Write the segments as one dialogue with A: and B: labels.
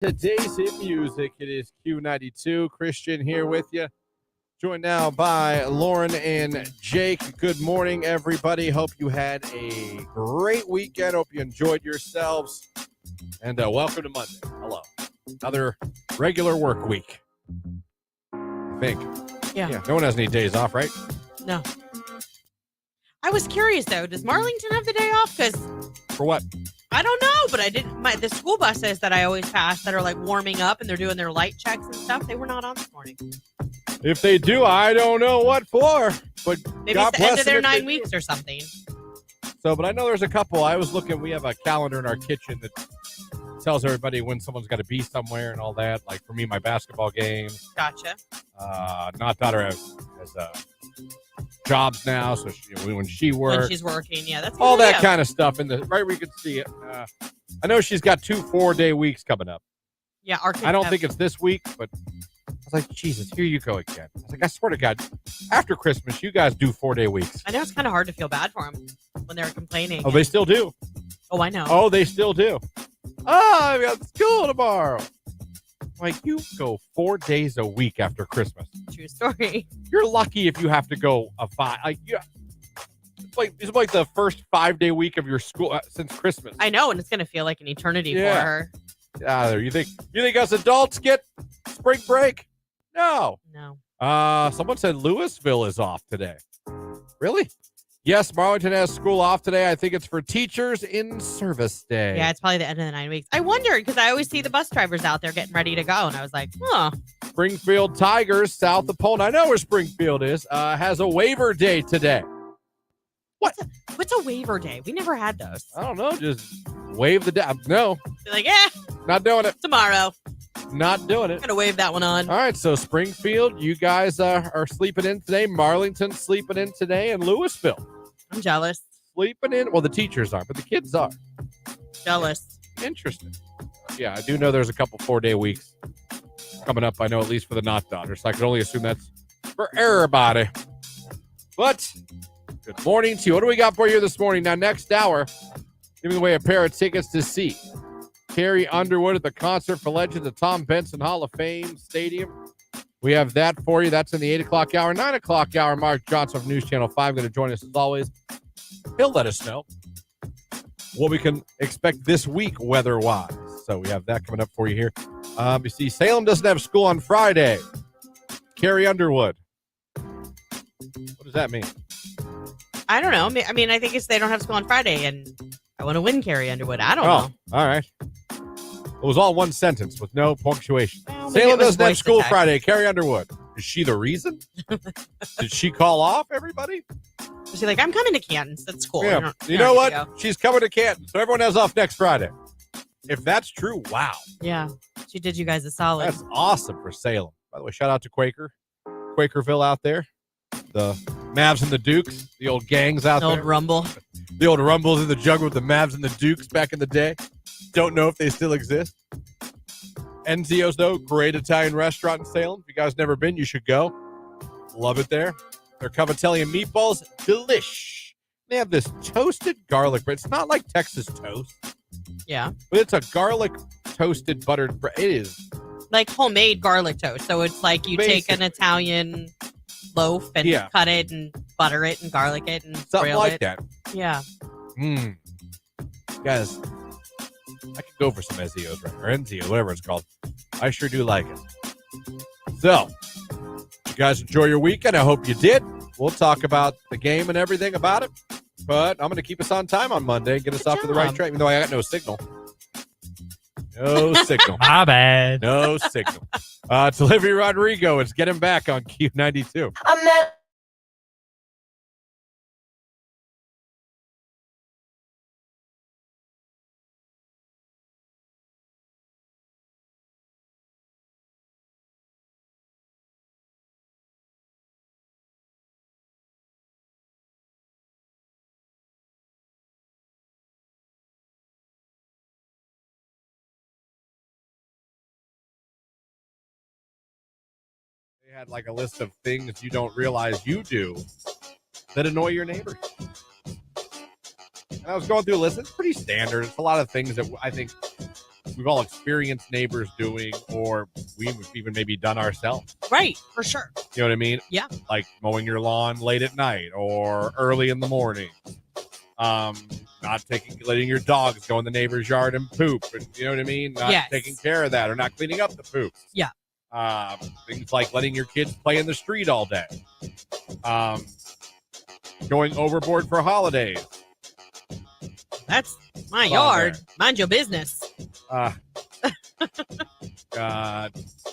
A: Today's hit music, it is Q92. Christian here with you. Joined now by Lauren and Jake. Good morning, everybody. Hope you had a great weekend. Hope you enjoyed yourselves. And welcome to Monday. Hello. Another regular work week, I think.
B: Yeah.
A: No one has any days off, right?
B: No. I was curious, though. Does Marlington have the day off? Because
A: For what?
B: I don't know, but I didn't. The school buses that I always pass that are like warming up and they're doing their light checks and stuff, they were not on this morning.
A: If they do, I don't know what for. But
B: Maybe
A: God
B: it's the end
A: bless
B: of their
A: them if
B: 9
A: they
B: weeks
A: do.
B: or something.
A: So, but I know there's a couple. I was looking. We have a calendar in our kitchen that tells everybody when someone's got to be somewhere and all that. Like for me, my basketball game.
B: Gotcha.
A: Not daughter has jobs now, so when she works,
B: When she's working, yeah, that's
A: all that
B: idea.
A: kind of stuff. And right where you can see it. I know she's got 2 4-day weeks coming up.
B: Yeah, our kids
A: I don't
B: have-
A: think it's this week, but I was like, Jesus, here you go again. I was like, I swear to God, after Christmas, you guys do 4-day weeks.
B: I know it's kind of hard to feel bad for them when they're complaining.
A: Oh, they still do.
B: Oh, I know.
A: Oh, they still do. Oh, I got school tomorrow. Like, you go 4 days a week after Christmas.
B: True story.
A: You're lucky if you have to go a 5. Like, yeah, it's like the first 5-day week of your school since Christmas.
B: I know, and it's going to feel like an eternity
A: Yeah.
B: for her.
A: You think us adults get spring break? No.
B: No.
A: Someone said Louisville is off today. Really? Yes, Marlington has school off today. I think it's for teachers in service day.
B: Yeah, it's probably the end of the 9 weeks. I wondered because I always see the bus drivers out there getting ready to go, and I was like, huh.
A: Springfield Tigers, south of Poland. I know where Springfield is. Has a waiver day today.
B: What's a waiver day? We never had those.
A: I don't know. Just wave the day. No,
B: Be like, yeah,
A: not doing it.
B: tomorrow.
A: Not doing it.
B: I'm going to wave that one on.
A: All right, so Springfield, you guys are sleeping in today. Marlington sleeping in today, and Louisville
B: I'm jealous.
A: sleeping in. Well, the teachers are, but the kids are.
B: Jealous.
A: Interesting. Yeah, I do know there's a couple 4-day weeks coming up. I know at least for the not daughters. So I can only assume that's for everybody. But good morning to you. What do we got for you this morning? Now, next hour, giving away a pair of tickets to see Carrie Underwood at the Concert for Legends at Tom Benson Hall of Fame Stadium. We have that for you. That's in the 8 o'clock hour. 9 o'clock hour, Mark Johnson of News Channel 5 going to join us as always. He'll let us know what we can expect this week weather-wise. So we have that coming up for you here. You see, Salem doesn't have school on Friday. Carrie Underwood. What does that mean?
B: I don't know. I mean, I think it's they don't have school on Friday, and I want to win Carrie Underwood. I don't
A: Oh,
B: know.
A: all right. It was all one sentence with no punctuation.
B: Well, maybe
A: Salem
B: it was
A: doesn't have
B: voice
A: school
B: to text.
A: Friday. Carrie Underwood. Is she the reason? Did she call off everybody?
B: She's like, I'm coming to Canton. That's cool.
A: Yeah.
B: You
A: You know what? She's coming to Canton, so everyone has off next Friday. If that's true, wow.
B: Yeah. She did you guys a solid.
A: That's awesome for Salem. By the way, shout out to Quakerville out there. The Mavs and the Dukes, the old gangs out
B: An
A: there.
B: old rumble.
A: The old rumbles in the jungle with the Mavs and the Dukes back in the day. Don't know if they still exist. Enzio's, though, great Italian restaurant in Salem. If you guys never been, you should go. Love it there. Their cavatelli and meatballs, delish. They have this toasted garlic bread. It's not like Texas toast,
B: Yeah.
A: but it's a garlic toasted buttered bread. It is.
B: Like homemade garlic toast. So it's like you take an Italian loaf and
A: Yeah.
B: cut it and butter it and garlic it and
A: Something
B: grill
A: like
B: it.
A: that.
B: Yeah.
A: Guys, I could go for some Enzios, right? Or Enzio, whatever it's called. I sure do like it. So, you guys enjoy your weekend. I hope you did. We'll talk about the game and everything about it. But I'm going to keep us on time on Monday and get us
B: Good
A: off to the right
B: job.
A: track, even though I got no signal. No signal.
C: My bad.
A: No signal. It's Olivia Rodrigo. It's Get Him Back on Q92.
D: I'm not.
A: They had like a list of things you don't realize you do that annoy your neighbors. And I was going through a list. It's pretty standard. It's a lot of things that I think we've all experienced neighbors doing, or we've even maybe done ourselves.
B: Right, for sure.
A: You know what I mean?
B: Yeah.
A: Like mowing your lawn late at night or early in the morning. Not letting your dogs go in the neighbor's yard and poop. And, you know what I mean? Not taking care of that or not cleaning up the poop.
B: Yeah.
A: Things like letting your kids play in the street all day. Going overboard for holidays.
B: That's my yard. Mind your business.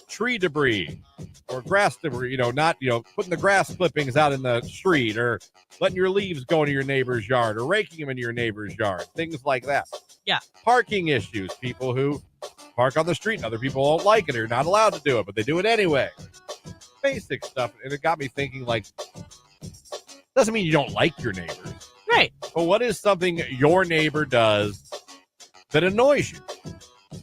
A: Tree debris or grass debris, not, putting the grass clippings out in the street or letting your leaves go into your neighbor's yard or raking them into your neighbor's yard. Things like that.
B: Yeah.
A: Parking issues. People who park on the street and other people don't like it or not allowed to do it, but they do it anyway. Basic stuff. And it got me thinking, like, doesn't mean you don't like your neighbors.
B: Right.
A: But what is something your neighbor does that annoys you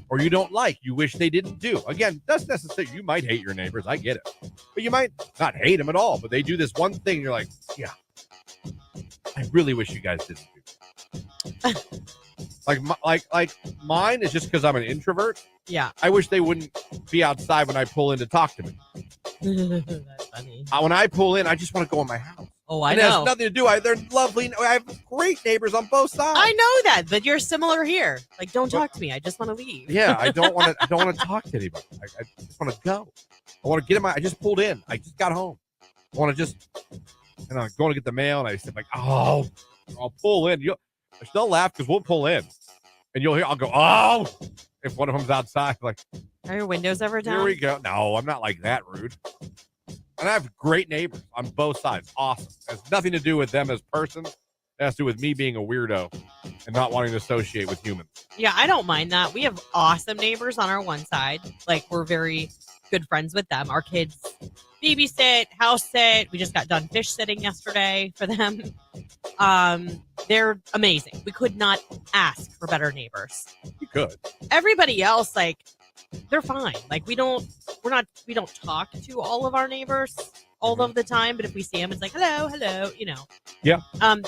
A: or you don't like, you wish they didn't do? Again, doesn't necessarily, you might hate your neighbors. I get it. But you might not hate them at all. But they do this one thing. And you're like, yeah, I really wish you guys didn't do that. like mine is just because I'm an introvert.
B: Yeah.
A: I wish they wouldn't be outside when I pull in to talk to me.
B: That's funny.
A: When I pull in, I just want to go in my house.
B: Oh, I
A: know.
B: It
A: has nothing to do. They're lovely. I have great neighbors on both sides.
B: I know that, but you're similar here. Like, don't talk to me. I just want to leave.
A: Yeah, I don't want to. I don't want to talk to anybody. I just want to go. I want to get in I just pulled in. I just got home. I want to just, and I'm going to get the mail, and I said like, oh, I'll pull in. They'll laugh because we'll pull in, and you'll hear. I'll go, oh, if one of them's outside, like,
B: are your windows ever down?
A: Here we go. No, I'm not like that rude. And I have great neighbors on both sides. Awesome. It has nothing to do with them as persons. It has to do with me being a weirdo and not wanting to associate with humans.
B: Yeah, I don't mind that. We have awesome neighbors on our one side. Like, we're very good friends with them. Our kids babysit, house sit. We just got done fish sitting yesterday for them. They're amazing. We could not ask for better neighbors.
A: You could.
B: Everybody else, like, they're fine. Like, we don't talk to all of our neighbors all of the time, but if we see them, it's like, hello,
A: Yeah.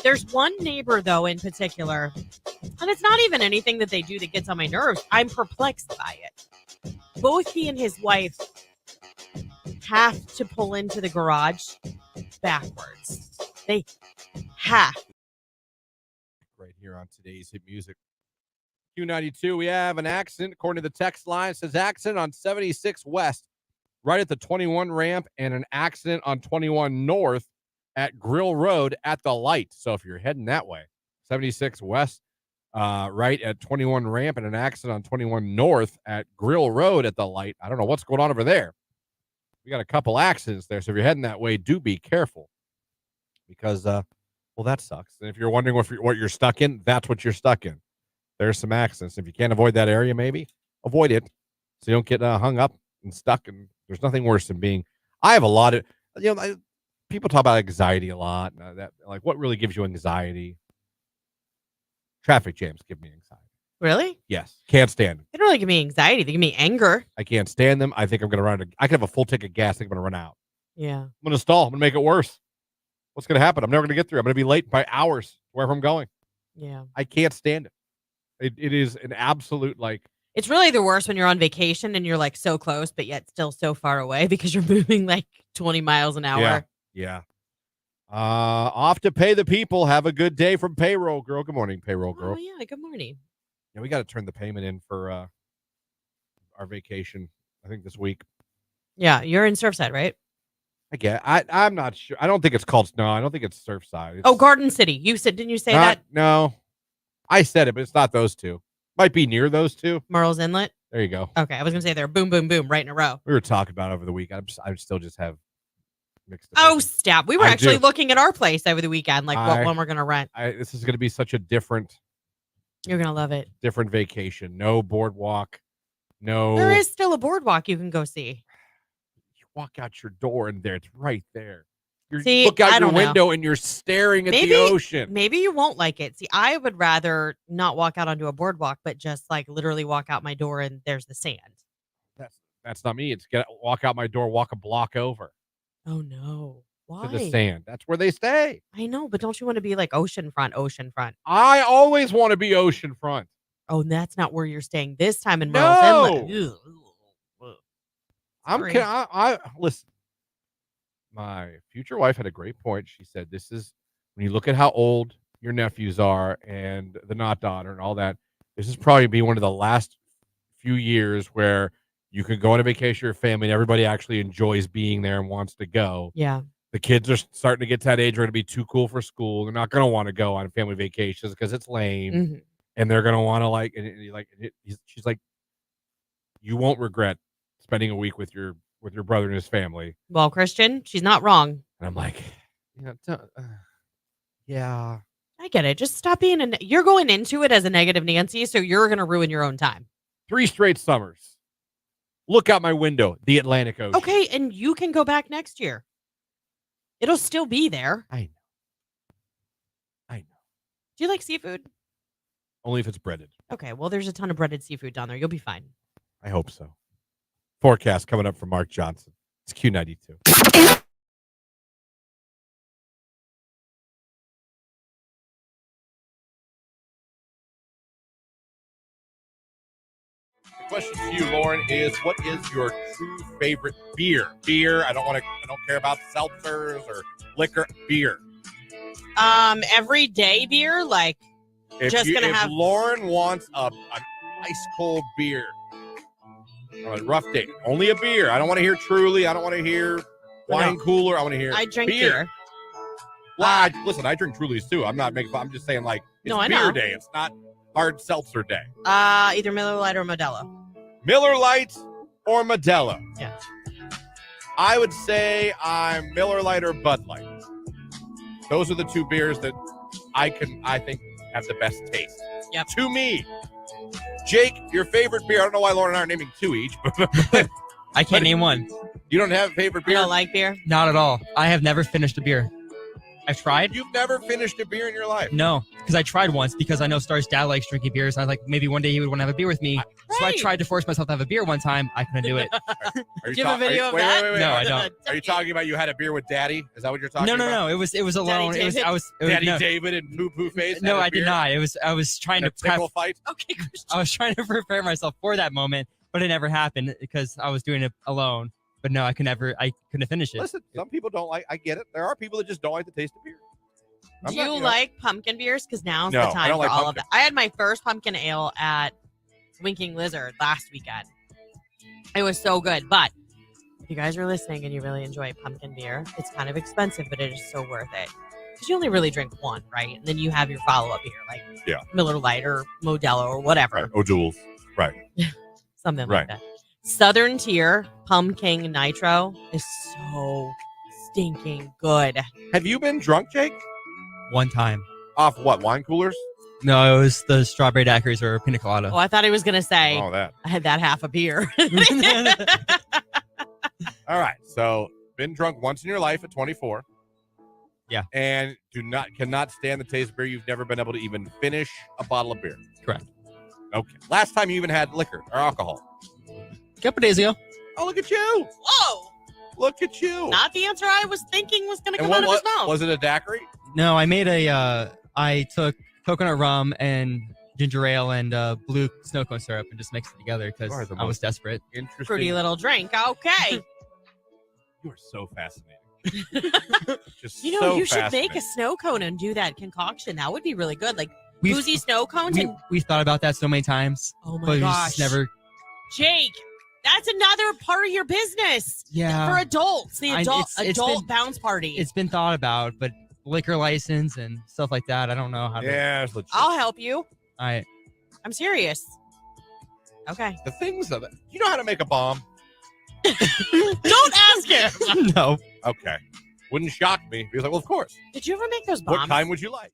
B: There's one neighbor, though, in particular, and it's not even anything that they do that gets on my nerves. I'm perplexed by it. Both he and his wife have to pull into the garage backwards. They have.
A: Right here on today's hit music. Q92, we have an accident. According to the text line, it says accident on 76 West, right at the 21 ramp, and an accident on 21 North at Grill Road at the light. So if you're heading that way, 76 West, right at 21 ramp, and an accident on 21 North at Grill Road at the light. I don't know what's going on over there. We got a couple accidents there. So if you're heading that way, do be careful because, well, that sucks. And if you're wondering what you're stuck in, that's what you're stuck in. There's some accidents. If you can't avoid that area, maybe avoid it so you don't get hung up and stuck. And there's nothing worse than I have a lot of, people talk about anxiety a lot. Like, what really gives you anxiety? Traffic jams give me anxiety.
B: Really?
A: Yes. Can't stand them.
B: They don't really give me anxiety. They give me anger.
A: I can't stand them. I think I'm going to run I could have a full tank of gas. I think I'm going to run out.
B: Yeah.
A: I'm going to stall. I'm going to make it worse. What's going to happen? I'm never going to get through. I'm going to be late by hours wherever I'm going.
B: Yeah. I
A: can't stand it. It is an absolute, like.
B: It's really the worst when you're on vacation and you're like so close, but yet still so far away because you're moving like 20 miles an hour.
A: Yeah. Off to pay the people. Have a good day from Payroll Girl. Good morning, Payroll Girl.
B: Oh, yeah. Good morning.
A: Yeah, we got to turn the payment in for our vacation, I think, this week.
B: Yeah. You're in Surfside, right?
A: I'm not sure. I don't think it's called Snow. I don't think it's Surfside.
B: It's Garden City. Didn't you say that?
A: No. I said it, but it's not those two. Might be near those two.
B: Murrells Inlet?
A: There you go.
B: Okay. I was going to say they're boom, boom, boom, right in a row.
A: We were talking about it over the week. I still just have mixed.
B: Oh, stop. We were actually looking at our place over the weekend, like what one we're going to rent.
A: This is going to be such a different.
B: You're going to love it.
A: Different vacation. No boardwalk. No.
B: There is still a boardwalk you can go see.
A: You walk out your door and it's right there.
B: You
A: look out your window and you're staring at the ocean.
B: Maybe you won't like it. See, I would rather not walk out onto a boardwalk, but just like literally walk out my door and there's the sand.
A: That's not me. It's walk out my door, walk a block over.
B: Oh no. Why?
A: To the sand. That's where they stay.
B: I know, but don't you want to be like oceanfront?
A: I always want to be oceanfront.
B: Oh, and that's not where you're staying this time in
A: No!
B: Merle's Inlet. Ugh. Sorry.
A: I listen. My future wife had a great point. She said, "This is when you look at how old your nephews are and the not daughter and all that. This is probably be one of the last few years where you can go on a vacation with your family and everybody actually enjoys being there and wants to go.
B: Yeah.
A: The kids are starting to get to that age where it'll be too cool for school. They're not going to want to go on family vacations because it's lame,
B: Mhm.
A: and they're going to want to she's like, you won't regret spending a week with your brother and his family."
B: Well, Christian, she's not wrong.
A: And I'm like, yeah.
B: I get it. Just stop being you're going into it as a negative Nancy, so you're going to ruin your own time.
A: 3 straight summers. Look out my window, the Atlantic Ocean.
B: Okay, and you can go back next year. It'll still be there.
A: I know.
B: Do you like seafood?
A: Only if it's breaded.
B: Okay, well, there's a ton of breaded seafood down there. You'll be fine.
A: I hope so. Forecast coming up from Mark Johnson. It's Q92. The question to you, Lauren, is what is your true favorite beer? I don't care about seltzers or liquor. Beer.
B: Everyday beer, like
A: If Lauren wants an ice cold beer on a rough day, only a beer. I don't want to hear Truly. I don't want to hear wine cooler. I want to hear
B: I drink beer.
A: Well, listen, I drink Trulies too. I'm not making fun. I'm just saying, like, it's beer day. It's not hard seltzer day.
B: Either Miller Lite or Modelo.
A: Miller Lite or Modelo.
B: Yeah.
A: I would say I'm Miller Lite or Bud Light. Those are the two beers that I think have the best taste.
B: Yep.
A: To me. Jake, your favorite beer. I don't know why Lauren and I are naming 2 each, but
C: I can't name one.
A: You don't have a favorite beer?
B: You don't like beer?
C: Not at all. I have never finished a beer. I've tried.
A: You've never finished a beer in your life?
C: No, because I tried once because I know Star's dad likes drinking beers. And I was like, maybe one day he would want to have a beer with me. So I tried to force myself to have a beer one time. I couldn't do it.
A: Do
B: you have a video of that?
A: Wait,
C: no, I don't.
A: Are you talking about you had a beer with Daddy? Is that what you're talking about?
C: No. It was alone.
A: Daddy David and Poo Poo Face.
C: No, I did not. I was trying to
A: fight.
B: Okay, Christian.
C: I was trying to prepare myself for that moment, but it never happened because I was doing it alone. But no, I couldn't finish it.
A: Listen, some people don't like. I get it. There are people that just don't like the taste of beer.
B: Do you like pumpkin beers? Because now's the
A: No, I
B: time
A: don't
B: for
A: like
B: all
A: pumpkin.
B: of that. I had my first pumpkin ale at Winking Lizard last weekend. It was so good. But if you guys are listening and you really enjoy pumpkin beer, it's kind of expensive, but it is so worth it. Because you only really drink one, right? And then you have your follow-up beer, like Miller Lite or Modelo or whatever.
A: Right. O'Doul's. Right.
B: Something like that. Southern Tier Pumpkin Nitro is so stinking good.
A: Have you been drunk, Jake?
C: One time.
A: Off what? Wine coolers?
C: No, it was the strawberry daiquiris or pina colada.
B: Oh, I thought he was going to say
A: that.
B: I had that half a beer.
A: All right. So, been drunk once in your life at 24.
C: Yeah.
A: And cannot stand the taste of beer. You've never been able to even finish a bottle of beer.
C: Correct.
A: Okay. Last time you even had liquor or alcohol?
C: A couple days ago.
A: Oh, look at you.
B: Whoa.
A: Look at you.
B: Not the answer I was thinking was going to come out of his mouth.
A: Was it a daiquiri?
C: No, I made I took coconut rum and ginger ale and blue snow cone syrup and just mixed it together because I was desperate.
A: Interesting.
B: Pretty little drink. Okay.
A: You are so fascinating.
B: You should make a snow cone and do that concoction. That would be really good. Like boozy snow cones.
C: We've thought about that so many times.
B: Oh my
C: but
B: gosh.
C: We just never.
B: Jake, that's another part of your business.
C: Yeah.
B: For adults. The adult bounce party.
C: It's been thought about, but liquor license and stuff like that, I don't know how to.
A: Yeah,
B: I'll help you.
C: I'm
B: serious. Okay.
A: The things of it. You know how to make a bomb?
B: Don't ask him.
C: No.
A: Okay. Wouldn't shock me. He was like, well, of course.
B: Did you ever make those bombs?
A: What kind would you like?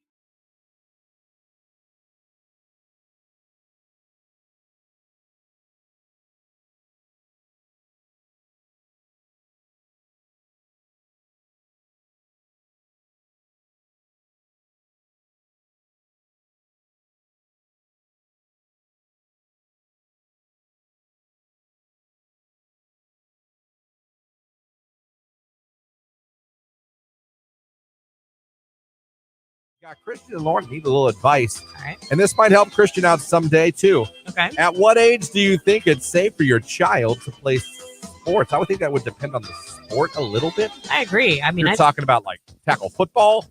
A: Got Christian and Lauren need a little advice.
B: All right.
A: And this might help Christian out someday, too.
B: Okay.
A: At what age do you think it's safe for your child to play sports? I would think that would depend on the sport a little bit.
B: I agree. I mean,
A: you're talking about like tackle football.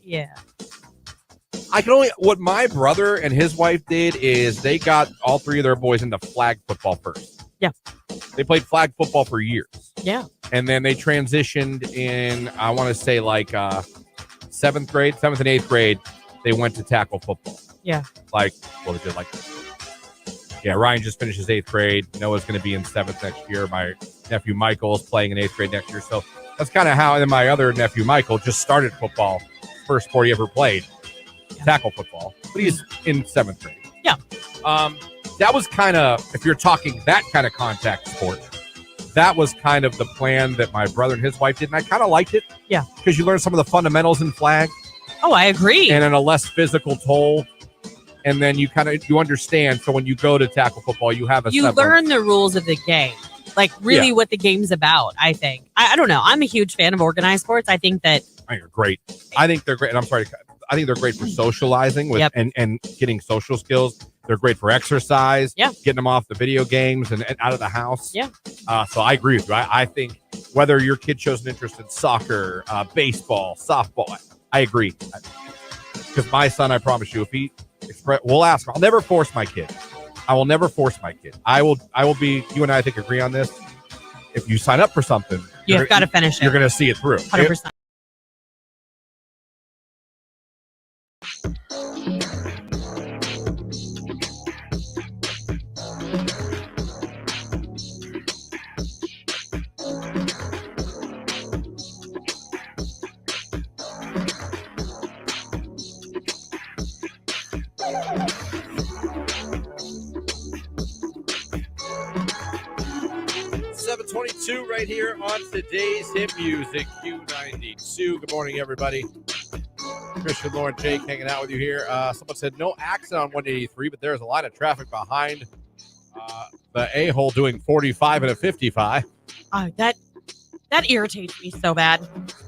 B: Yeah.
A: What my brother and his wife did is they got all three of their boys into flag football first.
B: Yeah.
A: They played flag football for years.
B: Yeah.
A: And then they transitioned in, I want to say like 7th and 8th grade, they went to tackle football.
B: Yeah.
A: Ryan just finished his 8th grade. Noah's going to be in 7th next year. My nephew Michael is playing in 8th grade next year. So that's kind of how, and then my other nephew Michael just started football. First sport he ever played, tackle football. But he's in 7th grade.
B: Yeah.
A: That was kind of, if you're talking that kind of contact sport, that was kind of the plan that my brother and his wife did. And I kind of liked it.
B: Yeah.
A: Because you learn some of the fundamentals in flag.
B: Oh, I agree.
A: And in a less physical toll. And then you understand. So when you go to tackle football, you have
B: you learn the rules of the game, like really what the game's about. I think. I don't know. I'm a huge fan of organized sports. I think they're
A: great. I think they're great. And I'm sorry. I think they're great for socializing with and getting social skills. They're great for exercise.
B: Yeah.
A: Getting them off the video games and out of the house.
B: Yeah.
A: So I agree with you. I think whether your kid shows an interest in soccer, baseball, softball, I agree. Because my son, I promise you, if he we'll ask him. I'll never force my kid. I will never force my kid. I will be, you and I think agree on this. If you sign up for something,
B: you've got to finish it.
A: You're going to see it through.
B: 100%.
A: Right here on today's hit music, Q92. Good morning, everybody. Christian, Lauren, Jake hanging out with you here. Someone said no accident on 183, but there's a lot of traffic behind the a-hole doing 45 and a 55.
B: That irritates me so bad.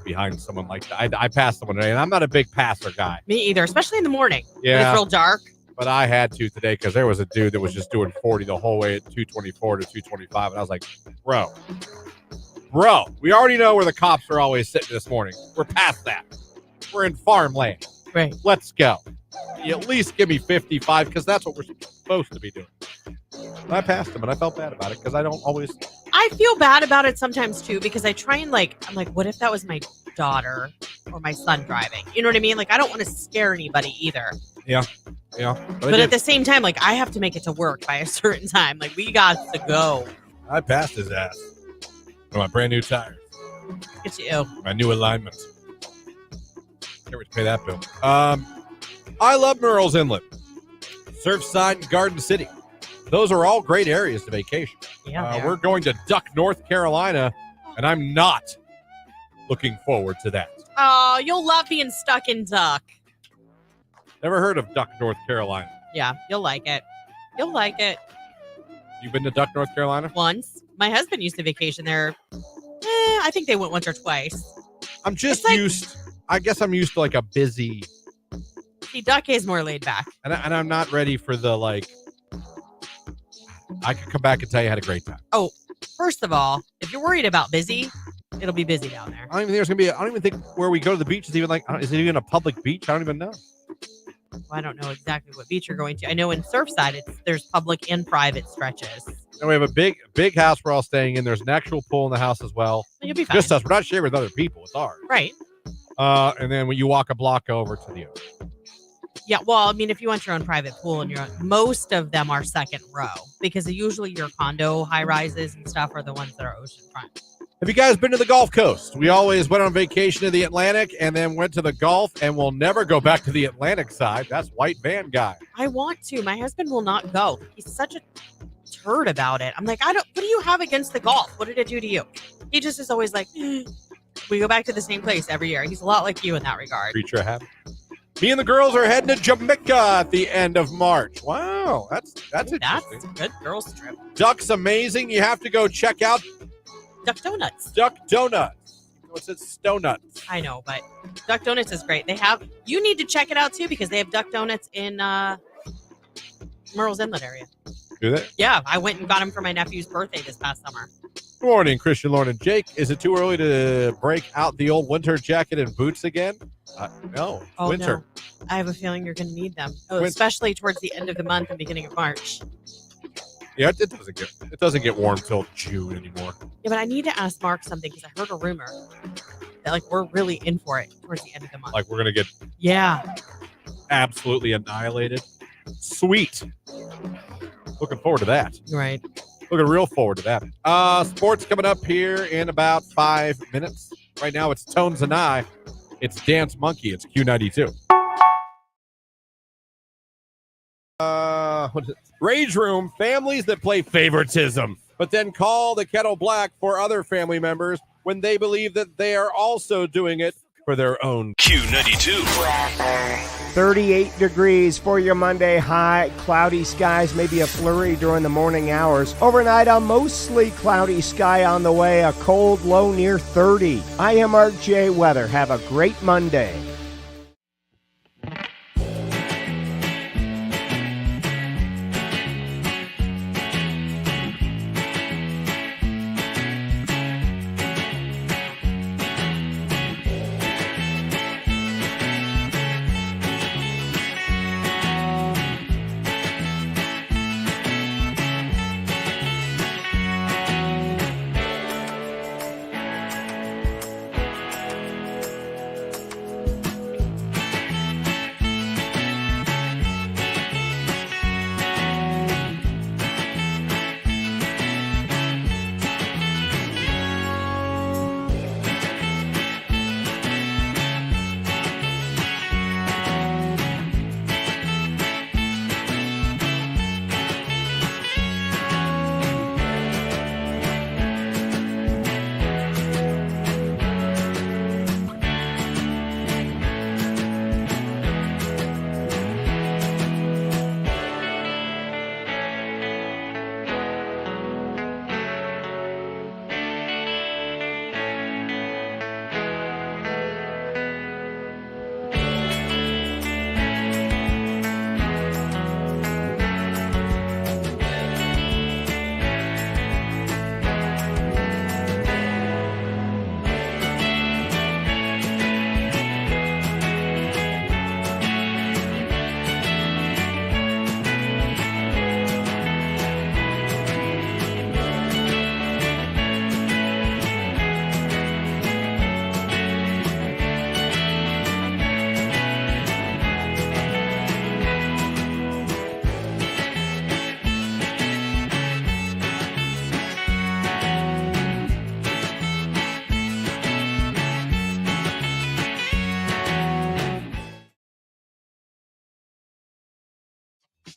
A: Behind someone like that. I passed someone today, and I'm not a big passer guy.
B: Me either, especially in the morning.
A: Yeah.
B: When it's real dark.
A: But I had to today because there was a dude that was just doing 40 the whole way at 224 to 225. And I was like, bro, we already know where the cops are always sitting this morning. We're past that. We're in farmland.
B: Right.
A: Let's go. You at least give me 55 because that's what we're supposed to be doing. And I passed him and I felt bad about it because I don't always.
B: I feel bad about it sometimes too because I try and I'm like, what if that was my daughter or my son driving? You know what I mean? Like, I don't want to scare anybody either.
A: Yeah.
B: But at the same time, like, I have to make it to work by a certain time. Like, we got to go.
A: I passed his ass. With my brand new tires.
B: It's you.
A: My new alignment. Can't wait to pay that bill. I love Murrells Inlet, Surfside, and Garden City. Those are all great areas to vacation.
B: Yeah,
A: we're going to Duck, North Carolina, and I'm not looking forward to that.
B: Oh, you'll love being stuck in Duck.
A: Never heard of Duck, North Carolina.
B: Yeah, you'll like it. You'll like it.
A: You've been to Duck, North Carolina?
B: Once. My husband used to vacation there. I think they went once or twice.
A: I'm just used. I guess I'm used to like a busy.
B: See, Duck is more laid back.
A: And I'm not ready for the like. I could come back and tell you I had a great time.
B: Oh, first of all, if you're worried about busy, it'll be busy down there.
A: I don't even think there's gonna be. I don't even think where we go to the beach is even like. Is it even a public beach? I don't even know.
B: Well, I don't know exactly what beach you're going to. I know in Surfside, there's public and private stretches.
A: And we have a big house we're all staying in. There's an actual pool in the house as well.
B: You'll be fine.
A: Just us. We're not sharing with other people. It's ours.
B: Right.
A: And then when you walk a block over to the ocean.
B: Yeah, well, I mean, if you want your own private pool and most of them are second row because usually your condo high rises and stuff are the ones that are oceanfront.
A: Have you guys been to the Gulf Coast? We always went on vacation to the Atlantic and then went to the Gulf, and we'll never go back to the Atlantic side. That's white van guy.
B: I want to. My husband will not go. He's such a turd about it. I'm like, what do you have against the Gulf? What did it do to you? He just is always like, we go back to the same place every year. He's a lot like you in that regard.
A: Creature of habit. Me and the girls are heading to Jamaica at the end of March. Wow, that's interesting.
B: That's a good girls trip.
A: Duck's amazing. You have to go check out
B: Duck Donuts.
A: Duck Donuts. What's it? Donuts.
B: I know, but Duck Donuts is great. You need to check it out too because they have Duck Donuts in Murrells Inlet area.
A: Do they?
B: Yeah, I went and got them for my nephew's birthday this past summer.
A: Good morning, Christian, Lauren, and Jake. Is it too early to break out the old winter jacket and boots again? No, winter.
B: No. I have a feeling you're going to need them, especially towards the end of the month and beginning of March.
A: Yeah, it doesn't get warm till June anymore.
B: Yeah, but I need to ask Mark something because I heard a rumor that we're really in for it towards the end of the month.
A: Like we're gonna get absolutely annihilated. Sweet. Looking forward to that.
B: Right.
A: Looking real forward to that. Sports coming up here in about 5 minutes. Right now it's Tones and I. It's Dance Monkey. It's Q92. What is it? Rage Room, families that play favoritism, but then call the kettle black for other family members when they believe that they are also doing it for their own.
D: Q92.
E: 38 degrees for your Monday high. Cloudy skies, maybe a flurry during the morning hours. Overnight, a mostly cloudy sky on the way. A cold low near 30. I am RJ Weather. Have a great Monday.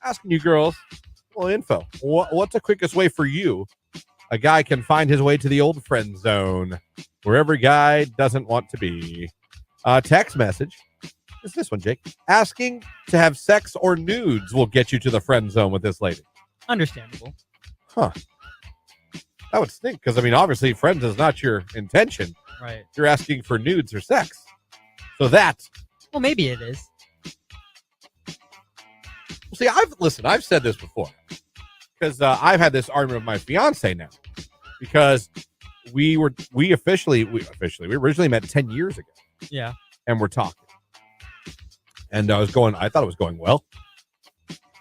A: Asking you girls a little info. What's the quickest way for you a guy can find his way to the old friend zone where every guy doesn't want to be? Text message. It's this one, Jake. Asking to have sex or nudes will get you to the friend zone with this lady.
C: Understandable.
A: Huh. That would stink because, I mean, obviously friends is not your intention.
C: Right.
A: You're asking for nudes or sex. So that.
C: Well, maybe it is.
A: See, I've said this before because I've had this argument with my fiance now because we originally met 10 years ago.
C: Yeah.
A: And we're talking. And I thought it was going well.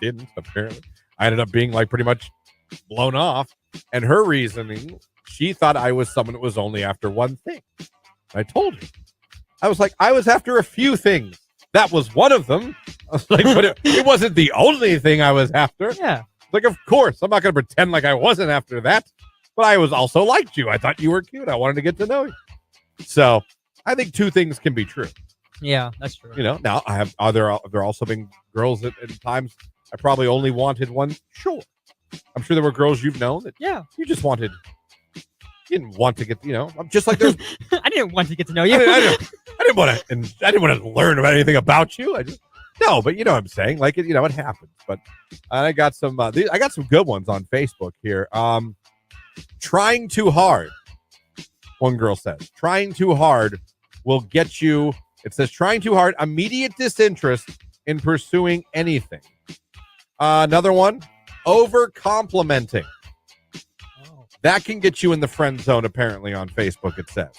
A: Didn't, apparently. I ended up being pretty much blown off. And her reasoning, she thought I was someone that was only after one thing. I told her. I was like, I was after a few things. That was one of them. I was like, but it wasn't the only thing I was after.
C: Yeah.
A: Like, of course, I'm not going to pretend like I wasn't after that. But I was also liked you. I thought you were cute. I wanted to get to know you. So I think two things can be true.
C: Yeah, that's true.
A: Now are there also been girls that at times I probably only wanted one? Sure. I'm sure there were girls you've known that you just wanted. You didn't want to get, I'm just like there's.
C: I didn't want to get to know you.
A: I didn't want to learn about anything about you. But you know what I'm saying. It happens. But I got some good ones on Facebook here. Trying too hard. one girl says. Trying too hard will get you, it says, trying too hard, immediate disinterest in pursuing anything. Another one, over complimenting. That can get you in the friend zone, apparently, on Facebook, it says.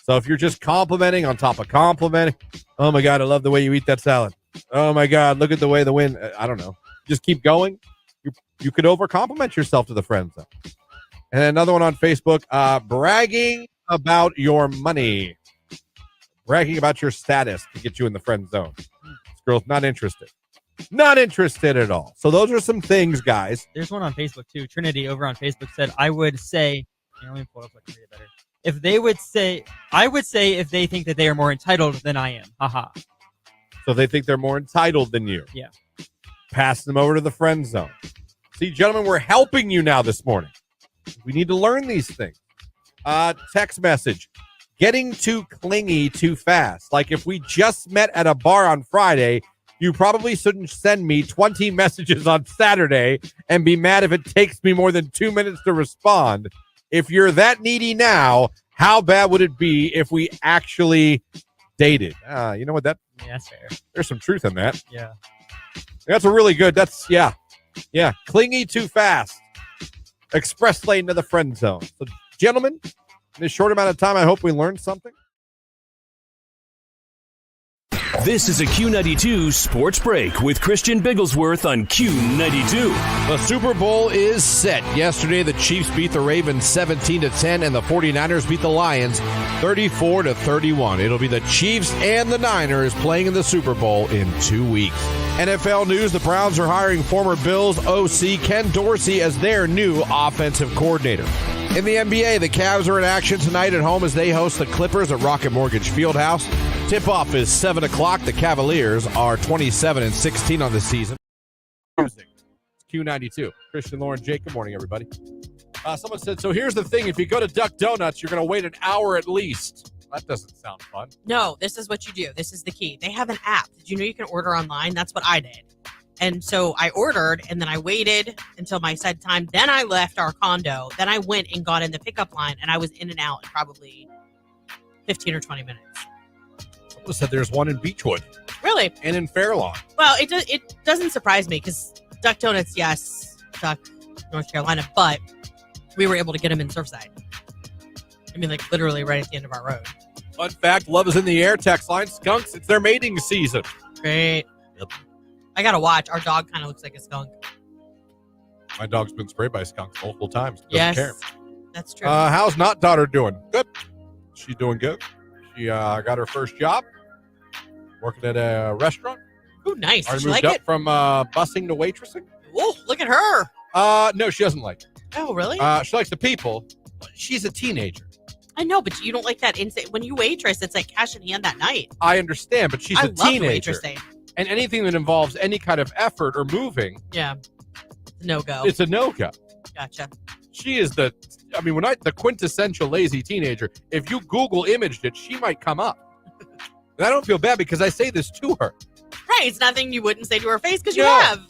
A: So if you're just complimenting on top of complimenting, oh my God, I love the way you eat that salad. Oh my God, look at the way the wind, I don't know. Just keep going. You could over compliment yourself to the friend zone. And another one on Facebook, bragging about your money. Bragging about your status to get you in the friend zone. This girl's not interested. Not interested at all. So those are some things, guys.
C: There's one on Facebook, too. Trinity over on Facebook said, I would say, let me pull it up so I can read it better. If they would say, I would say if they think that they are more entitled than I am. Haha.
A: So they think they're more entitled than you.
C: Yeah.
A: Pass them over to the friend zone. See, gentlemen, we're helping you now this morning. We need to learn these things. Text message. Getting too clingy too fast. Like if we just met at a bar on Friday, you probably shouldn't send me 20 messages on Saturday and be mad if it takes me more than 2 minutes to respond. If you're that needy now, how bad would it be if we actually dated? You know what?
C: Yeah, that's fair.
A: There's some truth in that.
C: Yeah.
A: That's a really good. Yeah. Clingy too fast. Express lane to the friend zone. So, gentlemen, in this short amount of time, I hope we learned something.
D: This is a Q92 Sports Break with Christian Bigglesworth on Q92.
A: The Super Bowl is set. Yesterday, the Chiefs beat the Ravens 17-10, and the 49ers beat the Lions 34-31. It'll be the Chiefs and the Niners playing in the Super Bowl in 2 weeks. NFL news, the Browns are hiring former Bills OC Ken Dorsey as their new offensive coordinator. In the NBA, the Cavs are in action tonight at home as they host the Clippers at Rocket Mortgage Fieldhouse. Tip-off is 7 o'clock. The Cavaliers are 27-16 on the season. It's Q92. Christian, Lauren, Jake, good morning, everybody. Someone said, so here's the thing. If you go to Duck Donuts, you're going to wait an hour at least. That doesn't sound fun.
B: No, this is what you do. This is the key. They have an app. Did you know you can order online? That's what I did. And so I ordered, and then I waited until my set time. Then I left our condo. Then I went and got in the pickup line, and I was in and out in probably 15 or 20 minutes.
A: Someone said there's one in Beechwood.
B: Really?
A: And in Fairlawn.
B: Well, it doesn't surprise me because Duck Donuts, yes, Duck, North Carolina, but we were able to get them in Surfside. I mean, like literally right at the end of our road.
A: Fun fact, love is in the air. Text line, skunks, it's their mating season.
B: Great.
A: Yep.
B: I got to watch. Our dog kind of looks like a skunk.
A: My dog's been sprayed by skunks multiple times. Doesn't
B: Yes,
A: care.
B: that's true.
A: How's not daughter doing? Good. She's doing good. She got her first job working at a restaurant.
B: Ooh, nice. Did
A: Already
B: you
A: moved
B: like
A: up
B: it?
A: from busing to waitressing.
B: Oh, look at her.
A: No, she doesn't like it.
B: Oh, really?
A: She likes the people. She's a teenager.
B: I know, but you don't like that insane. When you waitress, it's like cash in hand that night.
A: I understand, but she's
B: I
A: a
B: love
A: teenager.
B: waitressing.
A: And anything that involves any kind of effort or moving,
B: Yeah. No go.
A: it's a no-go.
B: Gotcha.
A: She is the quintessential lazy teenager. If you Google imaged it, she might come up. And I don't feel bad because I say this to her.
B: Right. It's nothing you wouldn't say to her face because you
A: Yeah.
B: have.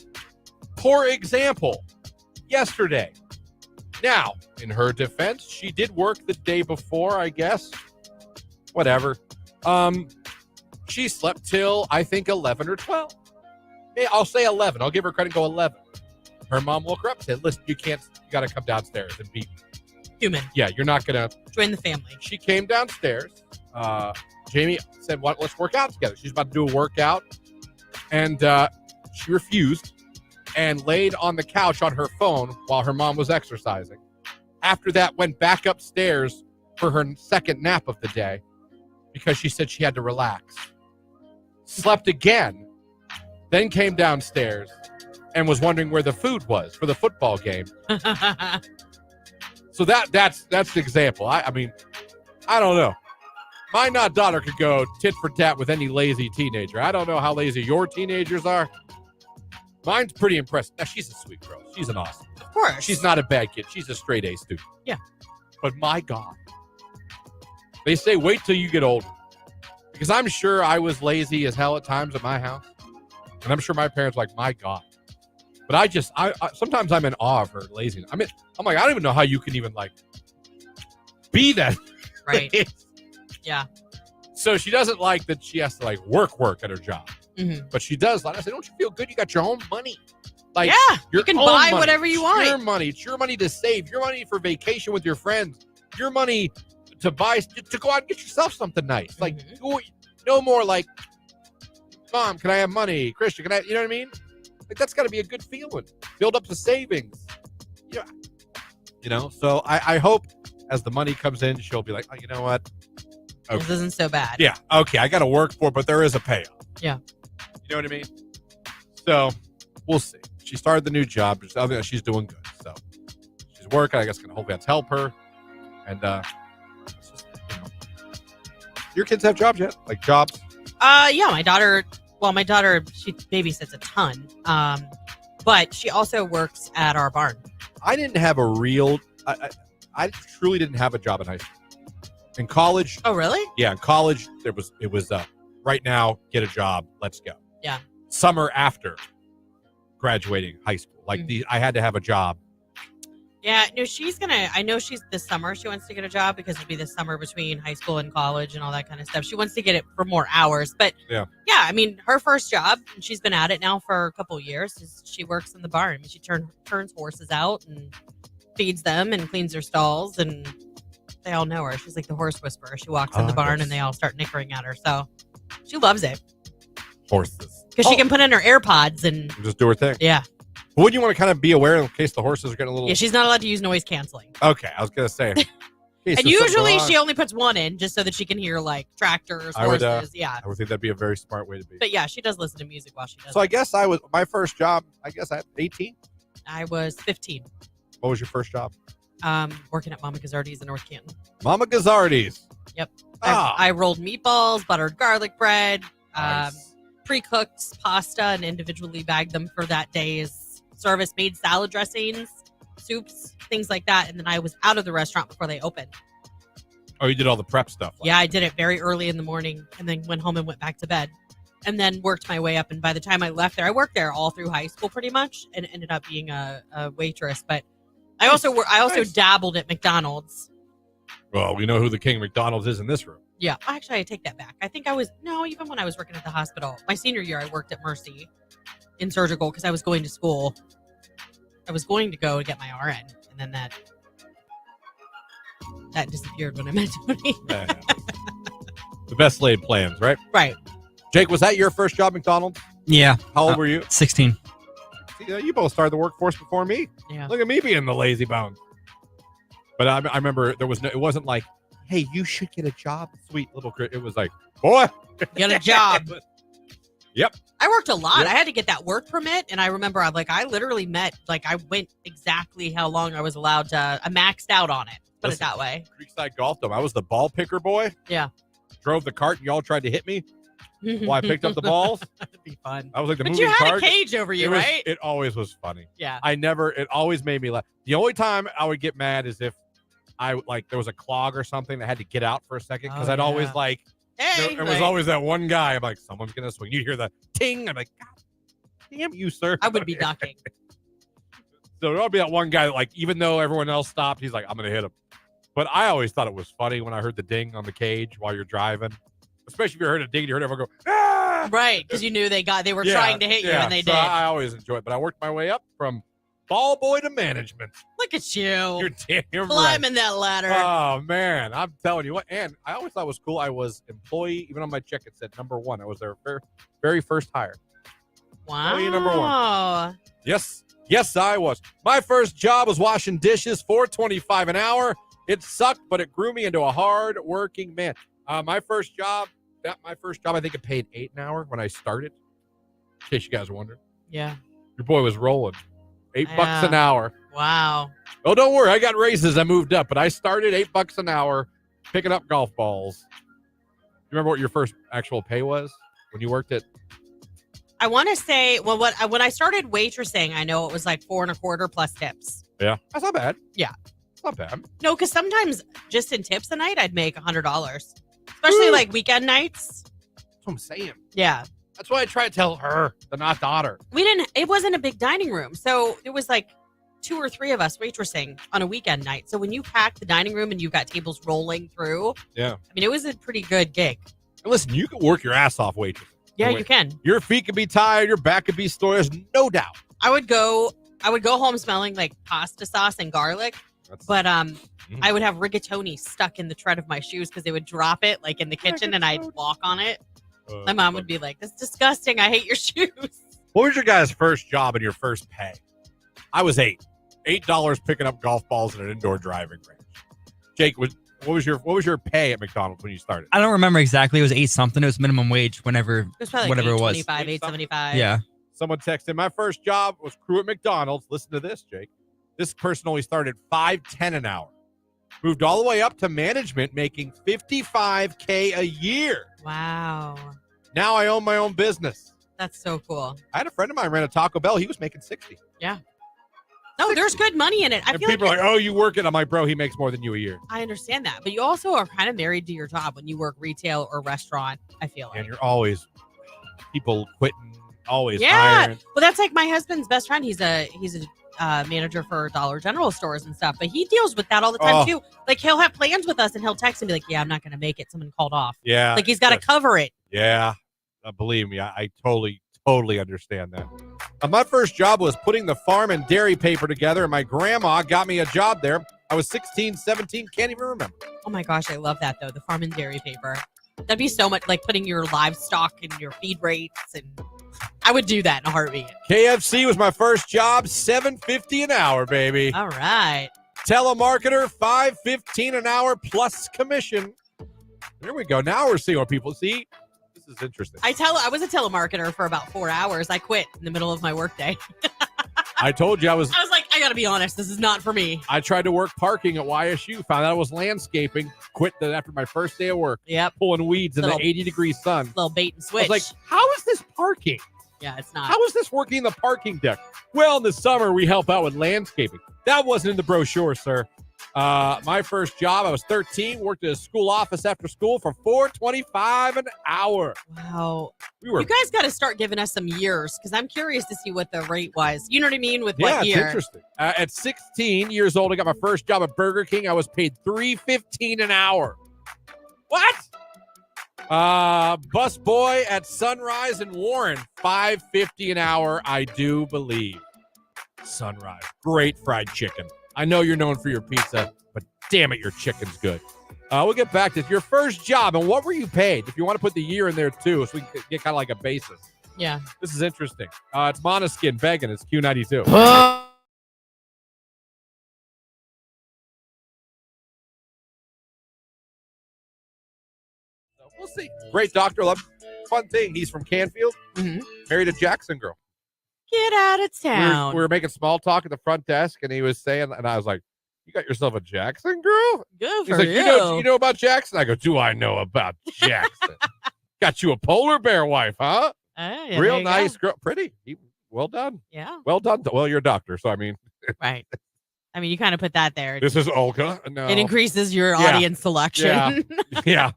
A: Poor example. Yesterday. Now, in her defense, she did work the day before, I guess. Whatever. She slept till, I think, 11 or 12. Hey, I'll say 11. I'll give her credit and go 11. Her mom woke her up and said, listen, you got to come downstairs and be
B: Human.
A: Yeah, you're not going to.
B: Join the family.
A: She came downstairs. Jamie said, "What? Let's work out together." She's about to do a workout, and she refused and laid on the couch on her phone while her mom was exercising. After that, went back upstairs for her second nap of the day because she said she had to relax. Slept again, then came downstairs and was wondering where the food was for the football game. So that's the example. I mean, I don't know. My not daughter could go tit for tat with any lazy teenager. I don't know how lazy your teenagers are. Mine's pretty impressive. Now, she's a sweet girl. She's an awesome.
B: Of course.
A: She's not a bad kid. She's a straight A student.
B: Yeah.
A: But my God. They say wait till you get older. Because I'm sure I was lazy as hell at times at my house. And I'm sure my parents were like, my God. But I sometimes I'm in awe of her laziness. I'm like, I don't even know how you can even like be that
B: Right. Yeah.
A: So she doesn't like that she has to like work at her job.
B: Mm-hmm.
A: But she does. I say, don't you feel good? You got your own money. Like,
B: yeah.
A: your
B: You can
A: own
B: buy
A: money.
B: whatever you want.
A: Your money. It's your money to save. Your money for vacation with your friends. Your money to buy, to go out and get yourself something nice. Like, no more like, Mom, can I have money? Christian, can I, you know what I mean? Like, that's got to be a good feeling. Build up the savings. Yeah. You know, so I hope as the money comes in, she'll be like, oh, you know what? Okay.
B: This isn't so bad.
A: Yeah. Okay. I got to work for it, but there is a payoff.
B: Yeah.
A: You know what I mean? So we'll see. She started the new job. She's doing good. So she's working. I guess hopefully that's help her. And it's just, you know. Your kids have jobs yet? Like jobs?
B: Yeah, my daughter, she babysits a ton. But she also works at our barn.
A: I didn't have a real, I truly didn't have a job in high school. In college.
B: Oh, really?
A: Yeah, in college, it was right now, get a job, let's go.
B: Yeah.
A: Summer after graduating high school. Like I had to have a job.
B: Yeah, no, I know this summer she wants to get a job because it'll be the summer between high school and college and all that kind of stuff. She wants to get it for more hours. But yeah, I mean, her first job, and she's been at it now for a couple of years, is she works in the barn. I mean, she turns horses out and feeds them and cleans their stalls, and they all know her. She's like the horse whisperer. She walks in the barn and they all start nickering at her. So she loves it.
A: Horses.
B: Because she can put in her AirPods and
A: just do her thing.
B: Yeah.
A: Wouldn't you want to kind of be aware in case the horses are getting a little...
B: Yeah, she's not allowed to use noise canceling.
A: Okay, I was going to say.
B: And usually she only puts one in just so that she can hear like tractors, horses. Yeah.
A: I would think that'd be a very smart way to be.
B: But yeah, she does listen to music while she does
A: So I guess my first job, I guess I had 18.
B: I was 15.
A: What was your first job?
B: Working at Mama Gazzardi's in North Canton.
A: Mama Gazzardi's.
B: Yep. I rolled meatballs, buttered garlic bread,
A: nice.
B: Pre-cooked pasta, and individually bagged them for that day's service. Made salad dressings, soups, things like that. And then I was out of the restaurant before they opened.
A: Oh, you did all the prep stuff.
B: Yeah, I did it very early in the morning and then went home and went back to bed. And then worked my way up. And by the time I left there, I worked there all through high school pretty much and ended up being a waitress. But I also dabbled at McDonald's.
A: Well, we know who the king of McDonald's is in this room.
B: Yeah, actually, I take that back. I think even when I was working at the hospital, my senior year, I worked at Mercy in surgical because I was going to school. I was going to go to get my RN, and then that disappeared when I met Tony.
A: The best laid plans, right?
B: Right.
A: Jake, was that your first job at McDonald's?
C: Yeah.
A: How old were you?
C: 16.
A: You both started the workforce before me.
B: Yeah.
A: Look at me being the lazy bones. But I remember it wasn't like, hey, you should get a job, sweet little kid. It was like, boy,
B: get a job.
A: Yep.
B: I worked a lot.
A: Yep.
B: I had to get that work permit, and I remember I literally I went exactly how long I was allowed to. I maxed out on it. Put it that way.
A: Creekside Golf Dome. I was the ball picker boy.
B: Yeah.
A: Drove the cart, and y'all tried to hit me while I picked up the balls.
B: That'd be fun.
A: I was like the
B: but
A: moving
B: you had
A: target.
B: a cage over you, right?
A: It always was funny.
B: Yeah.
A: It always made me laugh. The only time I would get mad is if there was a clog or something that had to get out for a second because I'd always
B: hey,
A: there was always that one guy. I'm like, someone's gonna swing. You hear the ting. I'm like, God damn you, sir.
B: I would be ducking.
A: So there'll be that one guy that, like, even though everyone else stopped, he's like, I'm gonna hit him. But I always thought it was funny when I heard the ding on the cage while you're driving, especially if you heard a ding, you heard everyone go, ah!
B: Right, because you knew they were trying to hit you, and they did.
A: I always enjoyed it, but I worked my way up from ball boy to management.
B: Look at you.
A: You're damn
B: climbing
A: right.
B: that ladder.
A: Oh, man. I'm telling you what. And I always thought it was cool. I was employee. Even on my check, it said #1. I was their very first hire.
B: Wow.
A: Employee #1. Yes. Yes, I was. My first job was washing dishes, $4.25 an hour. It sucked, but it grew me into a hard-working man. My first job, I think it paid $8 an hour when I started. In case you guys are wondering.
B: Yeah.
A: Your boy was rolling. $8 an hour.
B: Wow.
A: Oh, don't worry. I got raises. I moved up, but I started $8 an hour picking up golf balls. You remember what your first actual pay was when you worked at?
B: I want to say, when I started waitressing, I know it was like $4.25 plus tips.
A: Yeah. That's not bad.
B: Yeah.
A: It's not bad.
B: No, because sometimes just in tips a night, I'd make $100, especially like weekend nights.
A: That's what I'm saying.
B: Yeah.
A: That's why I try to tell her, the not daughter.
B: It wasn't a big dining room. So it was like 2 or 3 of us waitressing on a weekend night. So when you pack the dining room and you've got tables rolling through,
A: Yeah.
B: I mean, it was a pretty good gig.
A: And listen, you can work your ass off waitress.
B: Yeah, you can.
A: Your feet could be tired. Your back could be sore. There's no doubt.
B: I would go home smelling like pasta sauce and garlic, but I would have rigatoni stuck in the tread of my shoes because they would drop it like in the kitchen and I'd walk on it. My mom would be like, "That's disgusting. I hate your shoes."
A: What was your guys' first job and your first pay? I was $8 picking up golf balls at an indoor driving range. Jake, what was your pay at McDonald's when you started?
C: I don't remember exactly. It was 8 something. It was minimum wage whenever
B: It was probably
C: whatever it was.
B: $8.25, $8.75.
C: Yeah.
A: Someone texted, my first job was crew at McDonald's. Listen to this, Jake. This person only started $5.10 an hour. Moved all the way up to management, making $55K a year.
B: Wow.
A: Now I own my own business.
B: That's so cool.
A: I had a friend of mine ran a Taco Bell. He was making 60.
B: Yeah. No, there's good money in it. I
A: And
B: feel
A: people are like, oh, you work it. I'm like, bro, he makes more than you a year.
B: I understand that. But you also are kind of married to your job when you work retail or restaurant, I feel like.
A: And you're always people quitting, always
B: Yeah.
A: hiring.
B: Well, that's like my husband's best friend. He's a manager for Dollar General stores and stuff, but he deals with that all the time too. Like he'll have plans with us and he'll text and be like, "Yeah, I'm not going to make it. Someone called off."
A: Yeah.
B: Like he's got to cover it.
A: Yeah. Believe me, I totally understand that. My first job was putting the farm and dairy paper together, and my grandma got me a job there. I was 16, 17, can't even remember.
B: Oh my gosh, I love that though. The farm and dairy paper. That'd be so much like putting your livestock and your feed rates, and I would do that in a heartbeat.
A: KFC was my first job, $7.50 an hour, baby.
B: All right.
A: Telemarketer, $5.15 an hour plus commission. There we go. Now we're seeing what people see. This is interesting.
B: I was a telemarketer for about 4 hours. I quit in the middle of my workday.
A: I told you I was
B: like, I gotta be honest, this is not for me.
A: I tried to work parking at YSU, found out it was landscaping, quit that after my first day of work.
B: Yep.
A: Pulling weeds in the 80-degree sun.
B: Little bait and
A: I
B: switch.
A: was like, how is this parking?
B: Yeah, it's not.
A: How is this working in the parking deck? Well, in the summer, we help out with landscaping. That wasn't in the brochure, sir. My first job, I was 13, worked at a school office after school for $4.25 an hour.
B: Wow.
A: You
B: guys got to start giving us some years because I'm curious to see what the rate was. You know what I mean? With
A: yeah,
B: what year?
A: It's interesting. At 16 years old, I got my first job at Burger King. I was paid $3.15 an hour. What? Bus boy at Sunrise and Warren, $5.50 an hour, I do believe. Sunrise. Great fried chicken. I know you're known for your pizza, but damn it, your chicken's good. We'll get back to your first job and what were you paid? If you want to put the year in there too, so we can get kind of like a basis.
B: Yeah.
A: This is interesting. It's Monoskin begging. It's Q92. We'll see. Great doctor. Love. Fun thing. He's from Canfield.
B: Mm-hmm.
A: Married a Jackson girl.
B: Get out of town.
A: We were making small talk at the front desk, and he was saying, and I was like, "You got yourself a Jackson girl?"
B: Good
A: He's
B: for
A: like,
B: you.
A: You know about Jackson? I go, "Do I know about Jackson?" Got you a polar bear wife, huh?
B: Yeah,
A: Real nice girl, pretty. Well done.
B: Yeah.
A: Well done. Well, you're a doctor, so I mean,
B: Right. I mean, you kind of put that there.
A: this is Olga. No,
B: It increases your audience selection.
A: Yeah.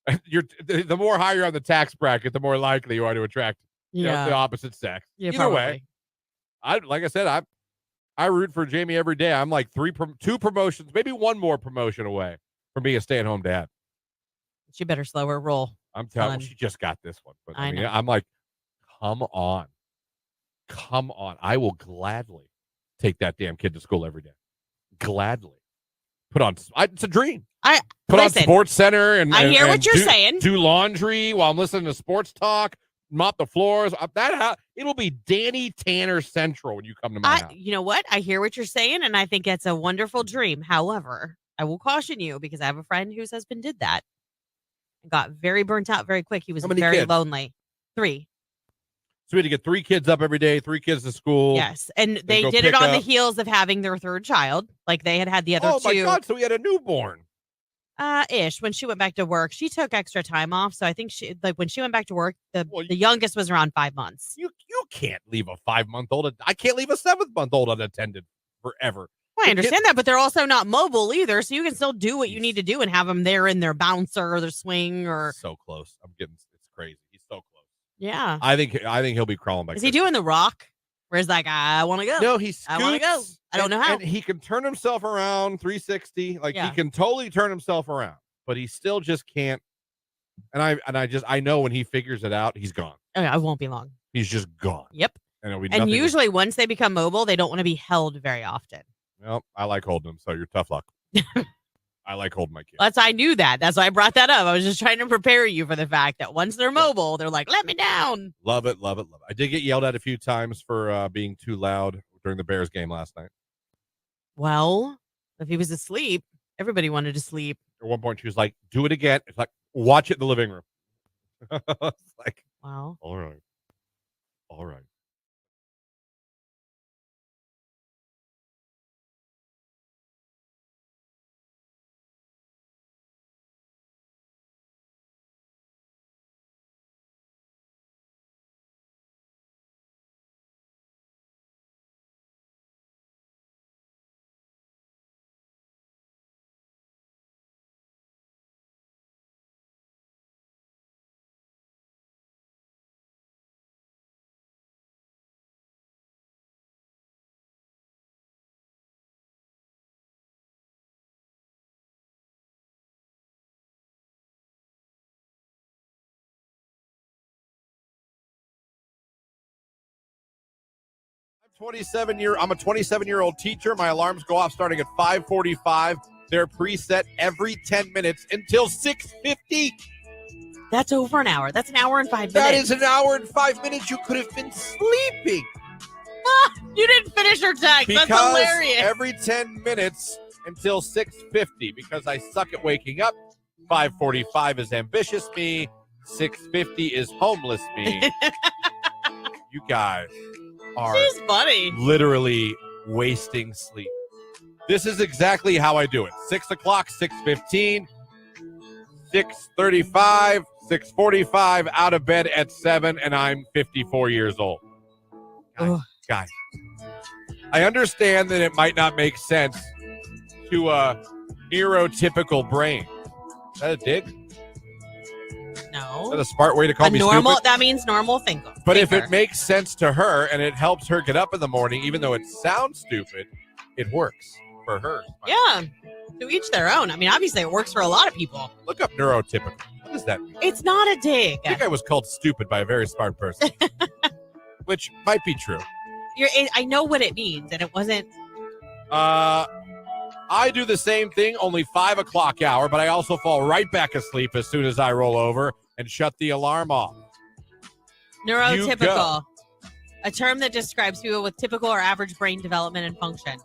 A: The more higher on the tax bracket, the more likely you are to attract the opposite sex.
B: Yeah,
A: Either
B: probably.
A: way, like I said, I root for Jamie every day. I'm like 2 promotions, maybe 1 more promotion away from being a stay-at-home dad.
B: She better slow her roll.
A: I'm telling you, she just got this one. But
B: I know.
A: I'm like, come on. I will gladly take that damn kid to school every day. Gladly. It's a dream. Put on Sports Center and
B: I hear what you're saying.
A: Do laundry while I'm listening to sports talk. Mop the floors. It'll be Danny Tanner Central when you come to my house.
B: You know what? I hear what you're saying, and I think it's a wonderful dream. However, I will caution you because I have a friend whose husband did that and got very burnt out very quick. He was very lonely. 3.
A: So we had to get 3 kids up every day, 3 kids to school.
B: Yes, and they did it on the heels of having their 3rd child. Like they had the other 2.
A: Oh my God! So we had a newborn.
B: Ish. When she went back to work, she took extra time off. So I think when she went back to work, the youngest was around 5 months.
A: You can't leave a 5-month-old. I can't leave a 7-month-old unattended forever.
B: Well, I understand that, but they're also not mobile either. So you can still do what you need to do and have them there in their bouncer or their swing or.
A: So close. It's crazy. He's so close.
B: Yeah.
A: I think he'll be crawling back.
B: Is he doing the rock? Where he's like, I want to go.
A: No, he scoots.
B: I want to go. I don't know how.
A: And he can turn himself around 360. Like,
B: Yeah.
A: he can totally turn himself around, but he still just can't. And I know when he figures it out, he's gone.
B: Oh, yeah, it won't be long.
A: He's just gone.
B: Yep.
A: And it'll be
B: And
A: nothing
B: usually once they become mobile, they don't want to be held very often.
A: Well, I like holding him, so you're tough luck. I like holding my kids.
B: I knew that. That's why I brought that up. I was just trying to prepare you for the fact that once they're mobile, they're like, let me down.
A: Love it, love it, love it. I did get yelled at a few times for being too loud during the Bears game last night.
B: Well, if he was asleep, everybody wanted to sleep.
A: At one point, she was like, do it again. It's like, watch it in the living room. It's like,
B: Wow.
A: all right. All right. I'm a 27-year-old teacher. My alarms go off starting at 5:45. They're preset every 10 minutes until 6:50.
B: That's over an hour. That's an hour and 5 minutes.
A: That is an hour and 5 minutes. You could have been sleeping.
B: You didn't finish your text.
A: Because
B: That's hilarious.
A: every 10 minutes until 6:50, because I suck at waking up. 5:45 is ambitious me. 6:50 is homeless me. You guys are
B: She's funny.
A: literally wasting sleep. This is exactly how I do it. 6 o'clock, 6:15, 6:35, 6:45, out of bed at 7, and I'm 54 years old. Guys, I understand that it might not make sense to a neurotypical brain. Is that a dig? Is
B: No.
A: that a smart way to call
B: A
A: me
B: normal,
A: stupid?
B: that means normal thinker.
A: But if it makes sense to her and it helps her get up in the morning, even though it sounds stupid, it works for her.
B: Yeah. To each their own. I mean, obviously it works for a lot of people.
A: Look up neurotypical. What does that mean?
B: It's not a dig.
A: I think I was called stupid by a very smart person, which might be true.
B: I know what it means, and it wasn't.
A: I do the same thing, only 5 o'clock hour, but I also fall right back asleep as soon as I roll over and shut the alarm off.
B: Neurotypical. A term that describes people with typical or average brain development and function.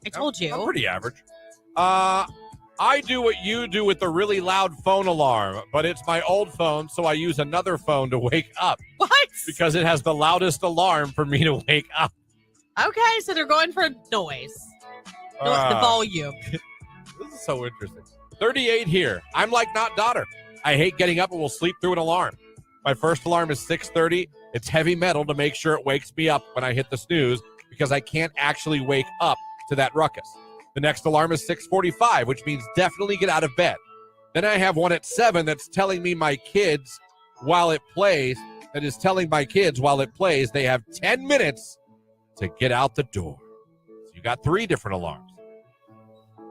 B: I told you.
A: I'm pretty average. I do what you do with the really loud phone alarm, but it's my old phone, so I use another phone to wake up.
B: What?
A: Because it has the loudest alarm for me to wake up.
B: Okay, so they're going for noise. The volume.
A: This is so interesting. 38 here. I'm like not daughter. I hate getting up and will sleep through an alarm. My first alarm is 6:30. It's heavy metal to make sure it wakes me up when I hit the snooze because I can't actually wake up to that ruckus. The next alarm is 6:45, which means definitely get out of bed. Then I have one at 7 that's telling me my kids while it plays, that is telling my kids while it plays they have 10 minutes to get out the door. So you got 3 different alarms.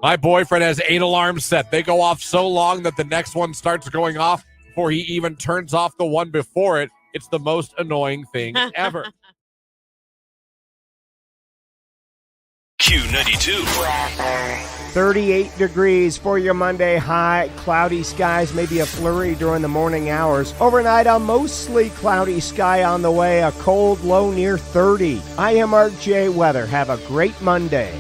A: My boyfriend has 8 alarms set. They go off so long that the next one starts going off before he even turns off the one before it. It's the most annoying thing ever.
D: Q92.
E: 38 degrees for your Monday high. Cloudy skies, maybe a flurry during the morning hours. Overnight, a mostly cloudy sky on the way. A cold low near 30. I am RJ Weather. Have a great Monday.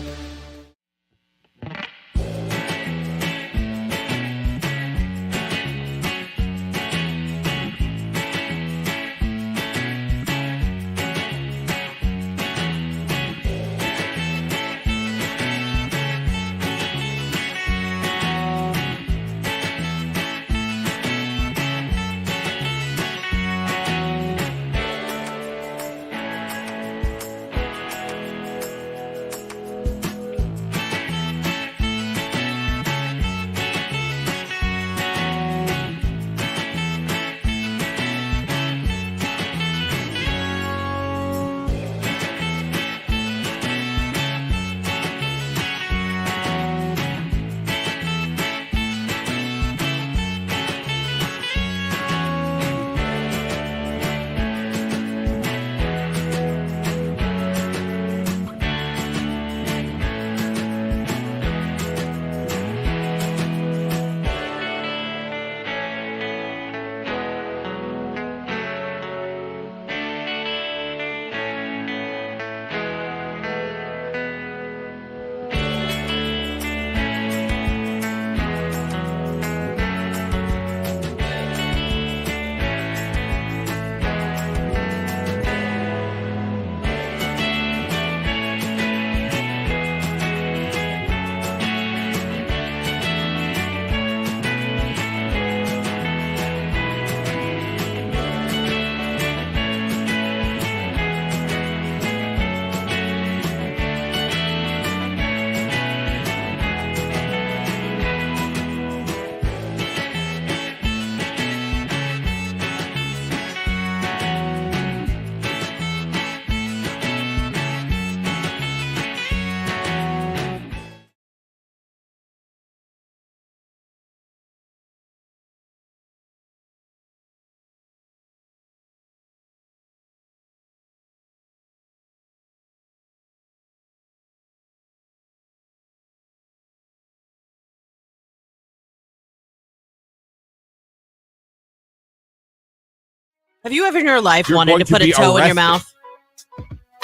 B: Have you ever in your life
A: You're
B: wanted
A: going
B: to
A: to
B: put a
A: be
B: toe in your
A: arrested.
B: mouth?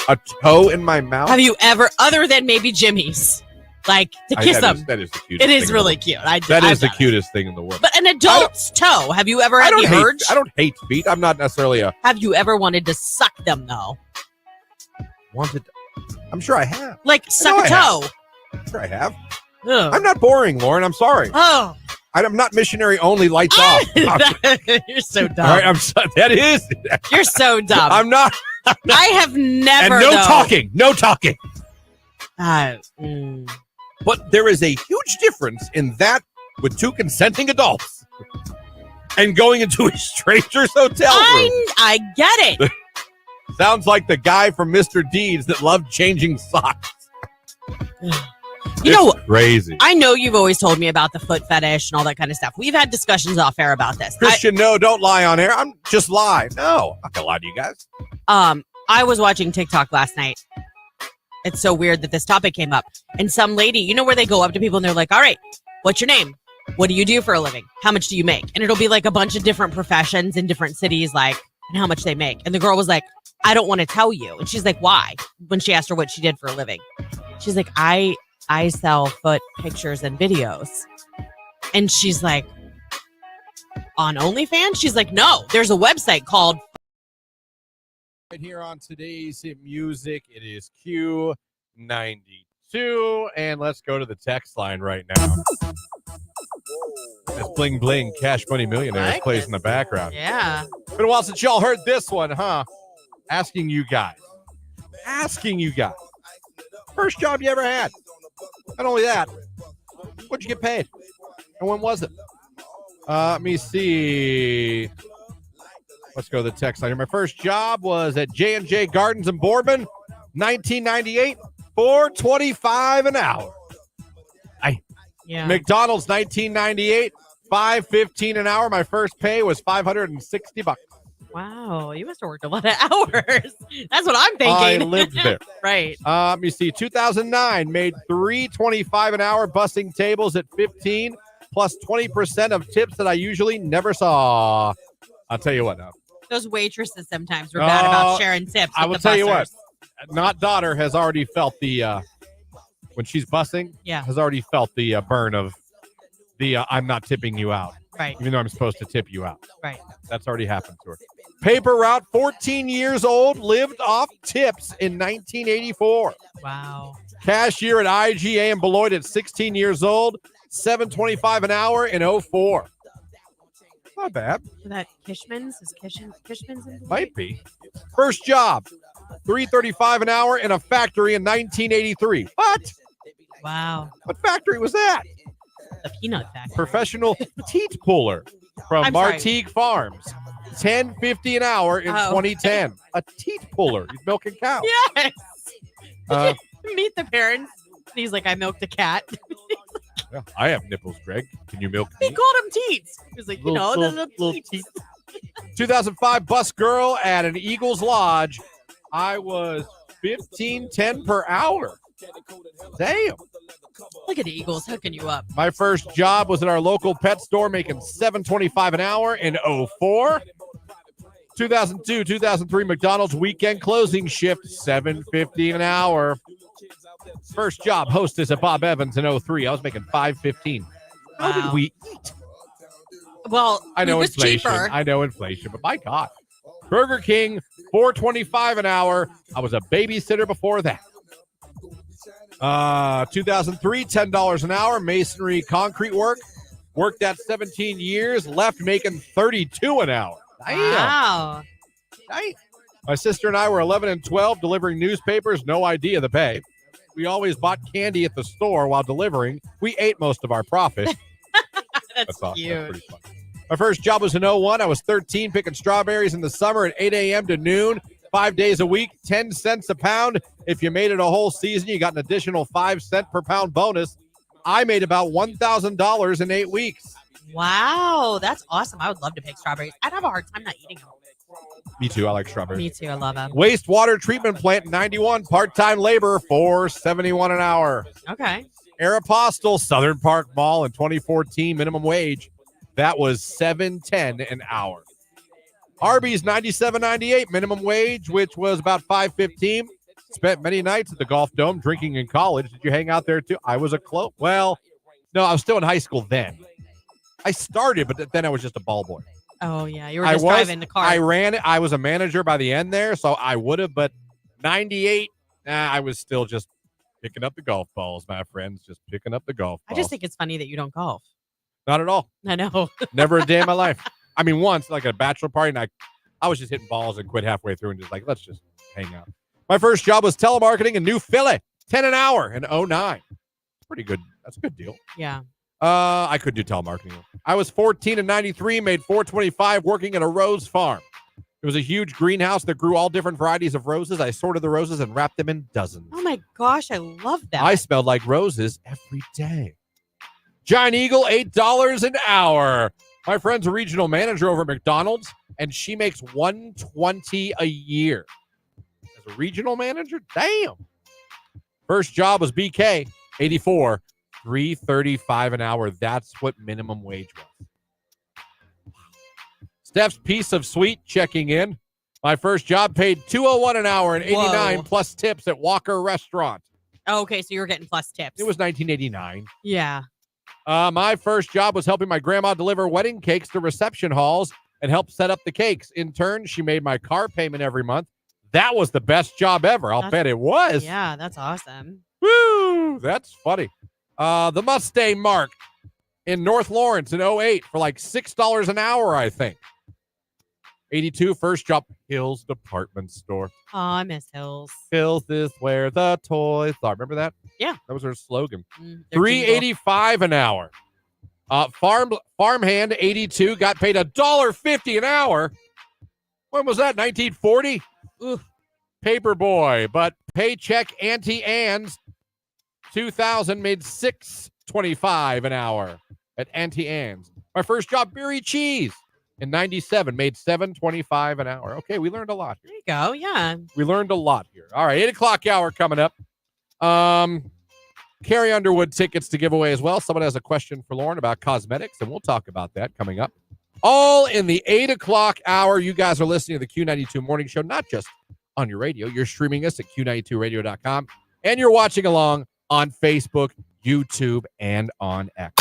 A: A toe in my mouth?
B: Have you ever, other than maybe Jimmy's, like to kiss them?
A: That is the cutest
B: It
A: thing
B: is
A: in
B: really
A: the
B: cute.
A: world. That is the cutest thing in the world.
B: But an adult's toe. Have you ever had the urge?
A: I don't hate feet. I'm not necessarily a
B: Have you ever wanted to suck them though?
A: wanted. I'm sure I have.
B: Like suck a toe.
A: I'm sure I have.
B: Ugh.
A: I'm not boring, Lauren. I'm sorry.
B: Oh,
A: I'm not missionary only. Lights off.
B: you're so dumb.
A: All right, that is.
B: You're so dumb.
A: I'm not.
B: I have never.
A: And no
B: though.
A: talking. No talking.
B: Mm.
A: But there is a huge difference in that with two consenting adults and going into a stranger's hotel room.
B: I get it.
A: Sounds like the guy from Mr. Deeds that loved changing socks.
B: You know,
A: crazy.
B: I know you've always told me about the foot fetish and all that kind of stuff. We've had discussions off air about this.
A: Christian, no, don't lie on air. I'm just lie. No, I'm not gonna lie to you guys.
B: I was watching TikTok last night. It's so weird that this topic came up. And some lady, you know where they go up to people and they're like, all right, what's your name? What do you do for a living? How much do you make? And it'll be like a bunch of different professions in different cities, like, and how much they make. And the girl was like, I don't want to tell you. And she's like, why? When she asked her what she did for a living. She's like, I sell foot pictures and videos. And she's like, on OnlyFans? She's like, no, there's a website called.
A: Right here on today's hit music, it is Q92. And let's go to the text line right now. It's Bling Bling, Cash Money Millionaires plays in the background.
B: Yeah.
A: Been a while since y'all heard this one, huh? Asking you guys. First job you ever had. Not only that, what'd you get paid? And when was it? Let me see. Let's go to the text line. My first job was at J&J Gardens in Boardman, 1998, $4.25 an hour.
B: Yeah.
A: McDonald's, 1998, $5.15 an hour. My first pay was $560.
B: Wow, you must have worked a lot of hours. That's what I'm thinking.
A: I lived there.
B: Right.
A: Let me see. 2009, made $3.25 an hour, bussing tables at 15, plus 20% of tips that I usually never saw. I'll tell you what now.
B: Those waitresses sometimes were bad about sharing tips.
A: I
B: with
A: will
B: the
A: tell you what.
B: bussers.
A: Not daughter has already felt the when she's bussing.
B: Yeah.
A: Has already felt the burn of the I'm not tipping you out.
B: Right.
A: Even though I'm supposed to tip you out.
B: Right.
A: That's already happened to her. Paper route, 14 years old, lived off tips in 1984.
B: Wow.
A: Cashier at IGA in Beloit at 16 years old, $7.25 an hour in 04. Not bad.
B: So that Kishman's is Kishman's in
A: Might be. First job, $3.35 an hour in a factory in 1983. What?
B: Wow.
A: What factory was that?
B: The peanut factory.
A: Professional teat puller from
B: I'm sorry.
A: Martigues Farms. $10.50 an hour in 2010. A teat puller. He's milking cows.
B: Yes. Meet the parents. He's like, I milked a cat.
A: Yeah, I have nipples, Greg. Can you milk
B: He
A: me?
B: called him teats. He was like, you know, the little teats.
A: 2005 bus girl at an Eagles Lodge. I was $15.10 per hour. Damn.
B: Look at the Eagles hooking you up.
A: My first job was at our local pet store making $7.25 an hour in 04. 2002, 2003 McDonald's weekend closing shift, $7.50 an hour. First job, hostess at Bob Evans in 03. I was making $5.15. How did we eat?
B: Well,
A: I know
B: it was
A: inflation.
B: cheaper.
A: I know inflation, but my God. Burger King, $4.25 an hour. I was a babysitter before that. 2003, $10 an hour, masonry concrete work. Worked that 17 years, left making $32 an hour. Damn.
B: Wow.
A: Damn. My sister and I were 11 and 12 delivering newspapers, no idea the pay. We always bought candy at the store while delivering. We ate most of our profit.
B: That's
A: awesome.
B: cute.
A: That's pretty fun. My first job was in 01. I was 13 picking strawberries in the summer at 8 a.m. to noon, 5 days a week, 10 cents a pound. If you made it a whole season, you got an additional 5 cent per pound bonus. I made about $1,000 in 8 weeks.
B: Wow. That's awesome. I would love to pick strawberries. I'd have a hard time not eating them.
A: Me too. I like strawberries.
B: Me too. I love them.
A: Wastewater treatment plant, 91. Part-time labor, $4.71 an hour.
B: Okay.
A: Aeropostale, Southern Park Mall in 2014, minimum wage. That was $7.10 an hour. Arby's 97.98 minimum wage, which was about $5.15. Spent many nights at the Golf Dome drinking in college. Did you hang out there too? I was well, no, I was still in high school then. I started, but then I was just a ball boy.
B: Oh, yeah. You were just driving the car.
A: I ran it. I was a manager by the end there, so I would have, but 98, I was still just picking up the golf balls, my friends, just picking up the golf balls.
B: I just think it's funny that you don't golf.
A: Not at all.
B: I know.
A: Never a day in my life. I mean, once, like a bachelor party, and I was just hitting balls and quit halfway through and just like, let's just hang out. My first job was telemarketing in New Philly, 10 an hour in 09. Pretty good. That's a good deal.
B: Yeah.
A: I could do telemarketing. I was 14 in 93, made $425 working at a rose farm. It was a huge greenhouse that grew all different varieties of roses. I sorted the roses and wrapped them in dozens.
B: Oh, my gosh. I love that.
A: I smelled like roses every day. Giant Eagle, $8 an hour. My friend's a regional manager over at McDonald's, and she makes $120 a year. As a regional manager? Damn. First job was BK, 84, $3.35 an hour. That's what minimum wage was. Steph's Piece of Sweet checking in. My first job paid $2.01 an hour and 89
B: Whoa.
A: plus tips at Walker Restaurant.
B: Oh, okay, so you were getting plus tips.
A: It was 1989.
B: Yeah.
A: My first job was helping my grandma deliver wedding cakes to reception halls and help set up the cakes. In turn, she made my car payment every month. That was the best job ever. I'll bet it was.
B: Yeah, that's awesome.
A: Woo! That's funny. The Mustang Mark in North Lawrence in 08 for like $6 an hour, I think. 82, first job, Hills Department Store.
B: Oh, I miss Hills.
A: Hills is where the toys are. Remember that?
B: Yeah.
A: That was her slogan.
B: Their
A: $3.85 an hour. Farmhand 82 got paid $1.50 an hour. When was that? 1940? Paperboy, but paycheck Auntie Anne's 2000 made $6.25 an hour at Auntie Anne's. My first job, Berry Cheese in 97 made $7.25 an hour. Okay, we learned a lot here.
B: There you go. Yeah.
A: We learned a lot here. All right, 8 o'clock hour coming up. Carrie Underwood tickets to give away as well. Someone has a question for Lauren about cosmetics, and we'll talk about that coming up. All in the 8 o'clock hour. You guys are listening to the Q92 Morning Show, not just on your radio. You're streaming us at Q92radio.com, and you're watching along on Facebook, YouTube, and on X.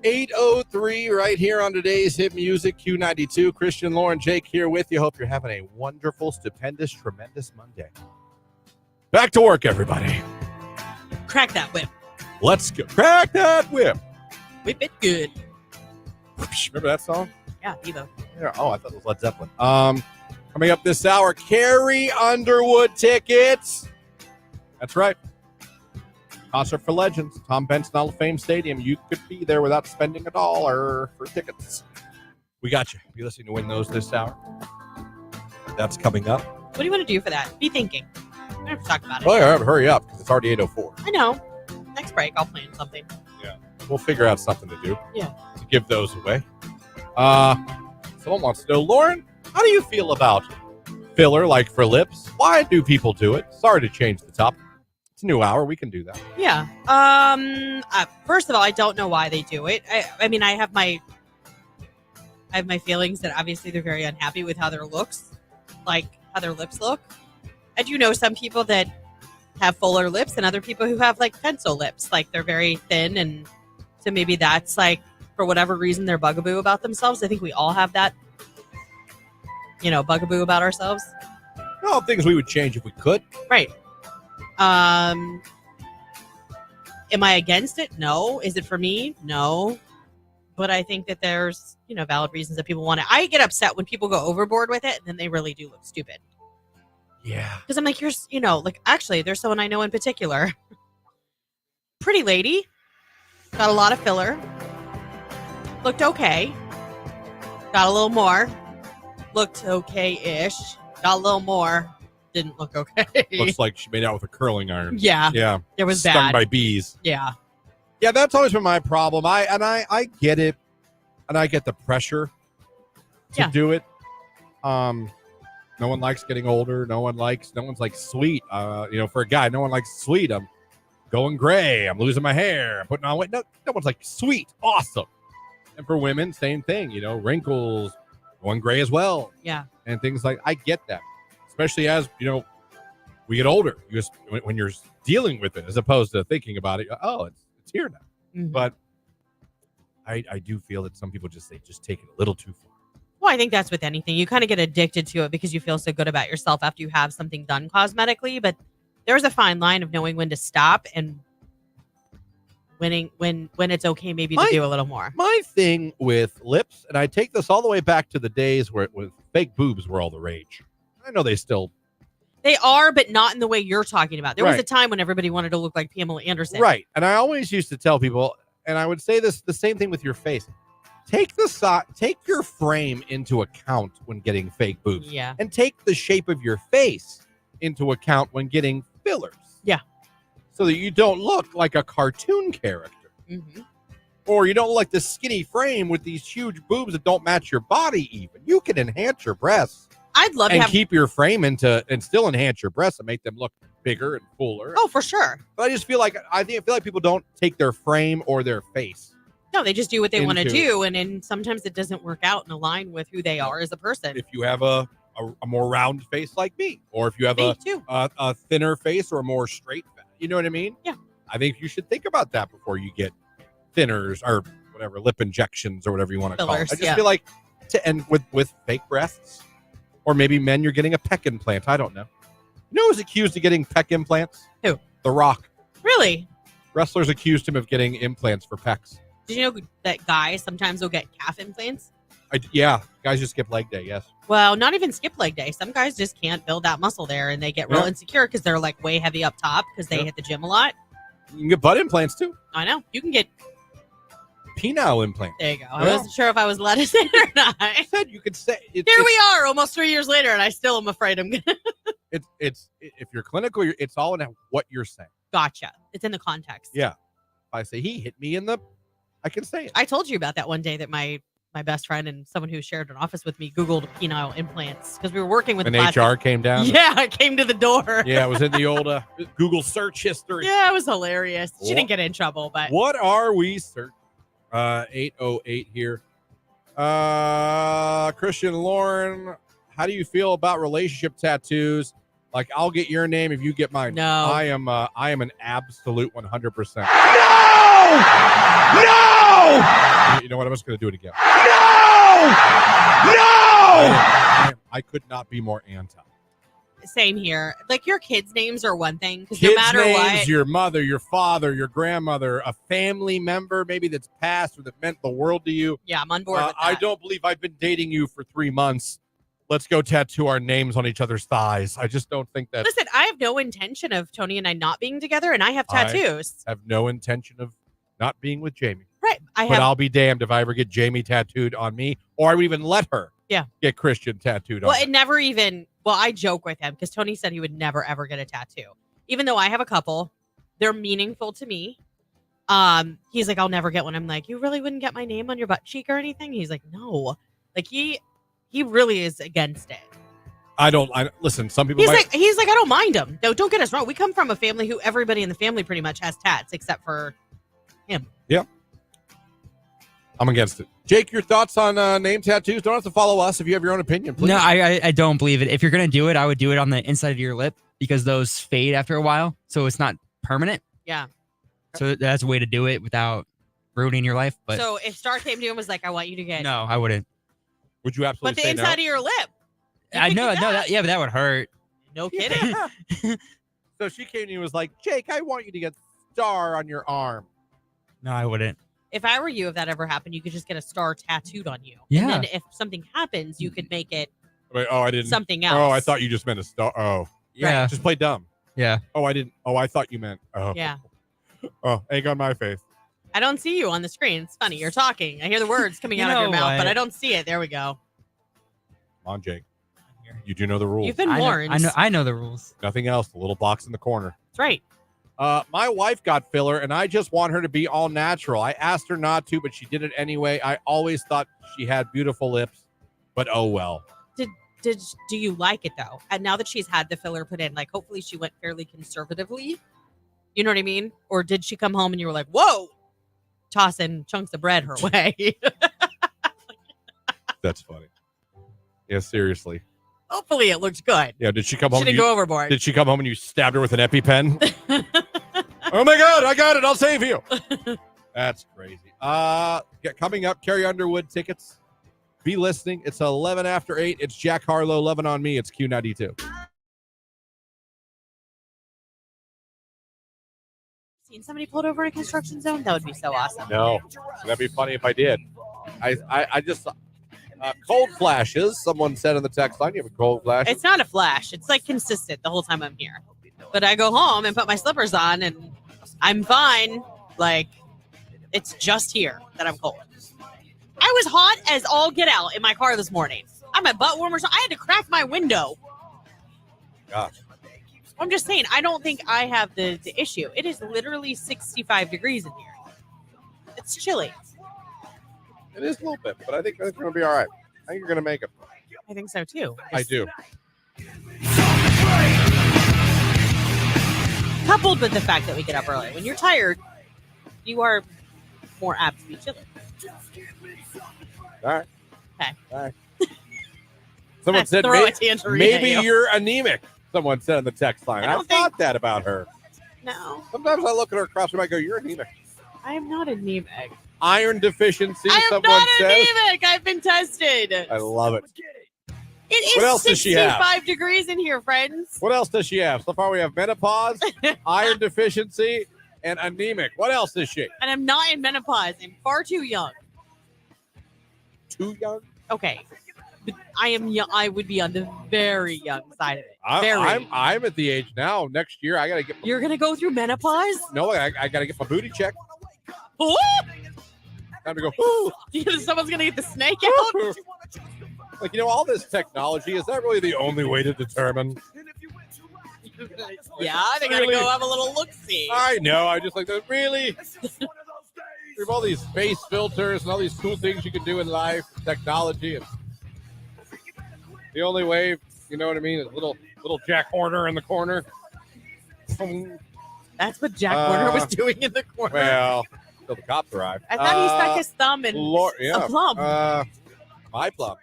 A: 8:03 right here on today's Hit Music Q92. Christian, Lauren, Jake here with you. Hope you're having a wonderful, stupendous, tremendous Monday. Back to work, everybody.
B: Crack that whip.
A: Let's go. Crack that whip.
B: Whip it good.
A: Remember that song?
B: Yeah, Evo.
A: Yeah. Oh, I thought it was Led Zeppelin. Coming up this hour, Carrie Underwood tickets. That's right. Concert for Legends, Tom Benson Hall of Fame Stadium. You could be there without spending $1 for tickets. We got you. Be listening to win those this hour. That's coming up.
B: What do you want to do for that? Be thinking. We don't have to talk about it.
A: Oh, yeah, hurry up because it's already 8:04.
B: I know. Next break, I'll plan something.
A: Yeah, we'll figure out something to do.
B: Yeah.
A: To give those away. Someone wants to know, Lauren, how do you feel about filler like for lips? Why do people do it? Sorry to change the topic. It's a new hour. We can do that.
B: Yeah. First of all, I don't know why they do it. I mean, I have my feelings that obviously they're very unhappy with how their lips look. I do know some people that have fuller lips and other people who have like pencil lips, like they're very thin, and so maybe that's like for whatever reason they're bugaboo about themselves. I think we all have that, bugaboo about ourselves.
A: Well, things we would change if we could.
B: Right. Am I against it? No. Is it for me? No. But I think that there's, valid reasons that people want it. I get upset when people go overboard with it and then they really do look stupid.
A: Yeah.
B: Because I'm like, actually, there's someone I know in particular. Pretty lady. Got a lot of filler. Looked okay. Got a little more. Looked okay-ish. Got a little more. Didn't look okay.
A: Looks like she made out with a curling iron.
B: Yeah.
A: Yeah.
B: It was
A: Stung
B: bad.
A: by bees.
B: Yeah.
A: Yeah, that's always been my problem. I get it, and I get the pressure to do it. No one likes getting older. No one's like sweet. For a guy, no one likes sweet. I'm going gray. I'm losing my hair. I'm putting on weight. No one's like sweet. Awesome. And for women, same thing. Wrinkles, going gray as well.
B: Yeah.
A: And things like I get that, especially as we get older. When you're dealing with it, as opposed to thinking about it. Oh, it's here now.
B: Mm-hmm.
A: But I do feel that some people just take it a little too far.
B: Well, I think that's with anything. You kind of get addicted to it because you feel so good about yourself after you have something done cosmetically. But there's a fine line of knowing when to stop and when it's okay maybe to do a little more.
A: My thing with lips, and I take this all the way back to the days where fake boobs were all the rage. I know they
B: are, but not in the way you're talking about. There was
A: Right.
B: a time when everybody wanted to look like Pamela Anderson.
A: Right. And I always used to tell people, and I would say this the same thing with your face. Take your frame into account when getting fake boobs.
B: Yeah.
A: And take the shape of your face into account when getting fillers.
B: Yeah.
A: So that you don't look like a cartoon character.
B: Mm-hmm.
A: Or you don't look like this skinny frame with these huge boobs that don't match your body even. You can enhance your breasts.
B: I'd love to
A: And
B: have...
A: keep your frame and still enhance your breasts and make them look bigger and fuller.
B: Oh, for sure.
A: But I just feel like people don't take their frame or their face.
B: No, they just do what they want to
A: Into
B: do, and then sometimes it doesn't work out and align with who they are as a person.
A: If you have a more round face like me, or if you have
B: Me too.
A: a thinner face or a more straight face, you know what I mean?
B: Yeah.
A: I think you should think about that before you get thinners or whatever, lip injections or whatever you want to call it.
B: Fillers,
A: I just feel like and with fake breasts, or maybe men, you're getting a pec implant. I don't know. You know who's accused of getting pec implants?
B: Who?
A: The Rock.
B: Really?
A: Wrestlers accused him of getting implants for pecs.
B: Did you know that guys sometimes will get calf implants?
A: Guys just skip leg day, yes.
B: Well, not even skip leg day. Some guys just can't build that muscle there, and they get real insecure because they're like way heavy up top because they hit the gym a lot.
A: You can get butt implants too.
B: I know. You can get...
A: Penile implant.
B: There you go. I wasn't sure if I was allowed to say it or not.
A: I said you could say.
B: Here we are, almost 3 years later, and I still am afraid I'm going to...
A: It's if you're clinical, it's all in what you're saying.
B: Gotcha. It's in the context.
A: Yeah. If I say he hit me I can say it.
B: I told you about that one day that my best friend and someone who shared an office with me Googled penile implants because we were working with
A: An HR came down.
B: Yeah, I came to the door.
A: Yeah, it was in the old Google search history.
B: Yeah, it was hilarious. She didn't get in trouble, but
A: what are we searching? 8:08 here. Christian, Lauren, how do you feel about relationship tattoos? Like, I'll get your name if you get mine.
B: No.
A: I am an absolute 100%.
E: No!
A: You know what? I'm just going to do it again.
E: No!
A: I could not be more anti.
B: Same here. Like, your kids' names are one thing, because
A: Kids'
B: no matter
A: names,
B: what.
A: your mother, your father, your grandmother, a family member maybe that's passed or that meant the world to you.
B: Yeah, I'm on board with that.
A: I don't believe I've been dating you for 3 months. Let's go tattoo our names on each other's thighs. I just don't think that.
B: Listen, I have no intention of Tony and I not being together, and I have tattoos.
A: I have no intention of not being with Jamie.
B: Right.
A: But I'll be damned if I ever get Jamie tattooed on me, or I would even let her get Christian tattooed on
B: Well,
A: me.
B: it never even. Well, I joke with him because Tony said he would never, ever get a tattoo. Even though I have a couple, they're meaningful to me. He's like, I'll never get one. I'm like, you really wouldn't get my name on your butt cheek or anything? He's like, no. Like, he really is against it.
A: Listen, some people
B: He's like, I don't mind him. No, don't get us wrong. We come from a family who everybody in the family pretty much has tats except for him.
A: Yep. I'm against it. Jake, your thoughts on name tattoos? Don't have to follow us if you have your own opinion, please.
C: No, I don't believe it. If you're going to do it, I would do it on the inside of your lip because those fade after a while. So it's not permanent.
B: Yeah.
C: So that's a way to do it without ruining your life. But
B: so if Star came to him and was like, I want you to get.
C: No, I wouldn't.
A: Would you absolutely
B: But the inside of your lip.
C: I know. No, but that would hurt.
B: No kidding.
A: So she came to you and was like, Jake, I want you to get star on your arm.
C: No, I wouldn't.
B: If I were you, if that ever happened, you could just get a star tattooed on you.
C: Yeah.
B: And then if something happens, you could make it
A: Wait, I didn't.
B: something else.
A: Oh, I thought you just meant a star. Oh.
C: Yeah.
A: Just play dumb.
C: Yeah.
A: Oh, I didn't. Oh, I thought you meant. Oh.
B: Yeah.
A: Oh, egg on my face.
B: I don't see you on the screen. It's funny. You're talking. I hear the words coming out of your mouth, but I don't see it. There we go.
A: Come on, Jake. You do know the rules.
B: You've been warned.
C: I know the rules.
A: Nothing else. The little box in the corner.
B: That's right.
A: My wife got filler, and I just want her to be all natural. I asked her not to, but she did it anyway. I always thought she had beautiful lips, but oh well.
B: Do you like it though? And now that she's had the filler put in, like hopefully she went fairly conservatively. You know what I mean? Or did she come home and you were like, whoa, tossing chunks of bread her way?
A: That's funny. Yeah, seriously.
B: Hopefully it looked good.
A: Yeah, did she come home?
B: She didn't go overboard.
A: Did she come home and you stabbed her with an EpiPen? Oh my God, I got it. I'll save you. That's crazy. Coming up, Carrie Underwood tickets. Be listening. It's 11 after 8. It's Jack Harlow, 11 on me. It's Q92.
B: Seen somebody pulled over in a construction zone? That would be so awesome.
A: No, that'd be funny if I did. I just cold flashes. Someone said in the text line, you have a cold flash.
B: It's not a flash. It's like consistent the whole time I'm here. But I go home and put my slippers on and I'm fine. Like, it's just here that I'm cold. I was hot as all get out in my car this morning. I'm a butt warmer, so I had to crack my window.
A: Gosh.
B: I'm just saying, I don't think I have the issue. It is literally 65 degrees in here. It's chilly.
A: It is a little bit, but I think it's going to be all right. I think you're going to make it.
B: I think so, too.
A: I do.
B: Coupled with the fact that we get up early. When you're tired, you are more apt to be chilly.
A: All right.
B: Okay.
A: All right. Someone said
B: throw a tangerine at
A: maybe
B: you.
A: you're anemic. Someone said in the text line. I thought that about her.
B: No.
A: Sometimes I look at her across and I go, you're anemic.
B: I am not anemic.
A: Iron deficiency,
B: I am
A: someone
B: not
A: says.
B: anemic. I've been tested.
A: I love it.
B: It is
A: What else does she have?
B: 65 degrees in here, friends.
A: What else does she have? So far we have menopause, iron deficiency, and anemic. What else is she?
B: And I'm not in menopause. I'm far too young.
A: Too young?
B: Okay. But I am young. I would be on the very young side of it.
A: I'm at the age now. Next year I gotta get.
B: You're gonna go through menopause?
A: No, I gotta get my booty checked.
B: Ooh!
A: Time to go. Ooh.
B: Someone's gonna get the snake out.
A: Like, all this technology, is that really the only way to determine?
B: Yeah, they gotta
A: Really?
B: go have a little look-see.
A: I know. I just like that. Really? We have all these face filters and all these cool things you can do in life, technology, and the only way, you know what I mean, is little Jack Horner in the corner.
B: That's what Jack Warner was doing in the corner.
A: Well, until the cops arrived.
B: I thought he stuck his thumb in a plum.
A: My plum.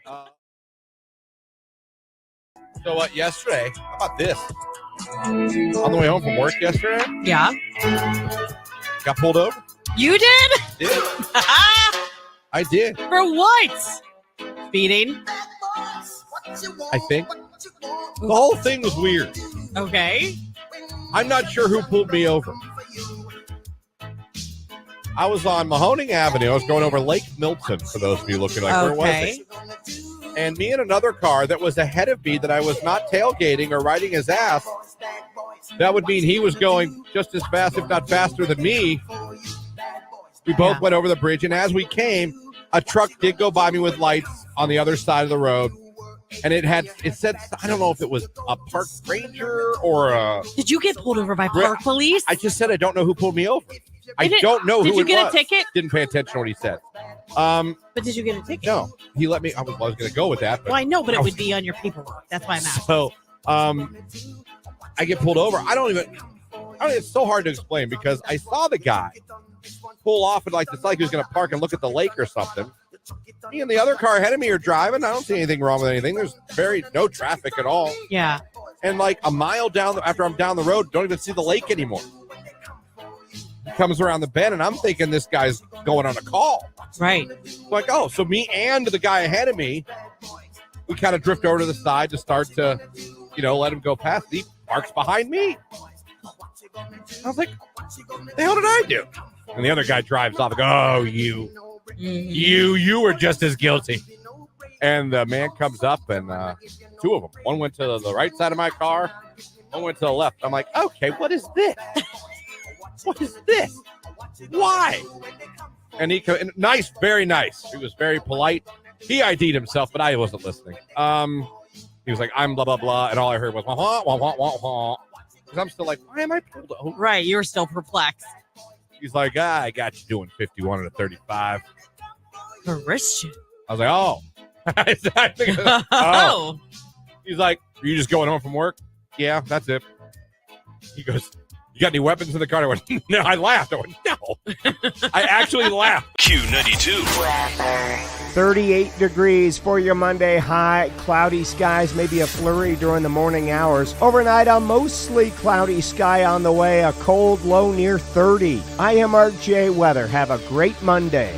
A: So yesterday, how about this? On the way home from work yesterday,
B: Yeah.
A: got pulled over.
B: You did?
A: Did. I did.
B: For what? Speeding.
A: I think. The whole thing was weird.
B: Okay.
A: I'm not sure who pulled me over. I was on Mahoning Avenue. I was going over Lake Milton, for those of you looking like, where was it? And me and another car that was ahead of me that I was not tailgating or riding his ass, that would mean he was going just as fast, if not faster than me. We both went over the bridge, and as we came, a truck did go by me with lights on the other side of the road. And it said, I don't know if it was a park ranger or a...
B: Did you get pulled over by park police?
A: I just said I don't know who pulled me over. I don't know who it was.
B: Did you get a ticket?
A: Didn't pay attention to what he said.
B: But did you get a ticket?
A: No. He let me... I was going to go with that. But
B: well, I know, but it would be on your paperwork. That's why I'm asking.
A: So, I get pulled over. It's so hard to explain because I saw the guy pull off and it's like he was going to park and look at the lake or something. Me and the other car ahead of me are driving. I don't see anything wrong with anything. There's no traffic at all.
B: Yeah.
A: And like a mile down, after I'm down the road, don't even see the lake anymore. He comes around the bend, and I'm thinking this guy's going on a call.
B: Right.
A: Like, oh, so me and the guy ahead of me, we kind of drift over to the side to start to, let him go past. He parks behind me. I was like, the hell did I do? And the other guy drives off. I go, oh, you were just as guilty. And the man comes up, and two of them. One went to the right side of my car. One went to the left. I'm like, okay, what is this? What is this? Why? And nice, very nice. He was very polite. He ID'd himself, but I wasn't listening. He was like, I'm blah, blah, blah. And all I heard was, wah, wah, wah, wah, wah. Because I'm still like, why am I pulled over?
B: Right, you were still perplexed.
A: He's like, I got you doing 51 and a 35.
B: Christian.
A: I was like, oh. I think, oh. He's like, are you just going home from work? Yeah, that's it. He goes, you got any weapons in the car? I went, no. I laughed. I went, no. I actually laughed.
D: Q92.
E: 38 degrees for your Monday high. Cloudy skies, maybe a flurry during the morning hours. Overnight, a mostly cloudy sky on the way. A cold low near 30. I am RJ Weather. Have a great Monday.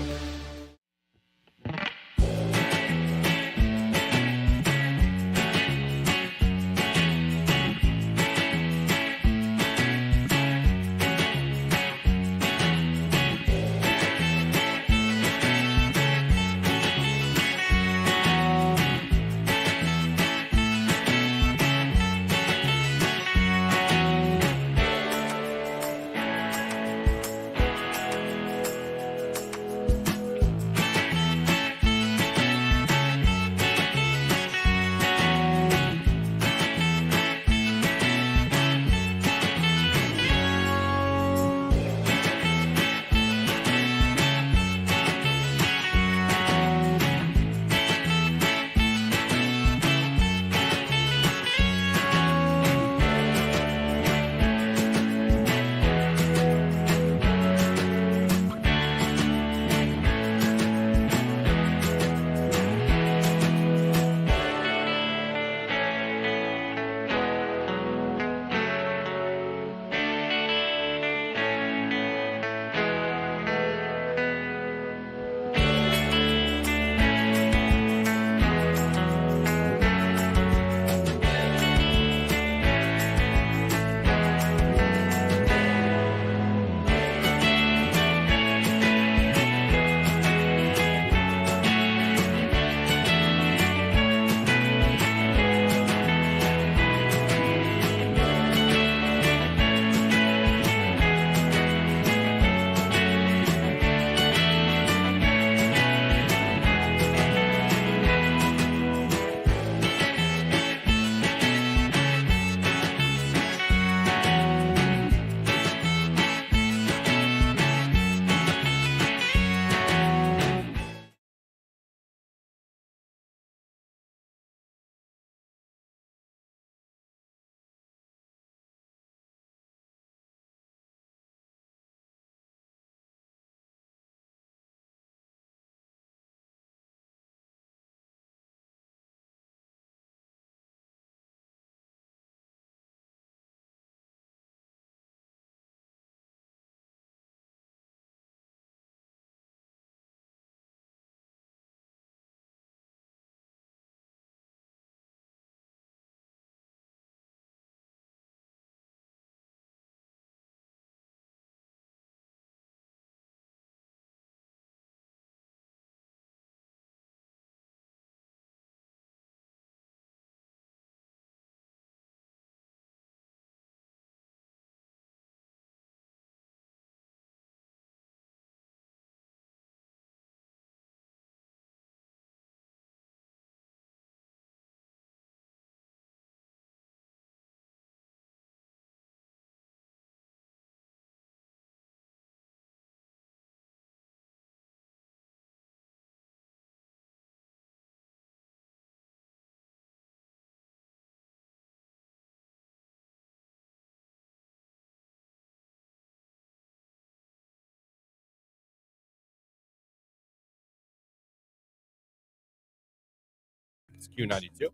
A: It's Q92.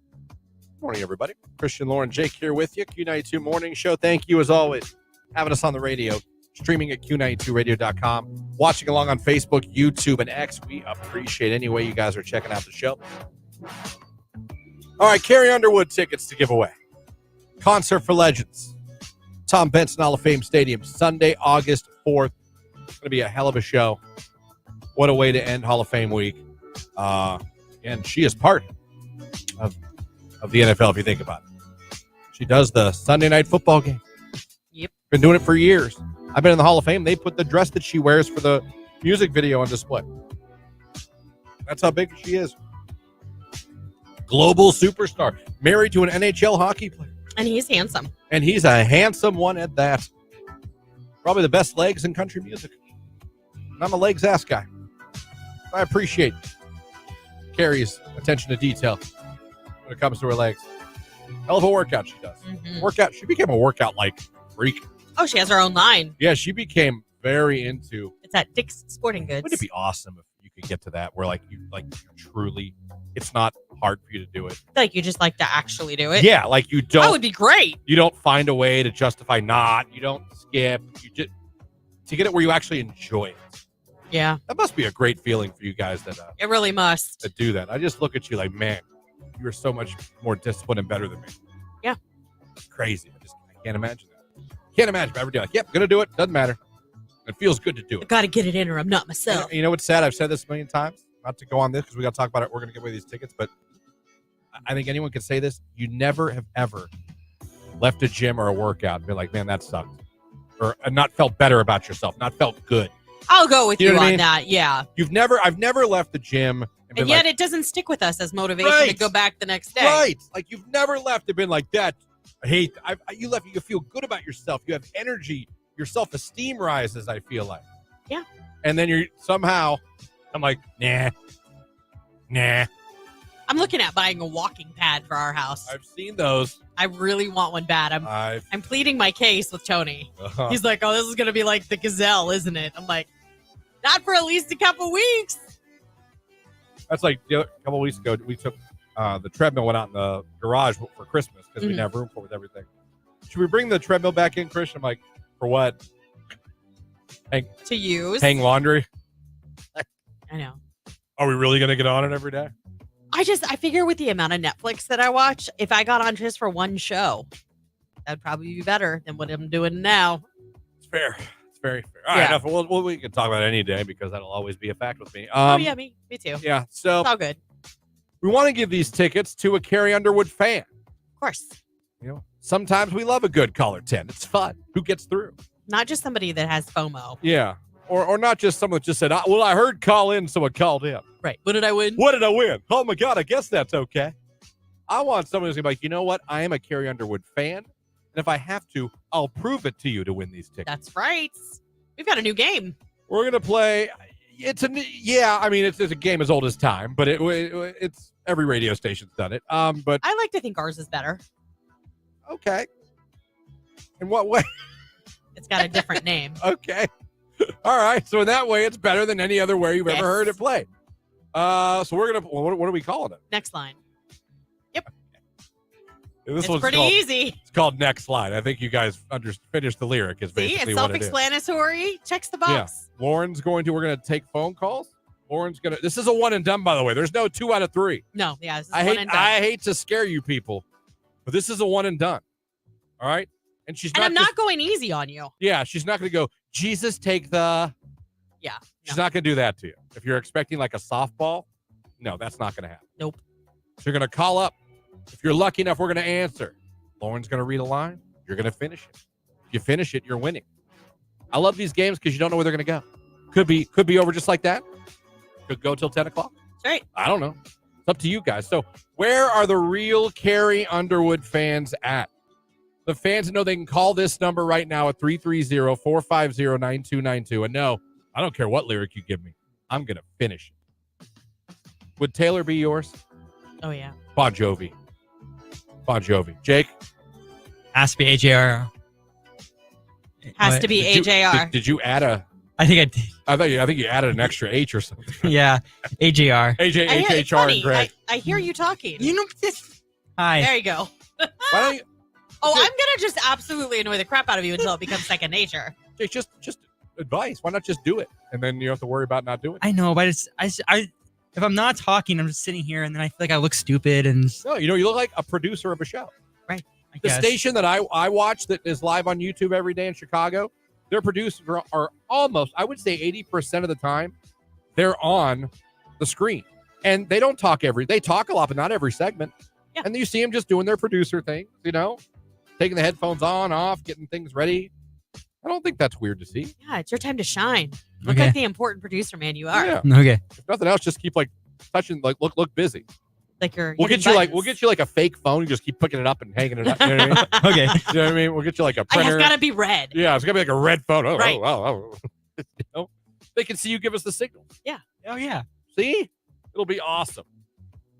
A: Morning, everybody. Christian, Lauren, Jake here with you. Q92 Morning Show. Thank you, as always, having us on the radio, streaming at Q92radio.com, watching along on Facebook, YouTube, and X. We appreciate any way you guys are checking out the show. All right, Carrie Underwood tickets to give away. Concert for Legends. Tom Benson Hall of Fame Stadium, Sunday, August 4th. It's going to be a hell of a show. What a way to end Hall of Fame week. And she is part of the NFL, if you think about it. She does the Sunday night football game.
B: Yep.
A: Been doing it for years. I've been in the Hall of Fame. They put the dress that she wears for the music video on display. That's how big she is. Global superstar. Married to an NHL hockey player.
B: And he's handsome.
A: And he's a handsome one at that. Probably the best legs in country music. And I'm a legs-ass guy. I appreciate Carrie's attention to detail when it comes to her legs. Hell of a workout she does. Mm-hmm. She became a workout-like freak.
B: Oh, she has her own line.
A: Yeah, she became very into.
B: It's at Dick's Sporting Goods.
A: Wouldn't it be awesome if you could get to that where you truly, it's not hard for you to do it.
B: Like you just like to actually do it.
A: Yeah, like you don't.
B: That would be great.
A: You don't find a way to justify not. You don't skip. You just to get it where you actually enjoy it.
B: Yeah,
A: that must be a great feling for you guys that.
B: It really must.
A: That do that. I just look at you like, man, you are so much more disciplined and better than me.
B: Yeah,
A: it's crazy. I can't imagine that. Can't imagine. But every day, yep, gonna do it. Doesn't matter. It feels good to do it.
B: I gotta get it in, or I'm not myself.
A: You know what's sad? I've said this a million times. Not to go on this because we got to talk about it. We're gonna give away these tickets, but I think anyone can say this. You never have ever left a gym or a workout and been like, man, that sucked, or not felt better about yourself, not felt good.
B: I'll go with you
A: know
B: on that. Yeah.
A: I've never left the gym.
B: And yet it doesn't stick with us as motivation to go back the next day.
A: Right. Like you've never left and been like that. I hate, you left, you feel good about yourself. You have energy. Your self-esteem rises, I feel like.
B: Yeah.
A: And then I'm like, nah.
B: I'm looking at buying a walking pad for our house.
A: I've seen those.
B: I really want one bad. I'm pleading my case with Tony. Uh-huh. He's like, oh, this is going to be like the gazelle, isn't it? I'm like, not for at least a couple weeks.
A: That's like a couple weeks ago, we took the treadmill, went out in the garage for Christmas because we didn't have room for it with everything. Should we bring the treadmill back in, Christian? I'm like, for what?
B: To use.
A: Hang laundry?
B: I know.
A: Are we really going to get on it every day?
B: I figure with the amount of Netflix that I watch, if I got on just for one show, that'd probably be better than what I'm doing now.
A: It's fair. It's very fair. All right, enough. We can talk about it any day because that'll always be a fact with me.
B: Me too.
A: Yeah, so
B: it's all good.
A: We want to give these tickets to a Carrie Underwood fan.
B: Of course.
A: Sometimes we love a good caller 10. It's fun. Who gets through?
B: Not just somebody that has FOMO.
A: Yeah. Or not just someone that just said, well, I heard call in, so I called in.
B: Right. What did I win?
A: Oh, my God. I guess that's okay. I want someone who's going to be like, you know what? I am a Carrie Underwood fan. And if I have to, I'll prove it to you to win these tickets.
B: That's right. We've got a new game.
A: We're going to play. It's a game as old as time, but it's every radio station's done it. But
B: I like to think ours is better.
A: Okay. In what way?
B: It's got a different name.
A: Okay. All right. So in that way, it's better than any other way you've ever heard it played. So we're going to, what are we calling it?
B: Next line. Yep.
A: It's
B: pretty easy.
A: It's called Next Line. I think you guys finished the lyric is basically
B: it's
A: what it is.
B: Self-explanatory. Checks the box.
A: Yeah. We're going to take phone calls. This is a one and done, by the way. There's no 2 out of 3.
B: No. Yeah. This is one and done.
A: I hate to scare you people, but this is a one and done. All right. And I'm
B: not going easy on you.
A: Yeah. She's not going to go, Jesus, take the.
B: Yeah.
A: She's not going to do that to you. If you're expecting like a softball, no, that's not going to happen.
B: Nope.
A: So you're going to call up. If you're lucky enough, we're going to answer. Lauren's going to read a line. You're going to finish it. If you finish it, you're winning. I love these games because you don't know where they're going to go. Could be over just like that. Could go till 10 o'clock.
B: That's right.
A: I don't know. It's up to you guys. So where are the real Carrie Underwood fans at? The fans know they can call this number right now at 330-450-9292. And no, I don't care what lyric you give me. I'm going to finish it. Would Taylor be yours?
B: Oh, yeah.
A: Bon Jovi. Jake?
C: Has to be AJR.
B: Has to be AJR.
A: Did you add a
C: I think I did.
A: I think you added an extra H or something.
C: Yeah, AJR.
A: AJ,
B: It's
A: HHR,
B: funny.
A: and Greg.
B: I hear you talking.
C: You know this. Hi.
B: There you go.
A: Why don't you,
B: Oh, I'm gonna just absolutely annoy the crap out of you until it becomes second nature.
A: Jake, just advice. Why not just do it, and then you don't have to worry about not doing it.
C: I know, but if I'm not talking, I'm just sitting here, and then I feel like I look stupid. And
A: No, you look like a producer of a show.
C: I
A: The
C: guess.
A: station that I watch that is live on YouTube every day in Chicago, their producers are almost, I would say 80% of the time, they're on the screen. And they don't talk they talk a lot, but not every segment.
B: Yeah.
A: And you see them just doing their producer things, taking the headphones on, off, getting things ready. I don't think that's weird to see.
B: Yeah, it's your time to shine. Look
C: Okay.
B: like the important producer man you are.
A: Yeah.
C: Okay.
A: If nothing else, just keep touching, look busy.
B: Like you're.
A: We'll
B: hitting
A: get you like a fake phone. You just keep picking it up and hanging it up. You know what I mean?
C: Okay.
A: You know what I mean? We'll get you like a printer.
B: It's gotta be red.
A: Yeah, it's gonna be like a red phone. Oh,
B: Right.
A: oh. They can see you give us the signal.
C: Oh yeah.
A: See? It'll be awesome.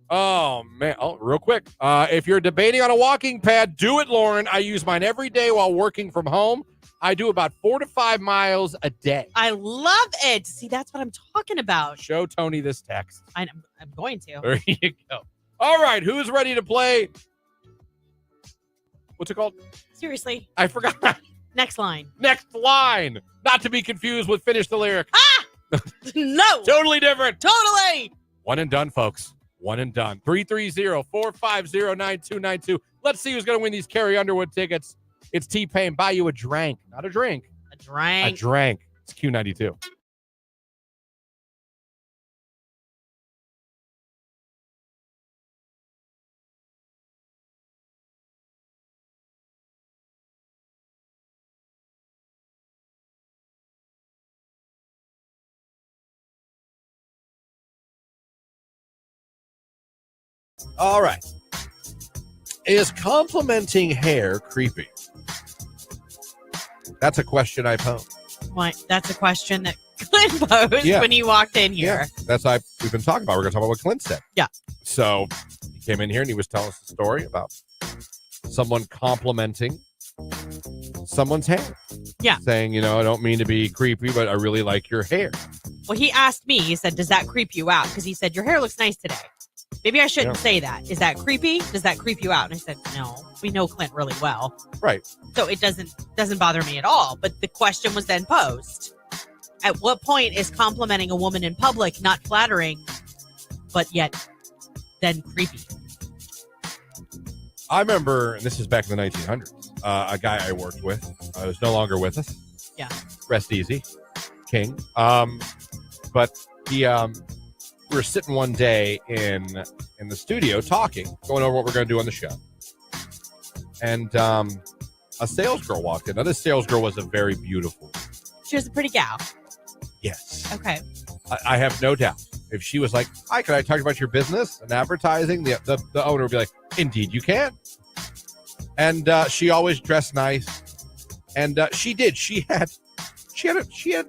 A: Oh man. Oh, real quick. If you're debating on a walking pad, do it, Lauren. I use mine every day while working from home. I do about 4 to 5 miles a day.
B: I love it. See, that's what I'm talking about.
A: Show Tony this text.
B: I'm going to.
A: There you go. All right, who's ready to play? What's it called?
B: Seriously.
A: I forgot.
B: Next line.
A: Next line. Not to be confused with finish the lyric.
B: No.
A: Totally different.
B: Totally.
A: One and done, folks. One and done. 330-450-9292. Let's see who's going to win these Carrie Underwood tickets. It's T-Pain. Buy you a drink. Not a drink.
B: A drink.
A: A drink. It's Q92. All right. Is complimenting hair creepy? That's a question I pose.
B: What? That's a question that Clint posed when he walked in here.
A: That's we've been talking about. We're going to talk about what Clint said.
B: Yeah.
A: So he came in here and he was telling us a story about someone complimenting someone's hair.
B: Yeah.
A: Saying, I don't mean to be creepy, but I really like your hair.
B: Well, he asked me, he said, does that creep you out? Because he said, your hair looks nice today. Maybe I shouldn't say that. Is that creepy? Does that creep you out? And I said, no, we know Clint really well.
A: Right.
B: So it doesn't bother me at all. But the question was then posed. At what point is complimenting a woman in public not flattering, but yet then creepy?
A: I remember, and this is back in the 1900s, a guy I worked with who's no longer with us.
B: Yeah.
A: Rest easy. King. But he... we were sitting one day in the studio talking, going over what we're going to do on the show. And a sales girl walked in. Now, this sales girl was a very beautiful.
B: She was a pretty gal.
A: Yes.
B: Okay.
A: I have no doubt. If she was like, hi, can I talk about your business and advertising? The owner would be like, indeed, you can. And she always dressed nice. And she did. She had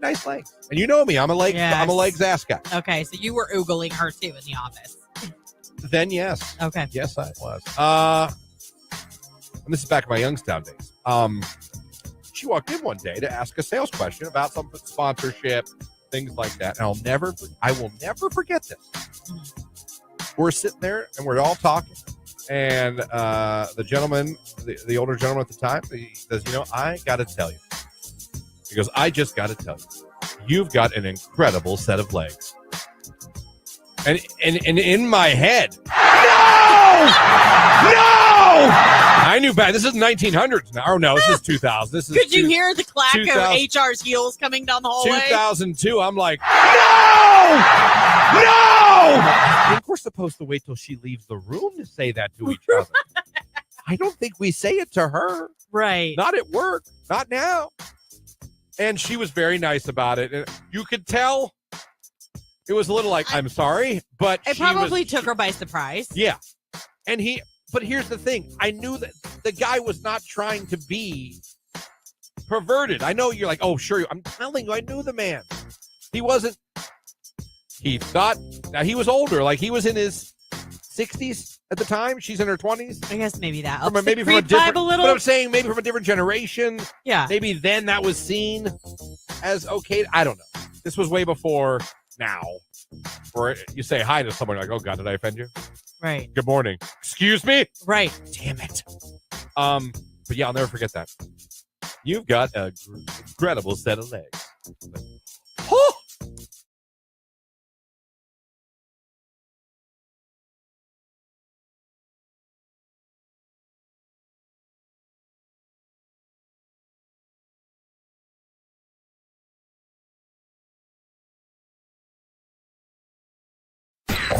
A: nice legs. And you know me, I'm a legs ass guy.
B: Okay, so you were oogling her too in the office.
A: Then yes.
B: Okay.
A: Yes, I was. And this is back in my Youngstown days. She walked in one day to ask a sales question about some sponsorship, things like that. And I will never forget this. We're sitting there and we're all talking. And the gentleman, the older gentleman at the time, he says, I got to tell you. He goes, I just got to tell you. You've got an incredible set of legs. And in my head, no! I knew back. This is 1900s now. Oh, no, this is 2000. This is
B: Could you hear the clack of HR's heels coming down the hallway?
A: 2002. I'm like, no! Of course, supposed to wait till she leaves the room to say that to each other. I don't think we say it to her.
B: Right.
A: Not at work. Not now. And she was very nice about it. And you could tell it was a little like, I'm sorry, but
B: it probably took her by surprise.
A: Yeah. But here's the thing. I knew that the guy was not trying to be perverted. I know you're like, oh, sure. I'm telling you, I knew the man. He wasn't. He thought, now he was older. Like he was in his 60s at the time. She's in her 20s.
B: I guess maybe that.
A: Maybe from a different, but I'm saying maybe from a different generation.
B: Yeah.
A: Maybe then that was seen as okay. I don't know. This was way before now, where you say hi to someone like, "Oh God, did I offend you?"
B: Right.
A: Good morning. Excuse me.
B: Right.
A: Damn it. But yeah, I'll never forget that. You've got a incredible set of legs. Oh!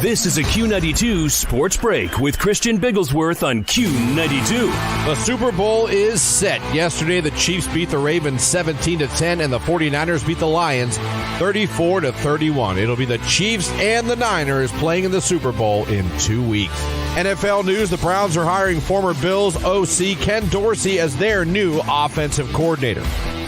D: This is a Q92 Sports Break with Christian Bigglesworth on Q92.
A: The Super Bowl is set. Yesterday, the Chiefs beat the Ravens 17-10, and the 49ers beat the Lions 34-31. It'll be the Chiefs and the Niners playing in the Super Bowl in 2 weeks. NFL news, the Browns are hiring former Bills OC Ken Dorsey as their new offensive coordinator.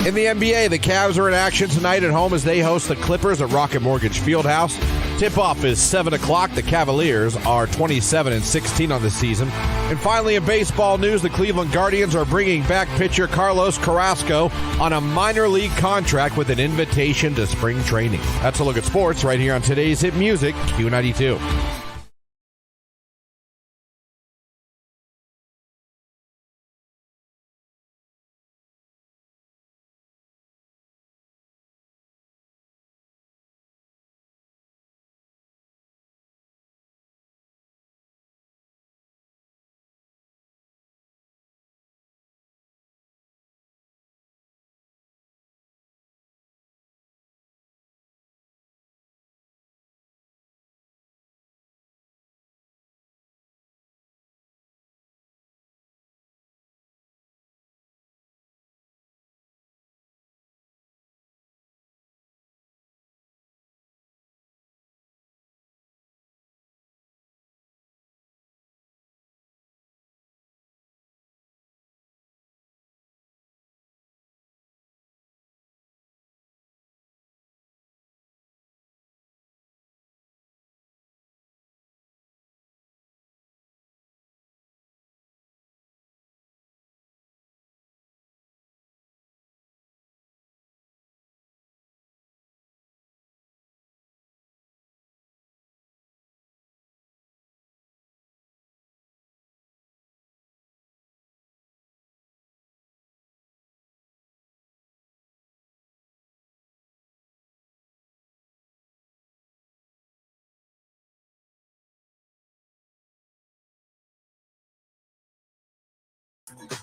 A: In the NBA, the Cavs are in action tonight at home as they host the Clippers at Rocket Mortgage Fieldhouse. Tip-off is 7 o'clock. The Cavaliers are 27-16 on the season. And finally, in baseball news, the Cleveland Guardians are bringing back pitcher Carlos Carrasco on a minor league contract with an invitation to spring training. That's a look at sports right here on today's Hit Music, Q92.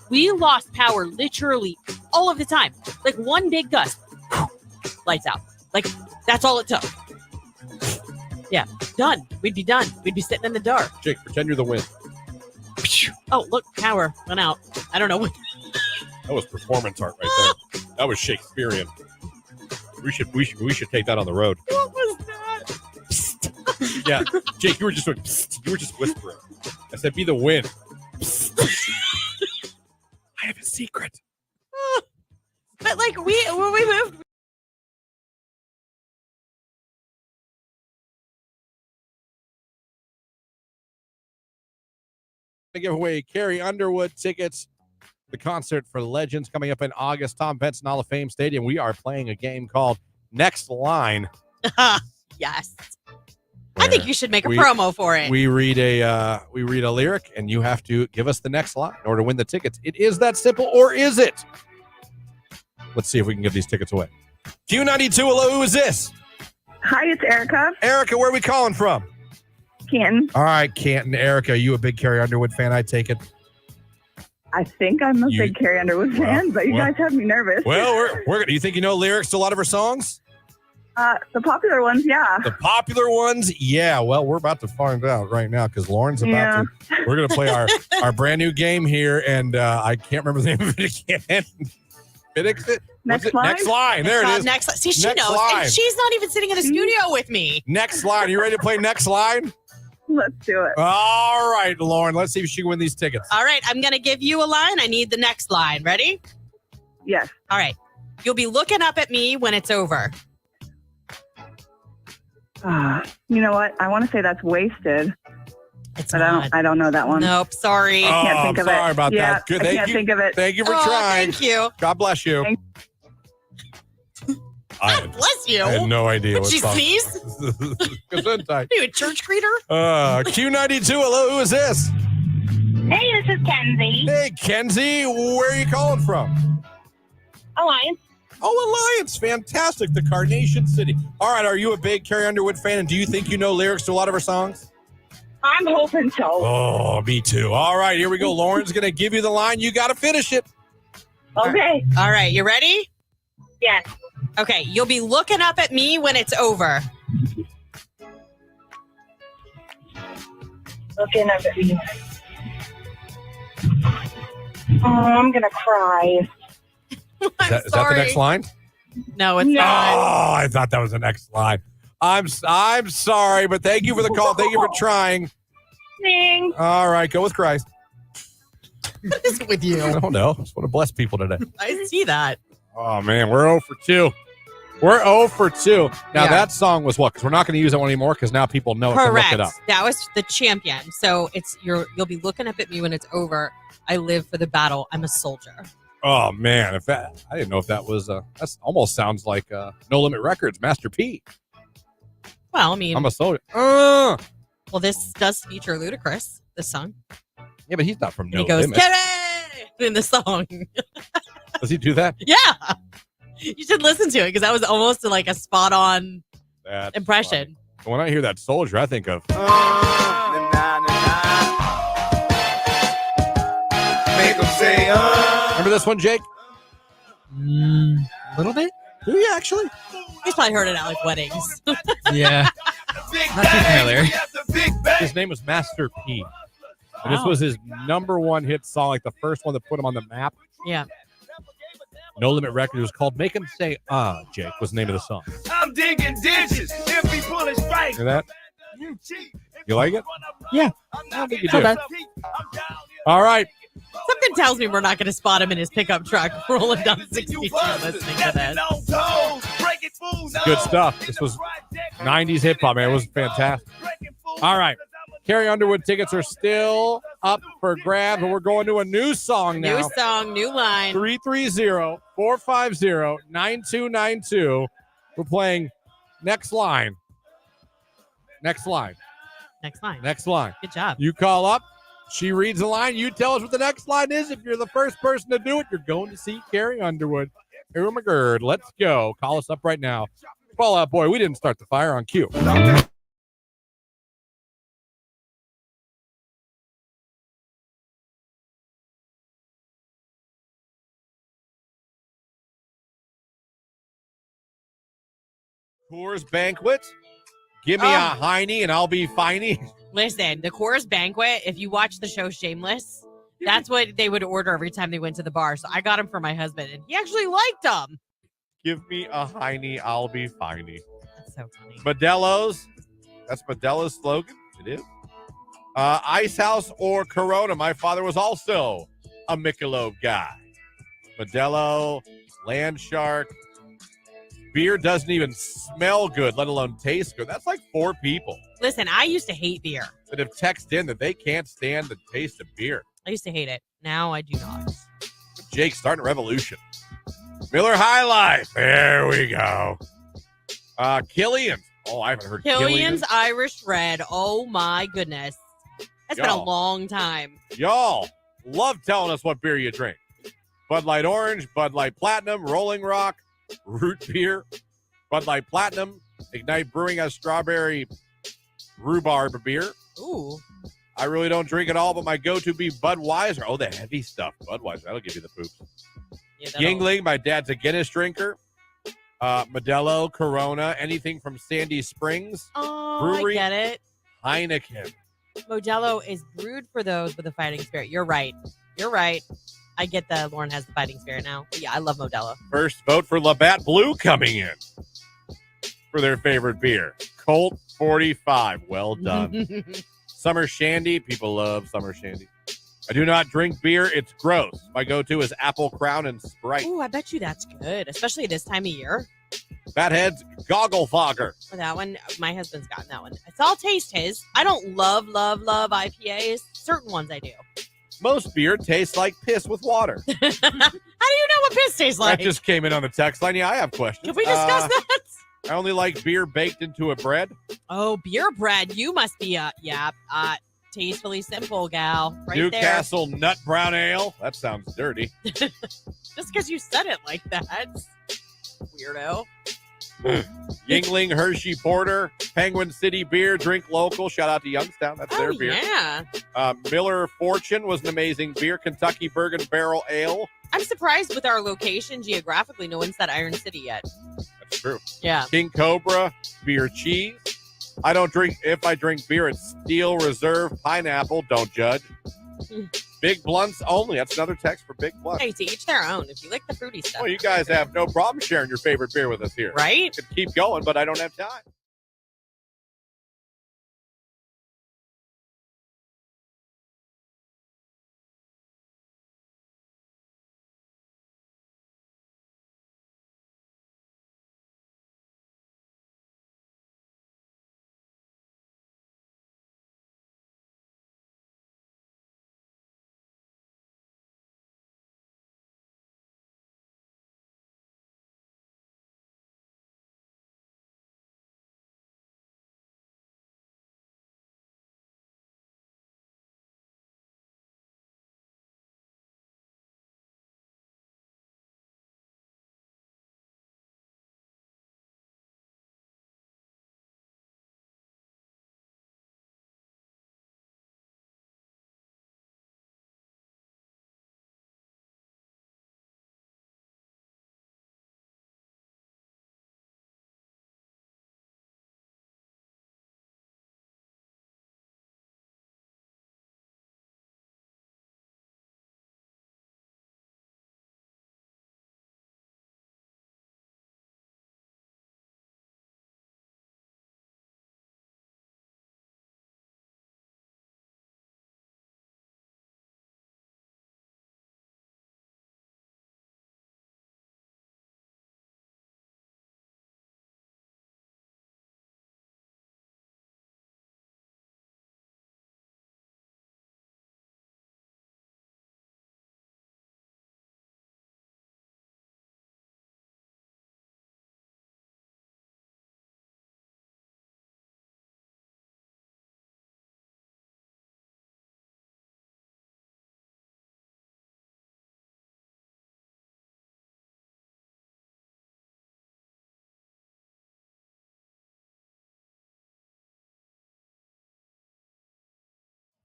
B: We lost power literally all of the time. Like one big gust, lights out. Like that's all it took. Yeah, done. We'd be done. We'd be sitting in the dark.
A: Jake, pretend you're the wind.
B: Oh, look, power went out. I don't know what.
A: That was performance art right there. That was Shakespearean. We should take that on the road.
B: What was that?
A: Yeah, Jake, you were just whispering. I said, "Be the wind." I have a secret.
B: But like when we moved.
A: To give away Carrie Underwood tickets. The concert for Legends coming up in August. Tom Benson Hall of Fame Stadium. We are playing a game called Next Line.
B: Yes. I think you should make a promo for it.
A: We read a lyric, and you have to give us the next line in order to win the tickets. It is that simple, or is it? Let's see if we can give these tickets away. Q92, hello, who is this?
F: Hi, it's Erica.
A: Erica, where are we calling from?
F: Canton.
A: All right, Canton. Erica, are you a big Carrie Underwood fan, I take it?
F: I think I'm a big Carrie Underwood fan, but you guys have me nervous.
A: Well, we're you think you know lyrics to a lot of her songs?
F: The popular ones, yeah.
A: The popular ones, yeah. Well, we're about to find out right now because Lauren's about to. We're going to play our brand new game here, and I can't remember the name of it again.
F: Next line?
A: Next line. There it is.
B: Next line. See, she
A: Next
B: knows.
A: line.
B: And she's not even sitting in the studio with me.
A: Next line. Are you ready to play next line?
F: Let's do it.
A: All right, Lauren. Let's see if she can win these tickets.
B: All right. I'm going to give you a line. I need the next line. Ready?
F: Yes.
B: All right. You'll be looking up at me when it's over.
F: You know what? I want to say that's Wasted.
B: It's
F: but
B: not.
F: I don't know that one.
B: Nope. Sorry.
A: Oh,
F: I can't think of it.
A: Sorry about that. Good.
F: I can't think of it.
A: Thank you for trying.
B: Thank you.
A: God bless you. I
B: Bless you.
A: had no idea
B: Did
A: what
B: she
A: song.
B: sneeze?
A: Gesundheit.
B: Are you a church greeter?
A: Q92, hello, who is this?
G: Hey, this is Kenzie.
A: Hey, Kenzie, where are you calling from?
G: Alliance.
A: Oh, Alliance, fantastic, the Carnation City. All right, are you a big Carrie Underwood fan, and do you think you know lyrics to a lot of her songs?
F: I'm hoping so.
A: Oh, me too. All right, here we go. Lauren's going to give you the line. You got to finish it.
F: Okay.
B: All right, you ready?
G: Yes.
B: Okay, you'll be looking up at me when it's over.
F: Looking up at me. Oh, I'm going to cry.
B: I'm
A: Is that the
B: sorry.
A: next line?
B: No, it's
F: No.
B: not.
A: Oh, I thought that was the next line. I'm sorry, but thank you for the call. Thank you for trying.
F: Thanks.
A: All right, go with Christ.
B: What is with
A: I
B: you?
A: don't know. Just want to bless people today.
B: I see that.
A: Oh, man, we're 0 for 2. We're 0 for 2. Now,
B: Yeah.
A: that song was what? Because we're not going to use that one anymore because now people know it. Can
B: Correct.
A: look it up.
B: That was the champion. So you'll be looking up at me when it's over. I live for the battle. I'm a soldier.
A: Oh, man. I didn't know if that was, that almost sounds like No Limit Records, Master P.
B: Well, I mean,
A: I'm a soldier.
B: well, this does feature Ludacris, this song.
A: Yeah, but he's not from
B: And
A: No
B: he goes,
A: Limit.
B: Carrie! In the song.
A: Does he do that?
B: Yeah. You should listen to it because that was almost like a spot on
A: That's
B: impression.
A: funny. When I hear that soldier, I think of.
H: Make 'em say,
A: Remember this one, Jake?
C: A little bit.
A: Do you actually?
B: He's probably heard it at like weddings.
C: Yeah.
H: big
C: Not too familiar.
H: bang, yes, a big bang.
A: His name was Master P. And this
B: Wow.
A: was his #1 hit song, like the first one that put him on the map.
B: Yeah.
A: No Limit Records. It was called Make 'Em Say, Jake was the name of the song.
H: I'm digging ditches. If he pull it straight.
A: Hear that? You like it?
C: Yeah.
A: I don't think you
C: Not
A: do.
C: bad.
A: All right.
B: Something tells me we're not going to spot him in his pickup truck rolling down 62 listening to this.
A: Good stuff. This was 90s hip hop, man. It was fantastic. All right. Carrie Underwood tickets are still up for grabs, but we're going to a new song now.
B: New song, new line.
A: 330-450-9292. We're playing Next Line. Next line.
B: Next line.
A: Next line.
B: Good job.
A: You call up. She reads the line. You tell us what the next line is. If you're the first person to do it, you're going to see Carrie Underwood. Oh my God. Let's go. Call us up right now. Fall Out Boy. We didn't start the fire on cue. Coors Banquet. Give me a Heine and I'll be finey.
B: Listen, the Coors Banquet, if you watch the show Shameless, that's what they would order every time they went to the bar. So I got them for my husband, and he actually liked them.
A: Give me a Heine, I'll be finey.
B: That's so funny.
A: Modelo's. That's Modelo's slogan. It is. Ice House or Corona. My father was also a Michelob guy. Modelo, Land Shark. Beer doesn't even smell good, let alone taste good. That's like 4 people
B: Listen, I used to hate beer.
A: that have texted in that they can't stand the taste of beer.
B: I used to hate it. Now I do not.
A: Jake starting a revolution. Miller High Life. There we go. Killian's. Oh, I haven't heard
B: Killian's Irish Red. Oh my goodness. It's been a long time.
A: Y'all love telling us what beer you drink. Bud Light Orange, Bud Light Platinum, Rolling Rock, Root Beer, Bud Light Platinum, Ignite Brewing has strawberry rhubarb beer.
B: Ooh.
A: I really don't drink it all, but my go-to be Budweiser. Oh, the heavy stuff. Budweiser. That'll give you the poop.
B: Yeah, that'll-
A: Yingling. My dad's a Guinness drinker. Modelo, Corona, anything from Sandy Springs.
B: Oh,
A: Brewery.
B: I get it.
A: Heineken.
B: Modelo is brewed for those with a fighting spirit. You're right. You're right. I get that Lauren has the fighting spirit now. But yeah, I love Modelo.
A: First vote for Labatt Blue coming in for their favorite beer. Colt 45. Well done. Summer Shandy. People love Summer Shandy. I do not drink beer. It's gross. My go-to is Apple Crown and Sprite.
B: Ooh, I bet you that's good, especially this time of year.
A: Fathead's Goggle Fogger.
B: For that one, my husband's gotten that one. So I'll taste his. I don't love IPAs. Certain ones I do.
A: Most beer tastes like piss with water.
B: How do you know what piss tastes like?
A: That just came in on the text line. Yeah, I have questions.
B: Can we discuss that?
A: I only like beer baked into a bread.
B: Oh, beer bread. You must be tastefully simple, gal. Right
A: Newcastle Nut Brown Ale. That sounds dirty.
B: there. Just because you said it like that. Weirdo.
A: Yingling Hershey Porter. Penguin City Beer. Drink local. Shout out to Youngstown. That's their beer.
B: Yeah.
A: Miller Fortune was an amazing beer. Kentucky Bergen Barrel Ale.
B: I'm surprised with our location geographically. No one said Iron City yet.
A: That's true.
B: Yeah.
A: King Cobra. Beer cheese. I don't drink. If I drink beer, it's Steel Reserve Pineapple. Don't judge. Big Blunts only. That's another text for Big Blunts.
B: Hey, to each their own. If you like the fruity stuff.
A: Well, you guys have no problem sharing your favorite beer with us here.
B: Right?
A: Could keep going, but I don't have time.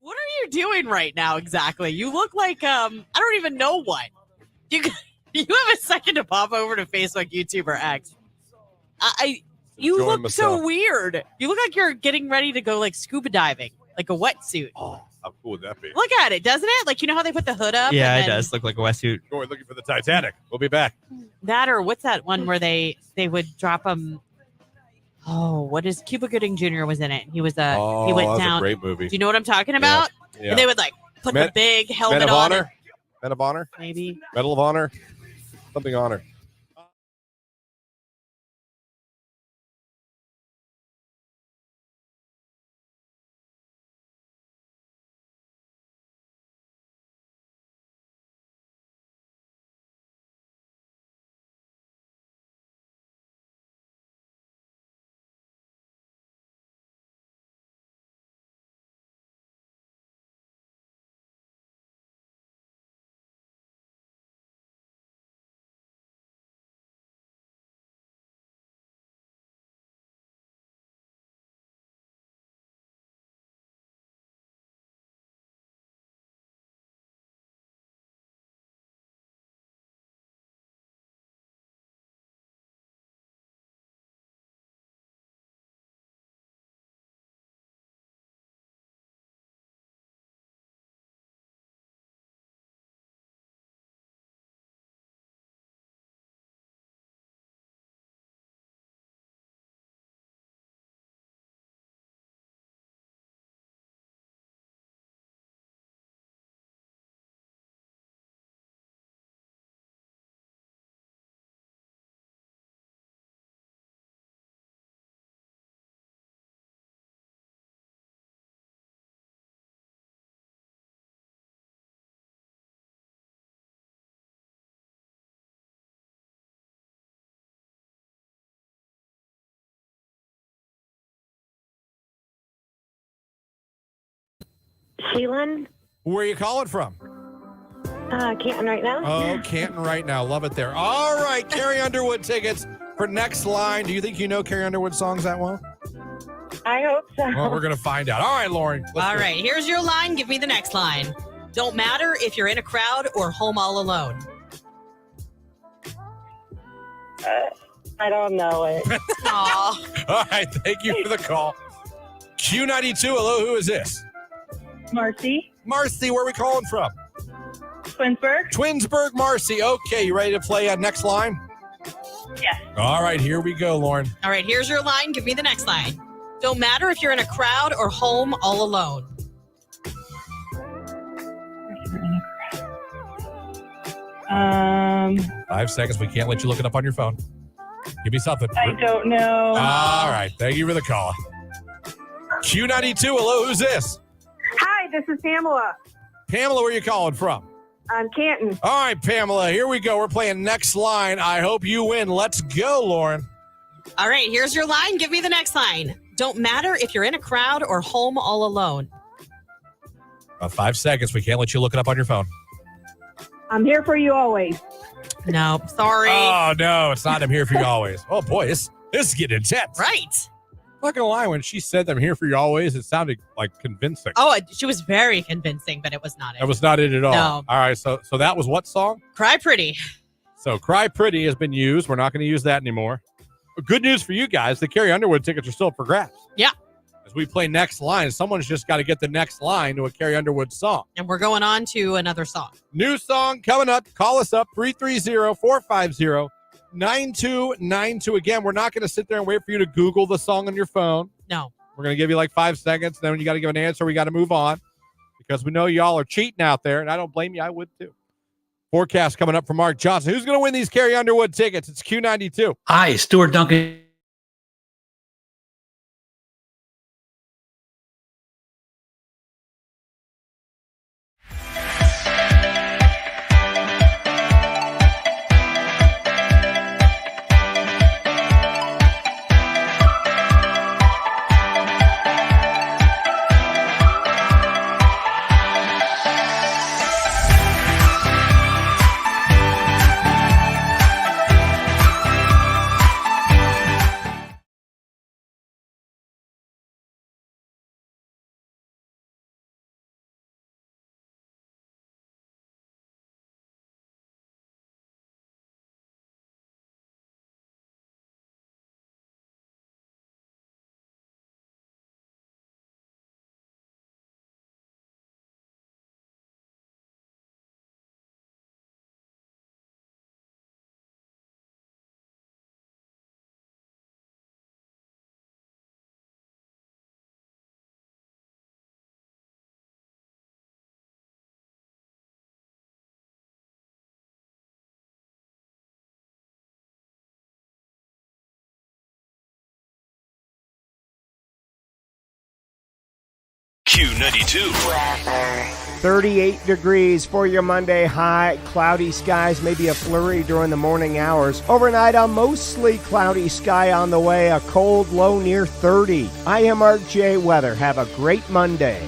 B: What are you doing right now exactly? You look like I don't even know what. You you have a second to pop over to Facebook, YouTube, or X. You
A: Enjoying
B: look
A: myself.
B: so weird. You look like you're getting ready to go like scuba diving, like a wetsuit.
A: Oh, how cool would that be?
B: Look at it, doesn't it? Like, you know how they put the hood up?
C: Yeah,
B: and
C: it
B: then
C: does look like a wetsuit.
A: We're looking for the Titanic. We'll be back.
B: That, or what's that one where they would drop them? Oh, what is Cuba Gooding Jr. was in it? He was he
A: that
B: went
A: was
B: down.
A: a great movie.
B: Do you know what I'm talking about?
A: Yeah.
B: And they would like put the big helmet
A: Men of
B: on.
A: Honor? Men of Honor?
B: Maybe.
A: Medal of Honor? Something honor.
G: Sheelan.
A: Where are you calling from?
G: Canton right now.
A: Oh, Canton right now. Love it there. All right, Carrie Underwood tickets for Next Line. Do you think you know Carrie Underwood songs that well?
G: I hope so.
A: Well, we're going to find out. All right, Lauren.
B: All right, here's your line. Give me the next line. Don't matter if you're in a crowd or home all alone.
G: I don't know it.
B: Aw.
A: All right, thank you for the call. Q92, hello, who is this?
F: Marcy,
A: Marcy, where are we calling from?
F: Twinsburg.
A: Twinsburg, Marcy. Okay, you ready to play Next Line?
F: Yes.
A: All right, here we go, Lauren.
B: All right, here's your line. Give me the next line. Don't matter if you're in a crowd or home all alone.
A: 5 seconds. We can't let you look it up on your phone. Give me something.
F: I don't know.
A: All right, thank you for the call. Q92, hello, who's this?
F: Hi, this is Pamela.
A: Pamela, where are you calling from?
F: I'm Canton.
A: All right, Pamela, here we go. We're playing Next Line. I hope you win. Let's go, Lauren.
B: All right, here's your line. Give me the next line. Don't matter if you're in a crowd or home all alone.
A: 5 seconds. We can't let you look it up on your phone.
F: I'm here for you always.
B: No, sorry.
A: Oh, no, it's not I'm here for you always. Oh, boy, this is getting intense.
B: Right.
A: I'm not going to lie. When she said I'm here for you always, it sounded like convincing.
B: Oh, she was very convincing, but it was not it.
A: That was not it at all.
B: No.
A: All right, so that was what song?
B: Cry Pretty.
A: So Cry Pretty has been used. We're not going to use that anymore. But good news for you guys. The Carrie Underwood tickets are still up for grabs.
B: Yeah.
A: As we play Next Line, someone's just got to get the next line to a Carrie Underwood song.
B: And we're going on to another song.
A: New song coming up. Call us up, 330-450-9292. Again, we're not going to sit there and wait for you to Google the song on your phone.
B: No.
A: We're going to give you like 5 seconds. Then when you got to give an answer, we got to move on. Because we know y'all are cheating out there, and I don't blame you. I would too. Forecast coming up from Mark Johnson. Who's going to win these Carrie Underwood tickets? It's Q92.
I: Hi, Stuart Duncan.
D: Q92.
E: 38 degrees for your Monday high. Cloudy skies, maybe a flurry during the morning hours. Overnight, a mostly cloudy sky on the way. A cold low near 30. I am RJ Weather. Have a great Monday.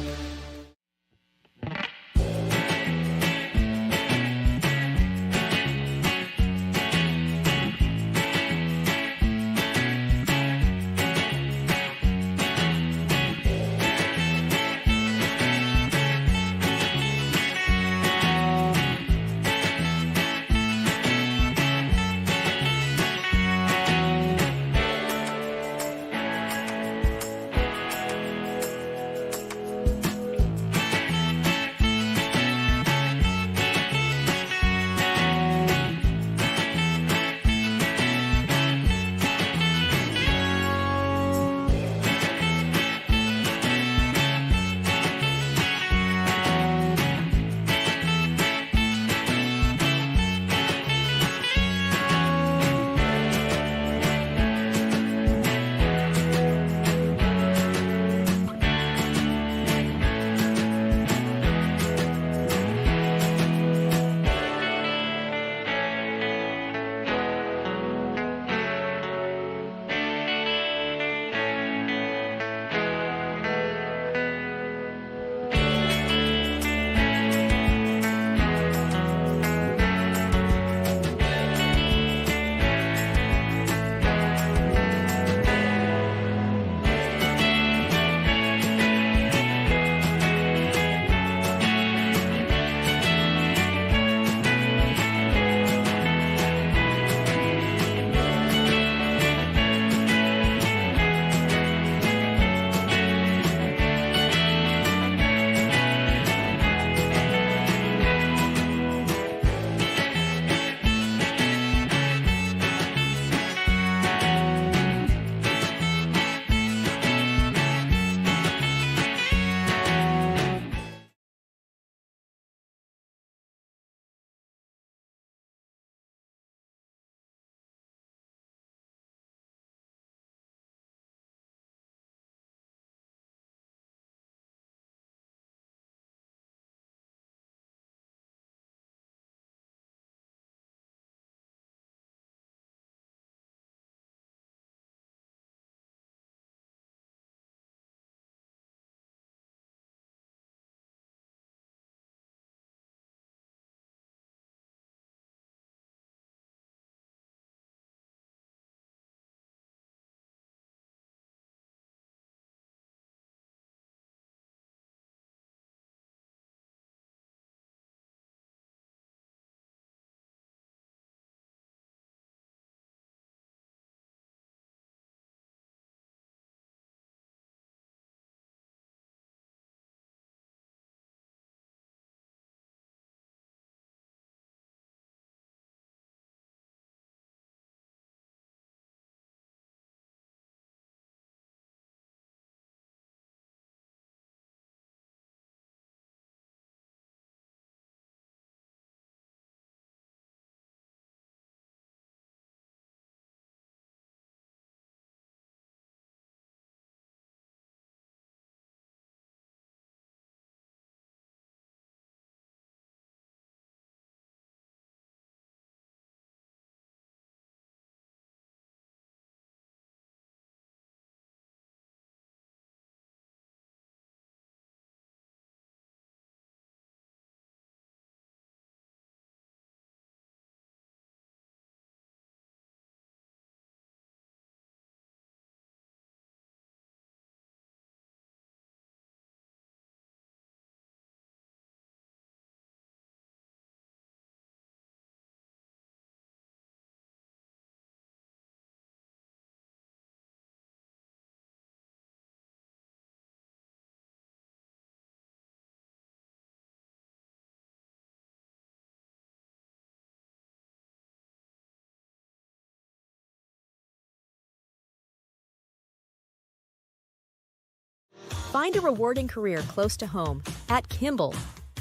I: Find a rewarding career close to home at Kimball.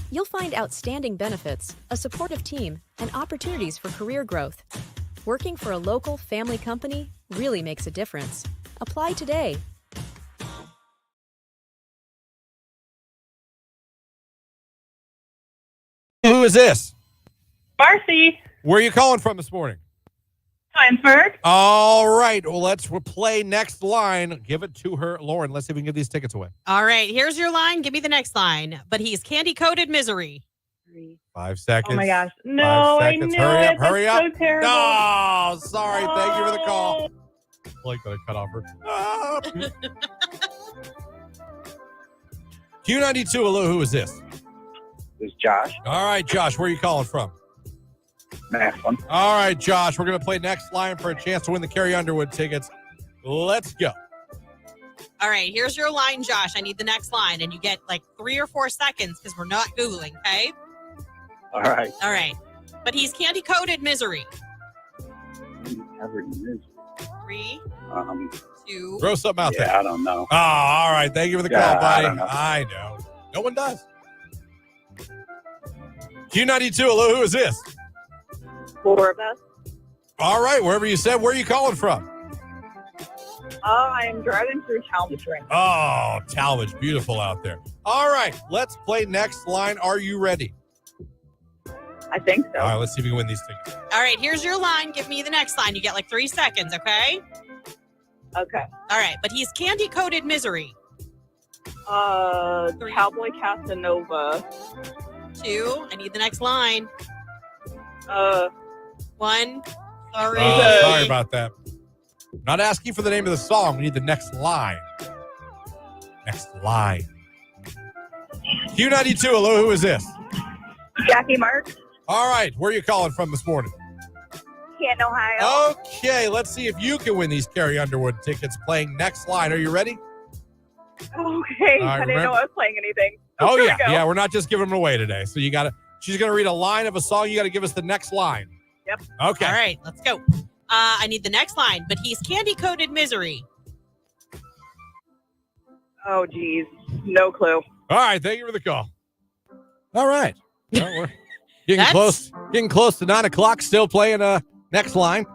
I: You'll find outstanding benefits, a supportive team, and opportunities for career growth. Working for a local family company really makes a difference. Apply today.
A: Who is this?
J: Marcy.
A: Where are you calling from this morning?
J: Twinsburg.
A: All right. Well, let's play next line. Give it to her, Lauren. Let's see if we can give these tickets away.
B: All right. Here's your line. Give me the next line. But he's candy-coated misery.
A: 5 seconds.
J: Oh my gosh. No,
A: 5
J: I
A: seconds.
J: knew
A: Hurry
J: it.
A: up. Hurry
J: That's
A: up.
J: so terrible.
A: No, sorry. Thank you for the call. I like that I cut off her. Q92, hello. Who is this?
K: This is Josh.
A: All right, Josh. Where are you calling from?
K: Maxwell.
A: All right, Josh. We're going to play next line for a chance to win the Carrie Underwood tickets. Let's go.
B: All right. Here's your line, Josh. I need the next line. And you get like 3 or 4 seconds because we're not Googling, okay?
K: All right.
B: All right. But he's candy-coated misery.
K: Covered in misery.
B: 3, 2.
A: Throw something out there.
K: I don't know.
A: Oh, all right. Thank you for the call,
K: Yeah,
A: buddy.
K: I don't know.
A: I know. No one does. Q92, hello. Who is this?
F: Florida.
A: All right. Wherever you said, where are you calling from?
F: I am driving through Talmadge right now.
A: Oh, Talmadge. Beautiful out there. All right. Let's play next line. Are you ready?
F: I think so.
A: All right. Let's see if we can win these tickets.
B: All right. Here's your line. Give me the next line. You get like 3 seconds, okay?
F: Okay.
B: All right. But he's candy-coated misery.
F: Cowboy Casanova.
B: 2. I need the next line. 1. Sorry.
A: Sorry about that. Not asking for the name of the song. We need the next line. Next line. Q92, hello. Who is this?
F: Jackie Marks.
A: All right. Where are you calling from this morning?
F: Canton, Ohio.
A: Okay. Let's see if you can win these Carrie Underwood tickets playing next line. Are you ready?
F: Okay.
A: All right,
F: I didn't
A: remember-
F: know I was playing anything.
A: Oh,
F: Here
A: yeah.
F: we go.
A: Yeah, we're not just giving them away today. So you got to, she's going to read a line of a song. You got to give us the next line.
F: Yep.
A: Okay.
B: All right. Let's go. I need the next line. But he's candy-coated misery.
F: Oh, geez. No clue.
A: All right. Thank you for the call. All right. Well, we're getting
B: That's-
A: Getting close to 9 o'clock. Still playing next line.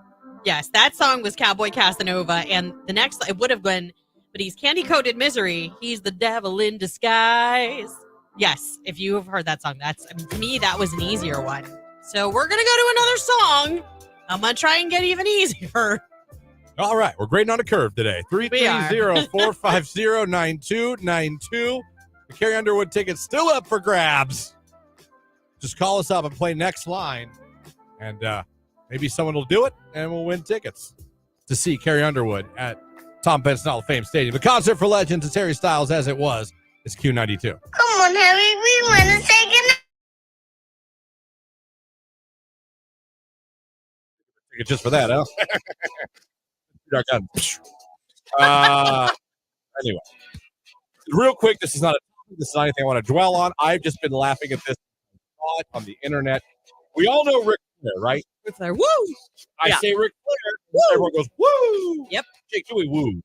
B: Yes, that song was Cowboy Casanova. And the next, it would have been, but he's candy-coated misery. He's the devil in disguise. Yes, if you have heard that song, to me, that was an easier one. So we're going to go to another song. I'm going to try and get even easier.
A: All right. We're grading on a curve today. 330-450-9292. The Carrie Underwood ticket's still up for grabs. Just call us up and play next line. And maybe someone will do it, and we'll win tickets to see Carrie Underwood at Tom Benson Hall of Fame Stadium. The concert for legends. It's Harry Styles as it was. It's Q92.
L: Come on, Harry. We want to take it.
A: Just for that, huh? Anyway, real quick, this is not anything I want to dwell on. I've just been laughing at this on the internet. We all know Ric Flair, right?
B: Ric Flair, woo!
A: I say Ric Flair, woo! Everyone goes, woo!
B: Yep.
A: Jake Dewey, woo.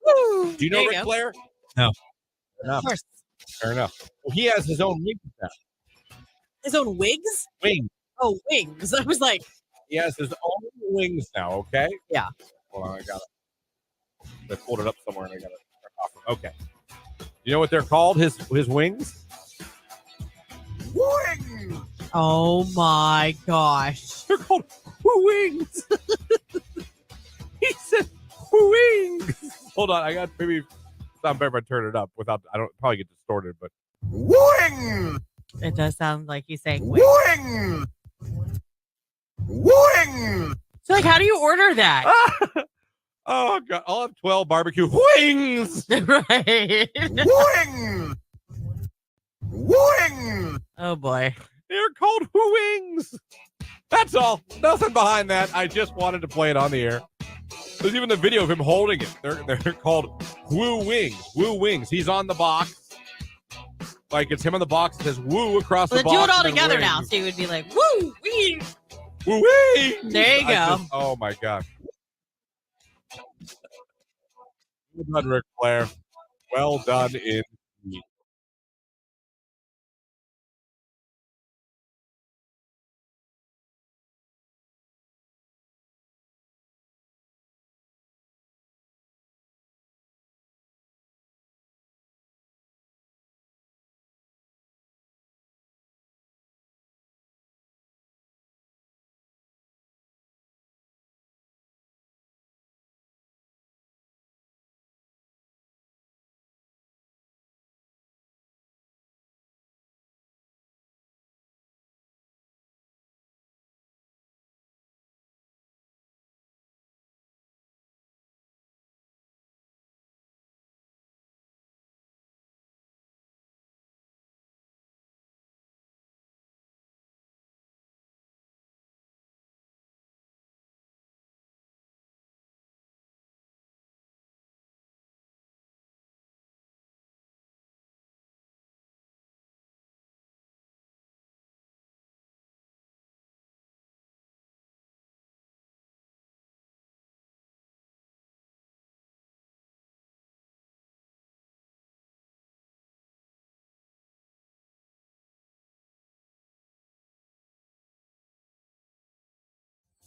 B: Woo!
A: Do you know Ric Flair? No. Fair enough.
B: Of course.
A: Fair enough. Well, he has his own wings now.
B: His own wigs?
A: Wings.
B: Oh, wings. I was like.
A: He has his own wings now, okay?
B: Yeah.
A: Hold on, I got it. I pulled it up somewhere and I got it. Okay. You know what they're called? His wings? Wings!
B: Oh my gosh.
A: They're called wings. He said wings. Hold on, I got maybe sound better if I turn it up without. I don't probably get distorted, but wings.
B: It does sound like he's saying
A: wings. Wings.
B: So, like, how do you order that?
A: Oh God! I'll have 12 barbecue wings.
B: Right.
A: Wings. Wings.
B: Oh boy.
A: They're called wings. That's all. Nothing behind that. I just wanted to play it on the air. There's even the video of him holding it. They're called Woo Wings. Woo Wings. He's on the box. Like it's him on the box. It says Woo across the
B: Let's
A: box.
B: do it all
A: and
B: together
A: wings.
B: now. So you would be like, woo, wings.
A: Woo Wings.
B: There you go.
A: Oh my gosh. Well done, Ric Flair. Well done indeed.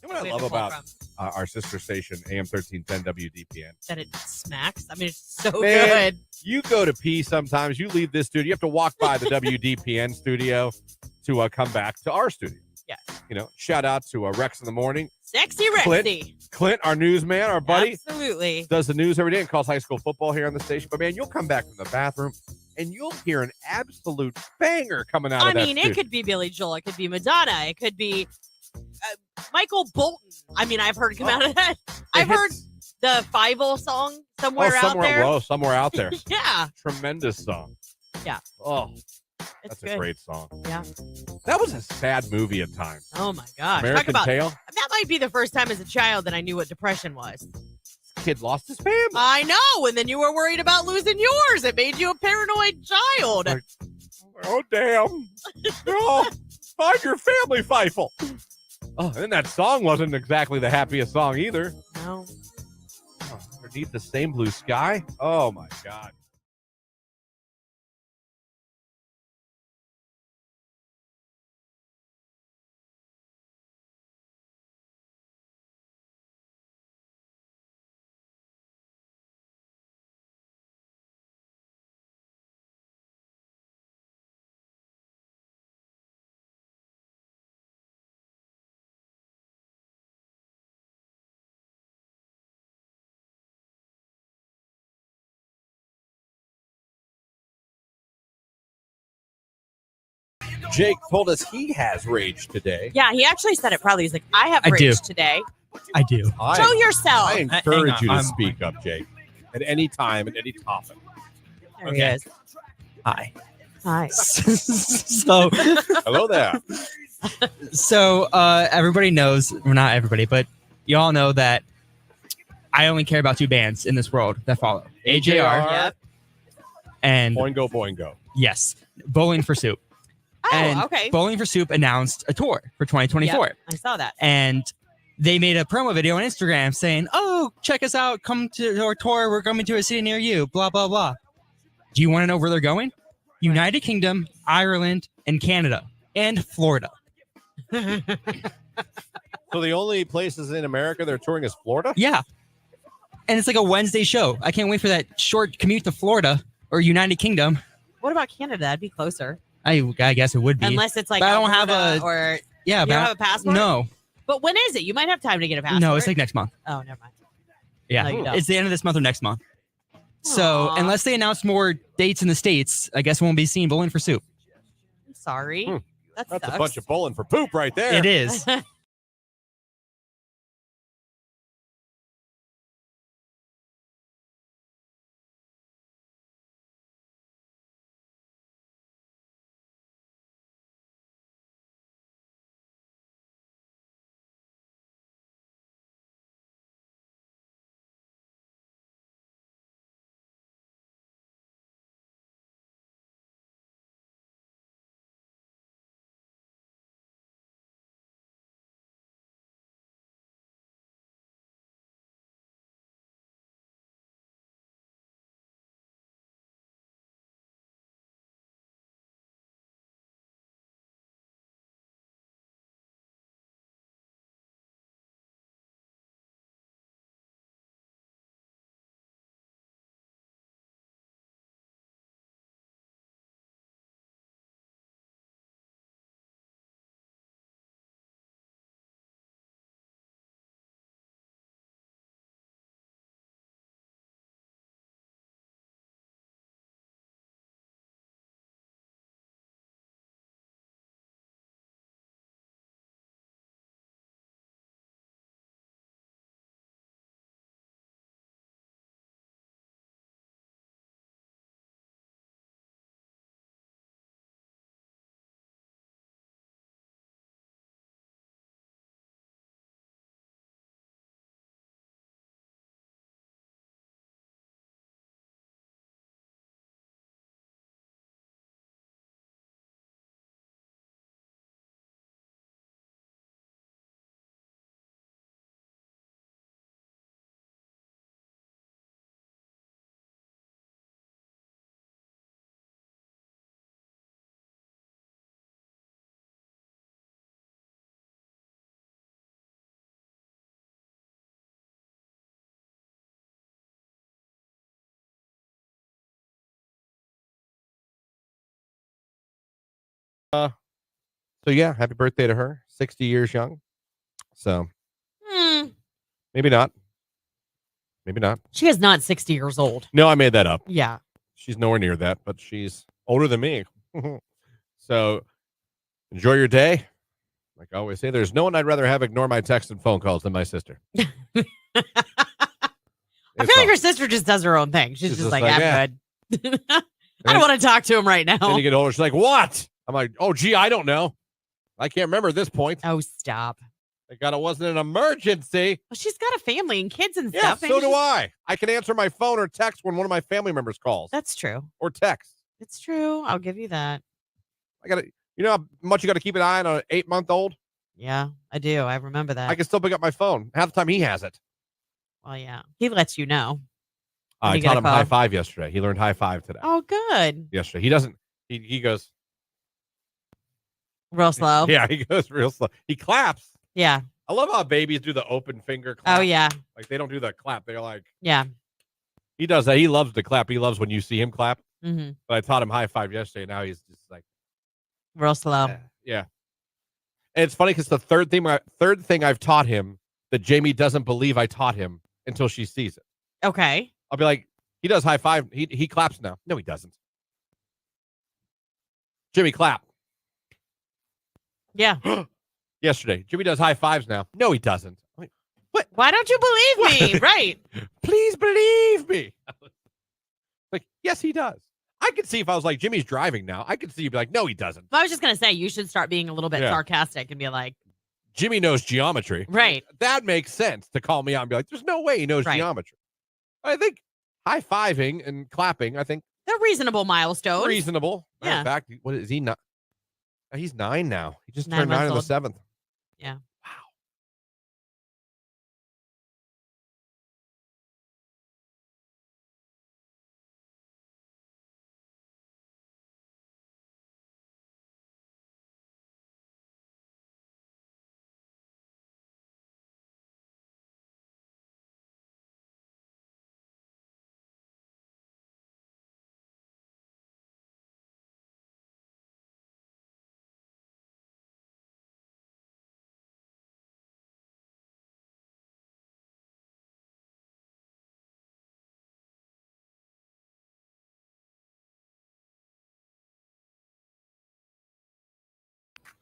A: You know what I love about our sister station, AM 1310 WDPN?
B: That it smacks. I mean, it's so
A: Man,
B: good.
A: you go to pee sometimes. You leave this studio. You have to walk by the WDPN studio to come back to our studio.
B: Yes.
A: You know, shout out to Rex in the morning.
B: Sexy Rexy.
A: Clint, our newsman, our buddy.
B: Absolutely.
A: Does the news every day and calls high school football here on the station. But, man, you'll come back from the bathroom and you'll hear an absolute banger coming out of that studio.
B: It could be Billy Joel. It could be Madonna. It could be Michael Bolton. I mean, I've heard come out of that. I've heard the Fievel song somewhere out there.
A: Whoa, somewhere out there.
B: Yeah.
A: Tremendous song.
B: Yeah.
A: Oh,
B: it's
A: that's
B: good.
A: a great song.
B: Yeah.
A: That was a sad movie at times.
B: Oh, my gosh.
A: American Tail.
B: That might be the first time as a child that I knew what depression was.
A: Kid lost his family.
B: I know. And then you were worried about losing yours. It made you a paranoid child.
A: Oh, damn. No, find your family, Feifel. Oh, and that song wasn't exactly the happiest song either.
B: No.
A: Oh, underneath the same blue sky. Oh, my God. Jake told us he has rage today.
B: Yeah, he actually said it proudly. He's like, I have rage today.
C: I do.
B: Show yourself.
A: I encourage you to speak up, Jake, at any time, at any topic.
B: There he is.
C: Hi.
B: Hi.
C: So,
A: hello there.
C: So, everybody knows, well, not everybody, but you all know that I only care about two bands in this world that follow. AJR.
B: Yep.
C: And
A: Boingo Boingo.
C: Yes. Bowling for Soup.
B: Oh,
C: and
B: okay.
C: Bowling for Soup announced a tour for 2024.
B: Yep, I saw that.
C: And they made a promo video on Instagram saying, oh, check us out. Come to our tour. We're coming to a city near you. Blah, blah, blah. Do you want to know where they're going? United Kingdom, Ireland, and Canada, and Florida.
A: So the only places in America they're touring is Florida?
C: Yeah. And it's like a Wednesday show. I can't wait for that short commute to Florida or United Kingdom.
B: What about Canada? That'd be closer.
C: I guess it would be.
B: Unless it's like
C: but I don't have
B: Alberta
C: a
B: or
C: yeah.
B: you don't have a passport?
C: No.
B: But when is it? You might have time to get a passport.
C: No, it's like next month.
B: Oh, never mind.
C: Yeah,
B: No, you don't.
C: it's the end of this month or next month. So unless they announce more dates in the States, I guess we won't be seeing Bowling for Soup.
B: I'm sorry. That
A: That's
B: sucks.
A: a bunch of bowling for poop right there.
C: It is.
A: So yeah, happy birthday to her. 60 years young. So maybe not. Maybe not.
B: She is not 60 years old.
A: No, I made that up.
B: Yeah.
A: She's nowhere near that, but she's older than me. So enjoy your day. Like I always say, there's no one I'd rather have ignore my texts and phone calls than my sister.
B: I feel like your sister just does her own thing. She's just like, I'm good. I don't want to talk to him right now.
A: Then you get older, she's like, what? I'm like, oh, gee, I don't know. I can't remember at this point.
B: Oh, stop.
A: Thank God it wasn't an emergency.
B: Well, she's got a family and kids and
A: Yeah,
B: stuff.
A: so do I. I can answer my phone or text when one of my family members calls.
B: That's true.
A: Or text.
B: It's true. I'll give you that.
A: You know how much you got to keep an eye on an 8-month-old?
B: Yeah, I do. I remember that.
A: I can still pick up my phone. Half the time he has it.
B: Well, yeah. He lets you know.
A: I taught him high five yesterday. He learned high five today.
B: Oh, good.
A: Yesterday. He doesn't, he goes.
B: Real slow.
A: Yeah, he goes real slow. He claps.
B: Yeah.
A: I love how babies do the open finger clap.
B: Oh, yeah.
A: Like they don't do the clap. They're like.
B: Yeah.
A: He does that. He loves the clap. He loves when you see him clap.
B: Mm-hmm.
A: But I taught him high five yesterday. Now he's just like.
B: Real slow.
A: Yeah. And it's funny because the third thing I've taught him that Jamie doesn't believe I taught him until she sees it.
B: Okay.
A: I'll be like, he does high five. He claps now. No, he doesn't. Jimmy, clap.
B: Yeah.
A: Yesterday. Jimmy does high fives now. No, he doesn't. I'm like, what?
B: Why don't you believe me? Right.
A: Please believe me. Like, yes, he does. I could see if I was like, Jimmy's driving now. I could see you be like, no, he doesn't.
B: I was just going to say, you should start being a little bit sarcastic and be like,
A: Jimmy knows geometry.
B: Right.
A: That makes sense to call me out and be like, there's no way he knows geometry. I think high-fiving and clapping, I think.
B: They're reasonable milestones.
A: Reasonable.
B: Yeah.
A: In fact, what is he not? He's 9 now. He just
B: 9
A: turned 9 on the
B: months
A: 7th.
B: Yeah.
A: Wow.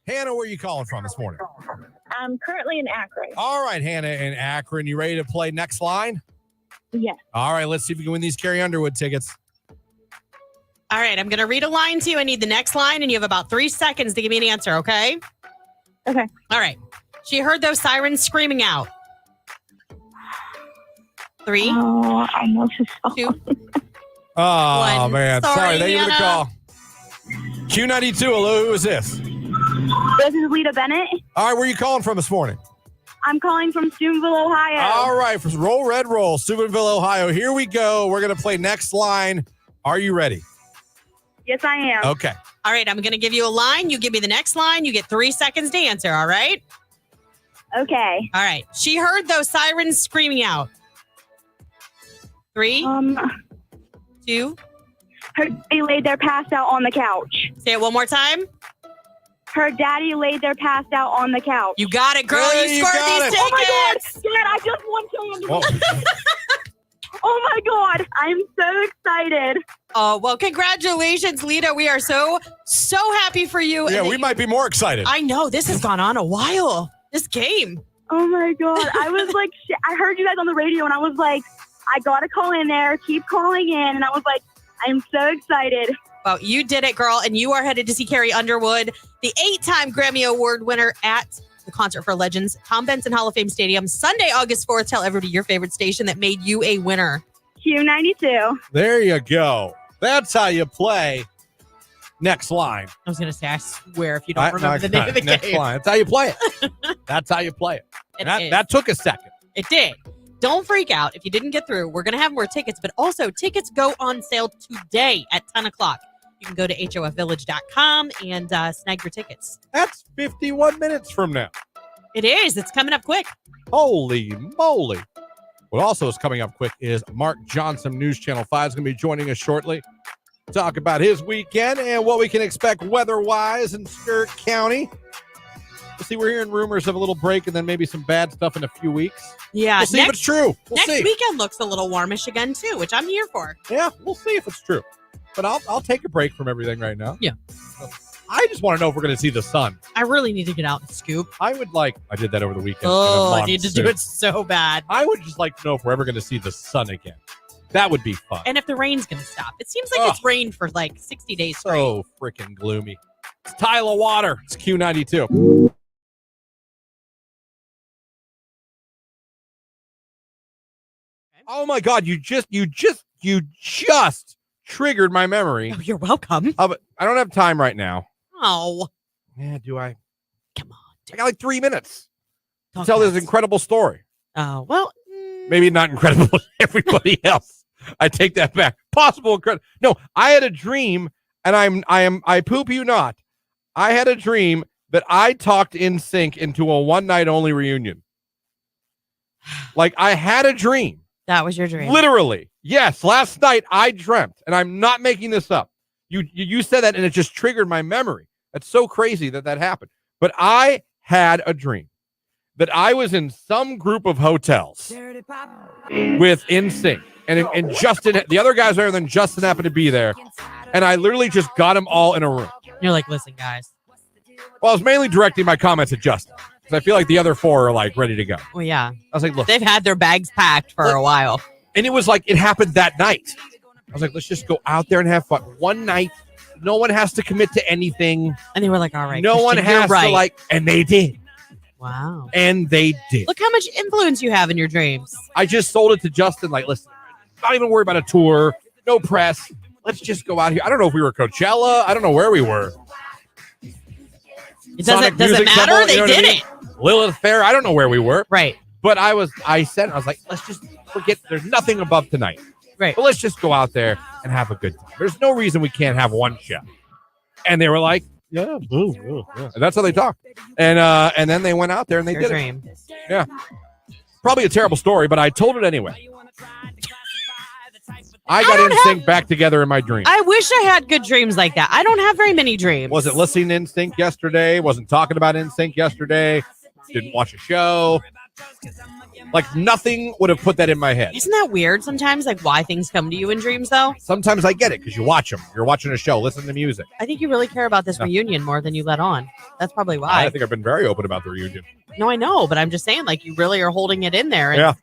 A: Hannah, where are you calling from this morning?
F: I'm currently in Akron.
A: All right, Hannah in Akron. You ready to play next line?
F: Yes.
A: All right, let's see if we can win these Carrie Underwood tickets.
B: All right, I'm going to read a line to you. I need the next line, and you have about 3 seconds to give me an answer, okay?
F: Okay.
B: All right. She heard those sirens screaming out. 3.
F: Oh, I know this song.
B: 2.
A: Oh,
B: One.
A: man.
B: Sorry,
A: Thank you for the
B: Hannah.
A: call. Q92, hello. Who is this?
F: This is Lita Bennett.
A: All right, where are you calling from this morning?
F: I'm calling from Steubenville, Ohio.
A: All right, from Roll Red Roll, Steubenville, Ohio. Here we go. We're going to play next line. Are you ready?
F: Yes, I am.
A: Okay.
B: All right, I'm going to give you a line. You give me the next line. You get 3 seconds to answer, all right?
F: Okay.
B: All right. She heard those sirens screaming out. 3, 2.
F: Her daddy laid there passed out on the couch.
B: Say it one more time.
F: Her daddy laid there passed out on the couch.
B: You got it, girl.
A: Yeah,
B: you
A: you
B: scored
A: got
B: these
A: it.
F: Oh my
B: tickets.
F: God! Dad, I just won $200.
A: Well,
F: Oh my God! I'm so excited.
B: Oh, well, congratulations, Lita. We are so happy for you.
A: yeah,
B: And that
A: we
B: you-
A: might be more excited.
B: I know. This has gone on a while. This game.
F: Oh my God! I was like, I heard you guys on the radio, and I was like, I gotta call in there. Keep calling in, and I was like, I'm so excited.
B: Well, you did it, girl. And you are headed to see Carrie Underwood, the 8-time Grammy Award winner at the Concert for Legends, Tom Benson Hall of Fame Stadium, Sunday, August 4th. Tell everybody your favorite station that made you a winner.
F: Q92.
A: There you go. That's how you play next line.
B: I was going to say, I swear, if you don't remember the name of the
A: next
B: game.
A: line. That's how you play it. That's how you play it. And
B: It is.
A: that took a second.
B: It did. Don't freak out if you didn't get through. We're going to have more tickets, but also tickets go on sale today at 10 o'clock. You can go to hofvillage.com and snag your tickets.
A: That's 51 minutes from now.
B: It is. It's coming up quick.
A: Holy moly. What also is coming up quick is Mark Johnson, News Channel 5, is going to be joining us shortly. talk about his weekend and what we can expect weather-wise in Skirt County. We'll see, we're hearing rumors of a little break and then maybe some bad stuff in a few weeks.
B: Yeah.
A: We'll see if it's true.
B: Next weekend looks a little warmish again, too, which I'm here for.
A: Yeah, we'll see if it's true. But I'll take a break from everything right now.
B: Yeah.
A: I just want to know if we're going to see the sun.
B: I really need to get out and scoop.
A: I did that over the weekend.
B: Oh, I need to do it so bad.
A: I would just like to know if we're ever going to see the sun again. That would be fun.
B: And if the rain's going to stop. It seems like it's rained for like 60 days straight.
A: So freaking gloomy. It's Tile of Water. It's Q92. Oh my God! You just triggered my memory.
B: Oh, you're welcome.
A: I don't have time right now.
B: Oh.
A: Yeah, do I?
B: Come on.
A: I got like 3 minutes to tell this incredible story.
B: Oh, well.
A: Maybe not incredible to everybody else. I take that back. Possible incredible. No, I had a dream, and I poop you not. I had a dream that I talked NSYNC into a one-night only reunion. Like, I had a dream.
B: That was your dream.
A: Literally. Yes. Last night I dreamt, and I'm not making this up. You said that, and it just triggered my memory. That's so crazy that happened. But I had a dream that I was in some group of hotels with NSYNC, and Justin, the other guys there, and then Justin happened to be there, and I literally just got them all in a room.
B: You're like, listen, guys.
A: Well, I was mainly directing my comments at Justin, because I feel like the other four are like ready to go.
B: Well, yeah.
A: I was like, look.
B: They've had their bags packed for a while.
A: And it was like, it happened that night. I was like, let's just go out there and have fun. One night. No one has to commit to anything.
B: And they were like, all right.
A: No one has to and they did.
B: Wow.
A: And they did.
B: Look how much influence you have in your dreams.
A: I just sold it to Justin. Like, listen, not even worry about a tour. No press. Let's just go out here. I don't know if we were Coachella. I don't know where we were.
B: It doesn't matter. They did it.
A: Lilith Fair. I don't know where we were.
B: Right.
A: But I was like, let's just forget. There's nothing above tonight.
B: Right.
A: But let's just go out there and have a good time. There's no reason we can't have one show. And they were like, yeah. And that's how they talk. And then they went out there and they did it. Yeah. Probably a terrible story, but I told it anyway. I got NSYNC back together in my dream.
B: I wish I had good dreams like that. I don't have very many dreams.
A: Wasn't listening to NSYNC yesterday. Wasn't talking about NSYNC yesterday. Didn't watch a show. Like, nothing would have put that in my head.
B: Isn't that weird sometimes, like why things come to you in dreams, though?
A: Sometimes I get it because you watch them. You're watching a show, listen to music.
B: I think you really care about this reunion more than you let on. That's probably why.
A: I think I've been very open about the reunion.
B: No, I know, but I'm just saying, like, you really are holding it in there. And
A: yeah.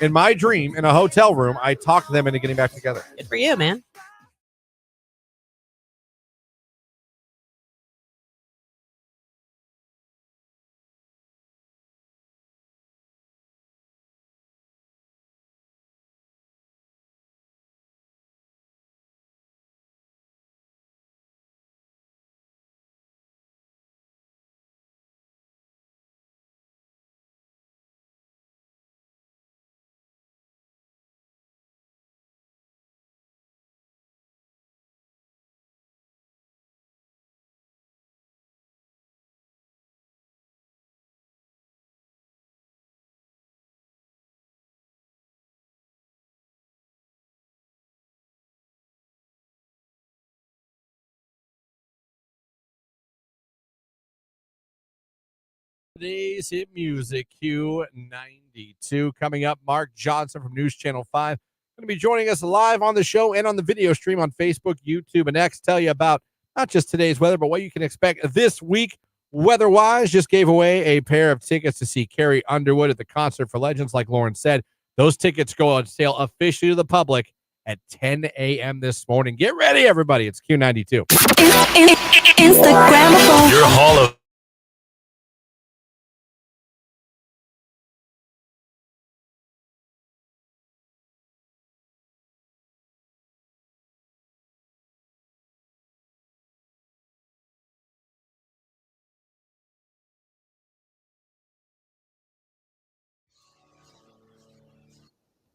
A: In my dream, in a hotel room, I talked them into getting back together.
B: Good for you, man.
A: Today's hit music, Q92. Coming up, Mark Johnson from News Channel 5. Going to be joining us live on the show and on the video stream on Facebook, YouTube, and X. Tell you about not just today's weather, but what you can expect this week weather-wise. Just gave away a pair of tickets to see Carrie Underwood at the Concert for Legends, like Lauren said. Those tickets go on sale officially to the public at 10 a.m. this morning. Get ready, everybody. It's Q92.
L: Instagram.
D: Your Hall of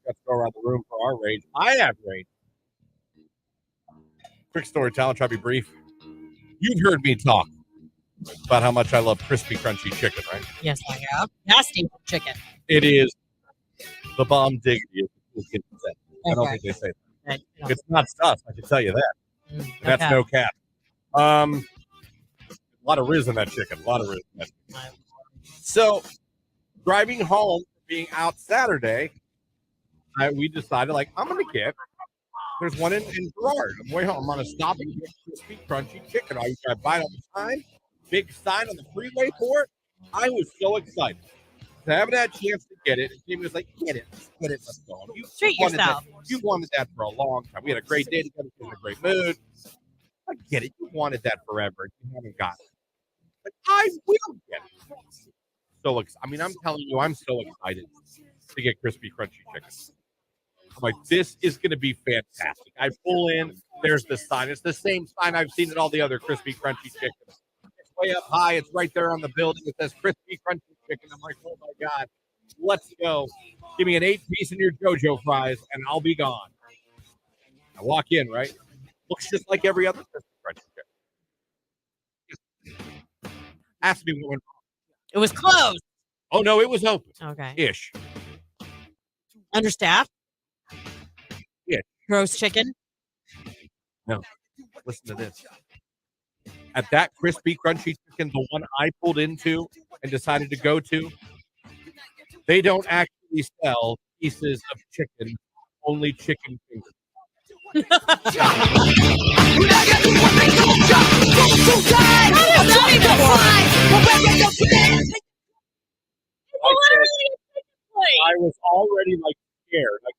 A: Let's go around the room for our rage. I have rage. Quick story, I'll try to be brief. You've heard me talk about how much I love crispy, crunchy chicken, right?
B: Yes, I have. Nasty chicken.
A: It is the bomb diggity. I don't think they say that. It's not sus, I can tell you that. That's
B: Okay.
A: no cap. A lot of riz in that chicken. So, driving home, being out Saturday, we decided, like, I'm going to get, there's one in Girard. On the way home, I'm going to stop and get crispy, crunchy chicken. I buy it all the time. Big sign on the freeway for it. I was so excited. I haven't had a chance to get it. And Jamie was like, get it, let's go.
B: Treat yourself.
A: You wanted that for a long time. We had a great day together. We were in a great mood. I get it. You wanted that forever. You haven't got it. But I will get it. So, I'm telling you, I'm so excited to get crispy, crunchy chicken. I'm like, this is going to be fantastic. I pull in. There's the sign. It's the same sign I've seen at all the other crispy, crunchy chickens. It's way up high. It's right there on the building. It says crispy, crunchy chicken. I'm like, oh, my God. Let's go. Give me an 8-piece in your JoJo fries, and I'll be gone. I walk in, right? Looks just like every other crispy, crunchy chicken. Ask me what went wrong.
B: It was closed.
A: Oh, no, it was open.
B: Okay.
A: Ish.
B: Understaffed?
A: Yeah.
B: Roast chicken?
A: No. Listen to this. At that crispy, crunchy chicken, the one I pulled into and decided to go to, they don't actually sell pieces of chicken, only chicken fingers. I was already like scared. Like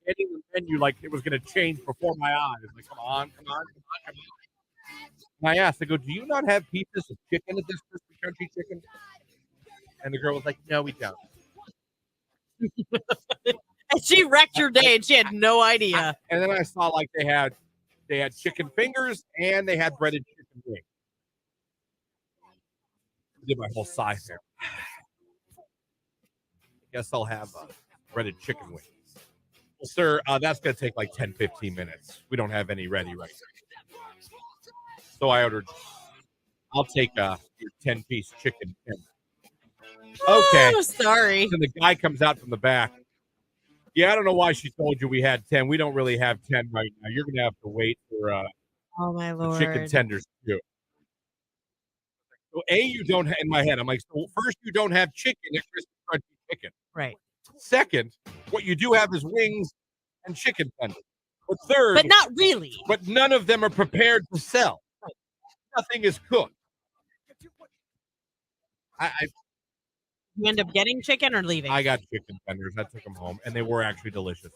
A: getting the menu like it was going to change before my eyes. Like, come on. And I asked, I go, do you not have pieces of chicken at this crispy crunchy chicken? And the girl was like, no, we don't.
B: And she wrecked your day and she had no idea.
A: And then I saw like they had chicken fingers and they had breaded chicken wings. I did my whole side there. Guess I'll have breaded chicken wings. Well, sir, that's going to take like 10, 15 minutes. We don't have any ready right now. So I ordered, I'll take your 10-piece chicken. Okay.
B: Oh, sorry.
A: And the guy comes out from the back. Yeah, I don't know why she told you we had 10. We don't really have 10 right now. You're going to have to wait for
B: oh, my Lord.
A: chicken tenders too. So you don't have, in my head, I'm like, so first you don't have chicken at crispy crunchy chicken.
B: Right.
A: Second, what you do have is wings and chicken tenders. But third,
B: but not really.
A: But none of them are prepared to sell. Right. Nothing is cooked.
B: You end up getting chicken or leaving?
A: I got chicken tenders. I took them home, and they were actually delicious.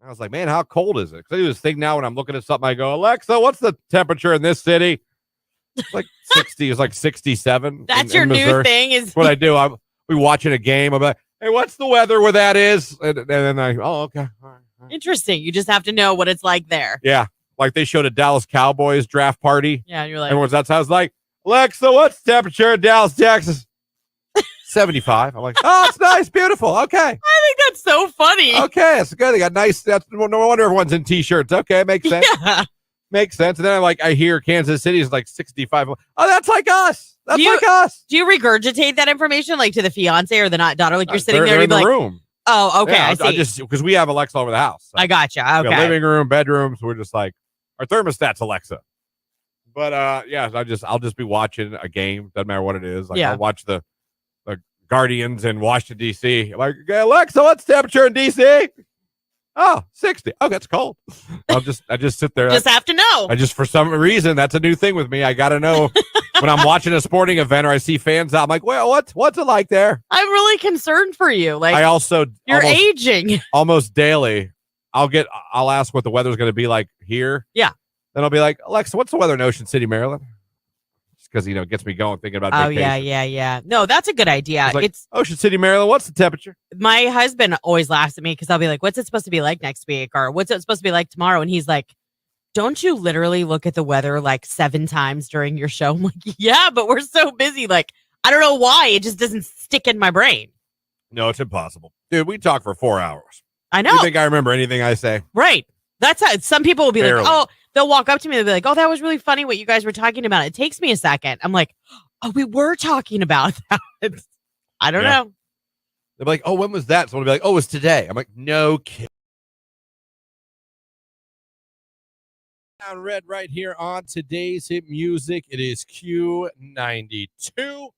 A: I was like, man, how cold is it? Because I do this thing now when I'm looking at something, I go, Alexa, what's the temperature in this city? It's like 60. It's like 67.
B: That's your new thing. Is
A: what I do. We watching a game. I'm like, hey, what's the weather where that is? And then okay. All right.
B: Interesting. You just have to know what it's like there.
A: Yeah. Like they showed a Dallas Cowboys draft party.
B: Yeah. And you're like,
A: everyone's outside. I was like, Alexa, what's the temperature in Dallas, Texas? 75. I'm like, oh, it's nice, beautiful. Okay.
B: I think that's so funny.
A: Okay, it's good. They got nice. That's no wonder everyone's in t-shirts. Okay, makes sense.
B: Yeah.
A: Makes sense. And then I hear Kansas City is like 65. Oh, that's like us. That's like us.
B: Do you regurgitate that information like to the fiance or the daughter? Like you're sitting there
A: in
B: and
A: the
B: like,
A: room.
B: Oh, okay.
A: Yeah,
B: I see.
A: I just because we have Alexa over the house. So
B: I gotcha. Okay.
A: we got living room, bedrooms. We're just like our thermostat's Alexa. But yeah, I'll just be watching a game. Doesn't matter what it is. Like I'll watch the Guardians in Washington, D.C. I'm like, okay, Alexa, what's the temperature in D.C.? Oh, 60. Oh, that's cold. I just sit there.
B: Just have to know.
A: For some reason, that's a new thing with me. I got to know when I'm watching a sporting event or I see fans out. I'm like, well, what's it like there?
B: I'm really concerned for you. Like,
A: I also
B: you're aging.
A: Almost daily. I'll ask what the weather's going to be like here.
B: Yeah.
A: Then I'll be like, Alexa, what's the weather in Ocean City, Maryland? Just because, it gets me going thinking about vacation.
B: Yeah. No, that's a good idea.
A: It's Ocean City, Maryland. What's the temperature?
B: My husband always laughs at me because I'll be like, what's it supposed to be like next week? Or what's it supposed to be like tomorrow? And he's like, don't you literally look at the weather like 7 times during your show? I'm like, yeah, but we're so busy. Like, I don't know why. It just doesn't stick in my brain.
A: No, it's impossible. Dude, we talk for 4 hours.
B: I know.
A: You think I remember anything I say?
B: Right. That's how some people will be
A: Barely.
B: like, oh, they'll walk up to me. They'll be like, oh, that was really funny what you guys were talking about. It takes me a second. I'm like, oh, we were talking about that. I don't know.
A: They'll be like, oh, when was that? Someone will be like, oh, it was today. I'm like, no kidding. On red right here on today's hit music. It is Q92.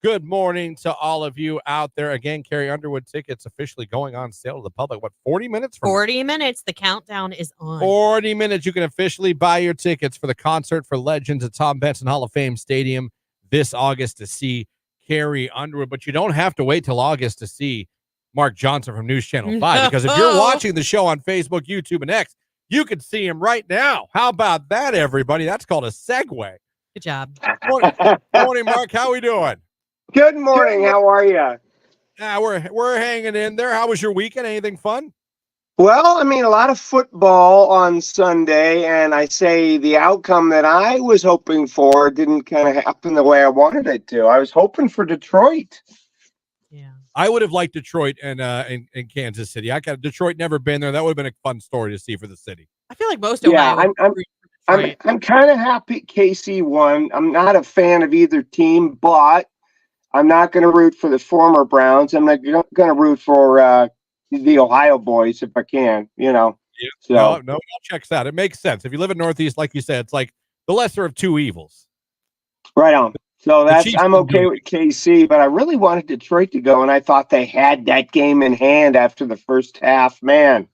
A: Good morning to all of you out there. Again, Carrie Underwood tickets officially going on sale to the public. What, 40 minutes?
B: 40 minutes. The countdown is on.
A: 40 minutes. You can officially buy your tickets for the concert for Legends at Tom Benson Hall of Fame Stadium this August to see Carrie Underwood. But you don't have to wait till August to see Mark Johnson from News Channel 5. Because if you're watching the show on Facebook, YouTube, and X, you can see him right now. How about that, everybody? That's called a segue.
B: Good job.
A: Morning, Mark. How we doing?
E: Good morning. How are you?
A: We're hanging in there. How was your weekend? Anything fun?
E: Well, I mean, a lot of football on Sunday, and I say the outcome that I was hoping for didn't kind of happen the way I wanted it to. I was hoping for Detroit.
B: Yeah.
A: I would have liked Detroit and Kansas City. Detroit never been there. That would have been a fun story to see for the city.
B: I feel like most
E: Ohio. I'm kind of happy KC won. I'm not a fan of either team, but I'm not going to root for the former Browns. I'm not going to root for the Ohio boys if I can,
A: Yeah.
E: So.
A: No, it all checks out. It makes sense. If you live in Northeast, like you said, it's like the lesser of two evils.
E: Right on. So I'm okay with KC, but I really wanted Detroit to go, and I thought they had that game in hand after the first half. Man,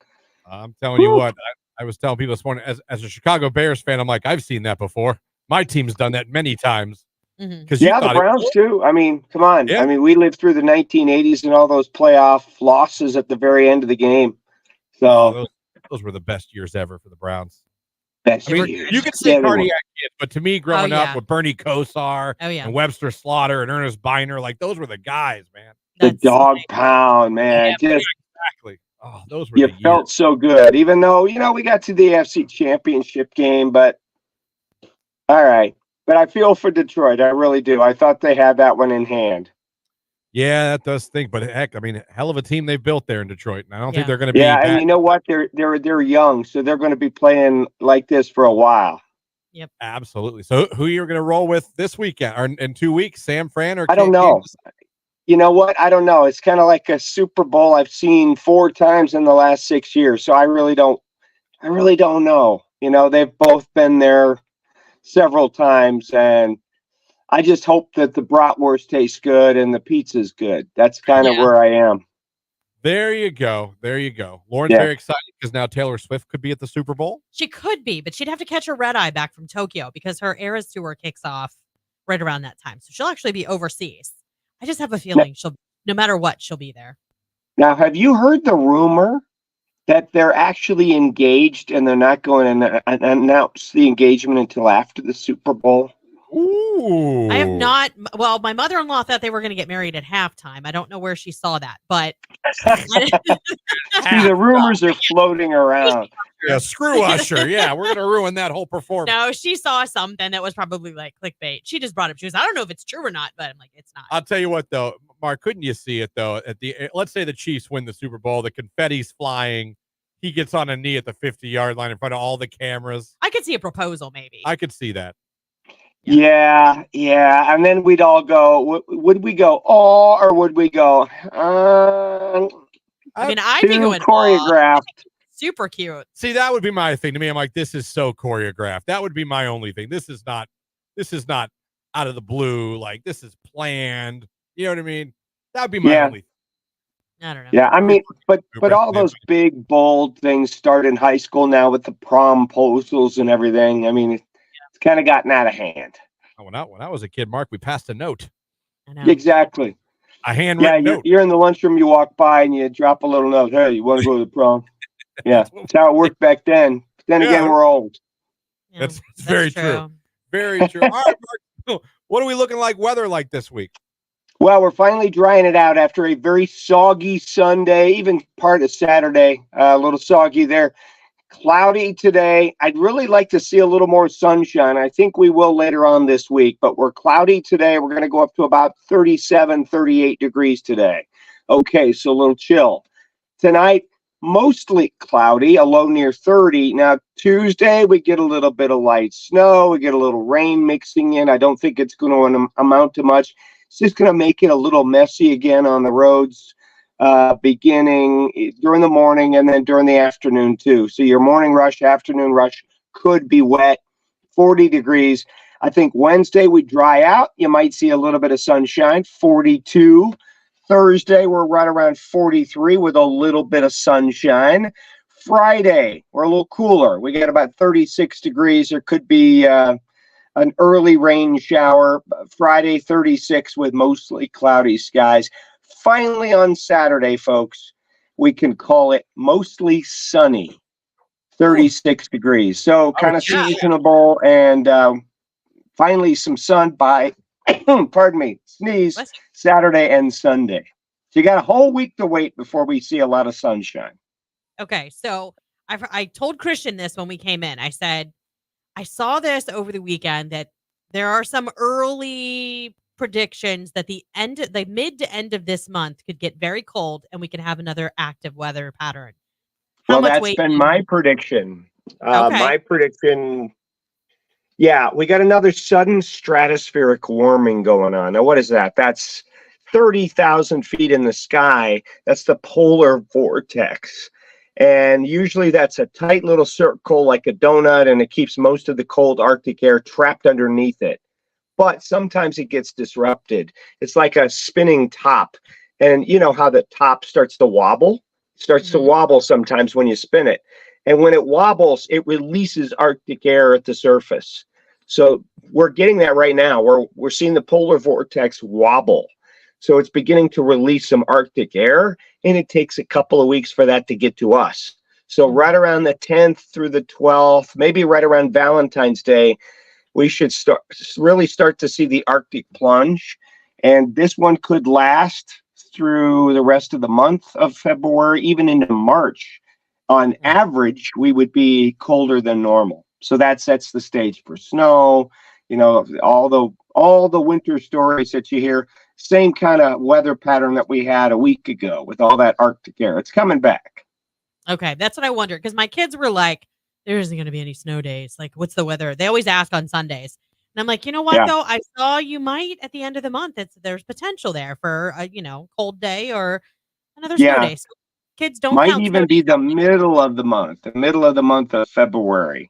A: I'm telling you what, I was telling people this morning, as a Chicago Bears fan, I'm like, I've seen that before. My team's done that many times.
E: Because the Browns too. I mean, come on. Yeah. I mean, we lived through the 1980s and all those playoff losses at the very end of the game. So
A: those were the best years ever for the Browns.
E: Best
A: years. You could say cardiac kids, but to me, growing up with Bernie Kosar and Webster Slaughter and Ernest Biner, like those were the guys, man.
E: The dog pound, man.
A: Exactly. Oh, those were.
E: You felt so good, even though we got to the AFC Championship game, but all right. But I feel for Detroit. I really do. I thought they had that one in hand.
A: Yeah, that does stink. But heck, I mean, hell of a team they've built there in Detroit. And I don't think they're going to be.
E: Yeah, and you know what? They're young, so they're going to be playing like this for a while.
B: Yep,
A: absolutely. So, who are you going to roll with this weekend or in 2 weeks? Sam Fran or
E: I don't know. You know what? I don't know. It's kind of like a Super Bowl I've seen 4 times in the last 6 years. So I really don't know. They've both been there several times, and I just hope that the bratwurst tastes good and the pizza's good. That's kind of where I am.
A: There you go. Lauren's very excited because now Taylor Swift could be at the Super Bowl.
B: She could be, but she'd have to catch a red eye back from Tokyo because her Eras tour kicks off right around that time. So she'll actually be overseas. I just have a feeling no matter what, she'll be there.
E: Now, have you heard the rumor that they're actually engaged and they're not going to announce the engagement until after the Super Bowl?
A: Ooh.
B: I have not. Well, my mother-in-law thought they were going to get married at halftime. I don't know where she saw that, but
E: see, the rumors are floating around.
A: Yeah, screw Usher. Yeah, we're going to ruin that whole performance.
B: No, she saw something that was probably like clickbait. She just brought up. She was, I don't know if it's true or not, but I'm like, it's not.
A: I'll tell you what, though, Mark, couldn't you see it though? Let's say the Chiefs win the Super Bowl, the confetti's flying. He gets on a knee at the 50-yard line in front of all the cameras.
B: I could see a proposal, maybe.
A: I could see that.
E: Yeah. And then we'd all go, would we go, oh, or would we go,
B: I mean, I'd be going
E: choreographed.
B: Super cute.
A: See, that would be my thing. To me, I'm like, this is so choreographed. That would be my only thing. This is not out of the blue. Like, this is planned. You know what I mean? That would be my only thing.
B: I don't know.
E: Yeah, I mean, but all those big, bold things start in high school now with the promposals and everything. I mean, it's kind of gotten out of hand.
A: When I was a kid, Mark, we passed a note.
B: I know.
E: Exactly.
A: A handwritten note.
E: You're in the lunchroom, you walk by and you drop a little note. Hey, you want to go to the prom? Yeah, that's how it worked back then. Then again, we're old.
B: Yeah,
A: that's very true. Very true. All right, Mark, what are we looking like weather like this week?
E: Well, we're finally drying it out after a very soggy Sunday, even part of Saturday, a little soggy there. Cloudy today. I'd really like to see a little more sunshine. I think we will later on this week, but we're cloudy today. We're going to go up to about 37, 38 degrees today. Okay, so a little chill. Tonight, mostly cloudy, a low near 30. Now, Tuesday, we get a little bit of light snow. We get a little rain mixing in. I don't think it's going to amount to much. It's just going to make it a little messy again on the roads, beginning during the morning and then during the afternoon too. So your morning rush, afternoon rush could be wet, 40 degrees. I think Wednesday we dry out. You might see a little bit of sunshine, 42. Thursday, we're right around 43 with a little bit of sunshine. Friday, we're a little cooler. We get about 36 degrees. There could be an early rain shower. Friday, 36 with mostly cloudy skies. Finally, on Saturday, folks, we can call it mostly sunny, 36 degrees. So kind of seasonable, and finally some sun by, pardon me, sneeze, Saturday and Sunday. So you got a whole week to wait before we see a lot of sunshine.
B: Okay, so I told Christian this when we came in. I said, I saw this over the weekend that there are some early predictions that the mid to end of this month could get very cold and we can have another active weather pattern.
E: Well, that's been my prediction. My prediction, yeah, we got another sudden stratospheric warming going on. Now, what is that? That's 30,000 feet in the sky. That's the polar vortex. And usually that's a tight little circle like a donut, and it keeps most of the cold Arctic air trapped underneath it. But sometimes it gets disrupted. It's like a spinning top. And you know how the top starts to wobble? It starts to wobble sometimes when you spin it. And when it wobbles, it releases Arctic air at the surface. So we're getting that right now. We're seeing the polar vortex wobble. So it's beginning to release some Arctic air, and it takes a couple of weeks for that to get to us. So right around the 10th through the 12th, maybe right around Valentine's Day, we should really start to see the Arctic plunge. And this one could last through the rest of the month of February, even into March. On average, we would be colder than normal. So that sets the stage for snow. You know, all the winter stories that you hear, same kind of weather pattern that we had a week ago with all that Arctic air. It's coming back.
B: Okay, that's what I wondered, because my kids were like, there isn't going to be any snow days. Like, what's the weather? They always ask on Sundays. And I'm like, you know what, though? I saw you might at the end of the month. There's potential there for a, cold day or another snow day. So kids don't
E: might even be the middle of the month of February.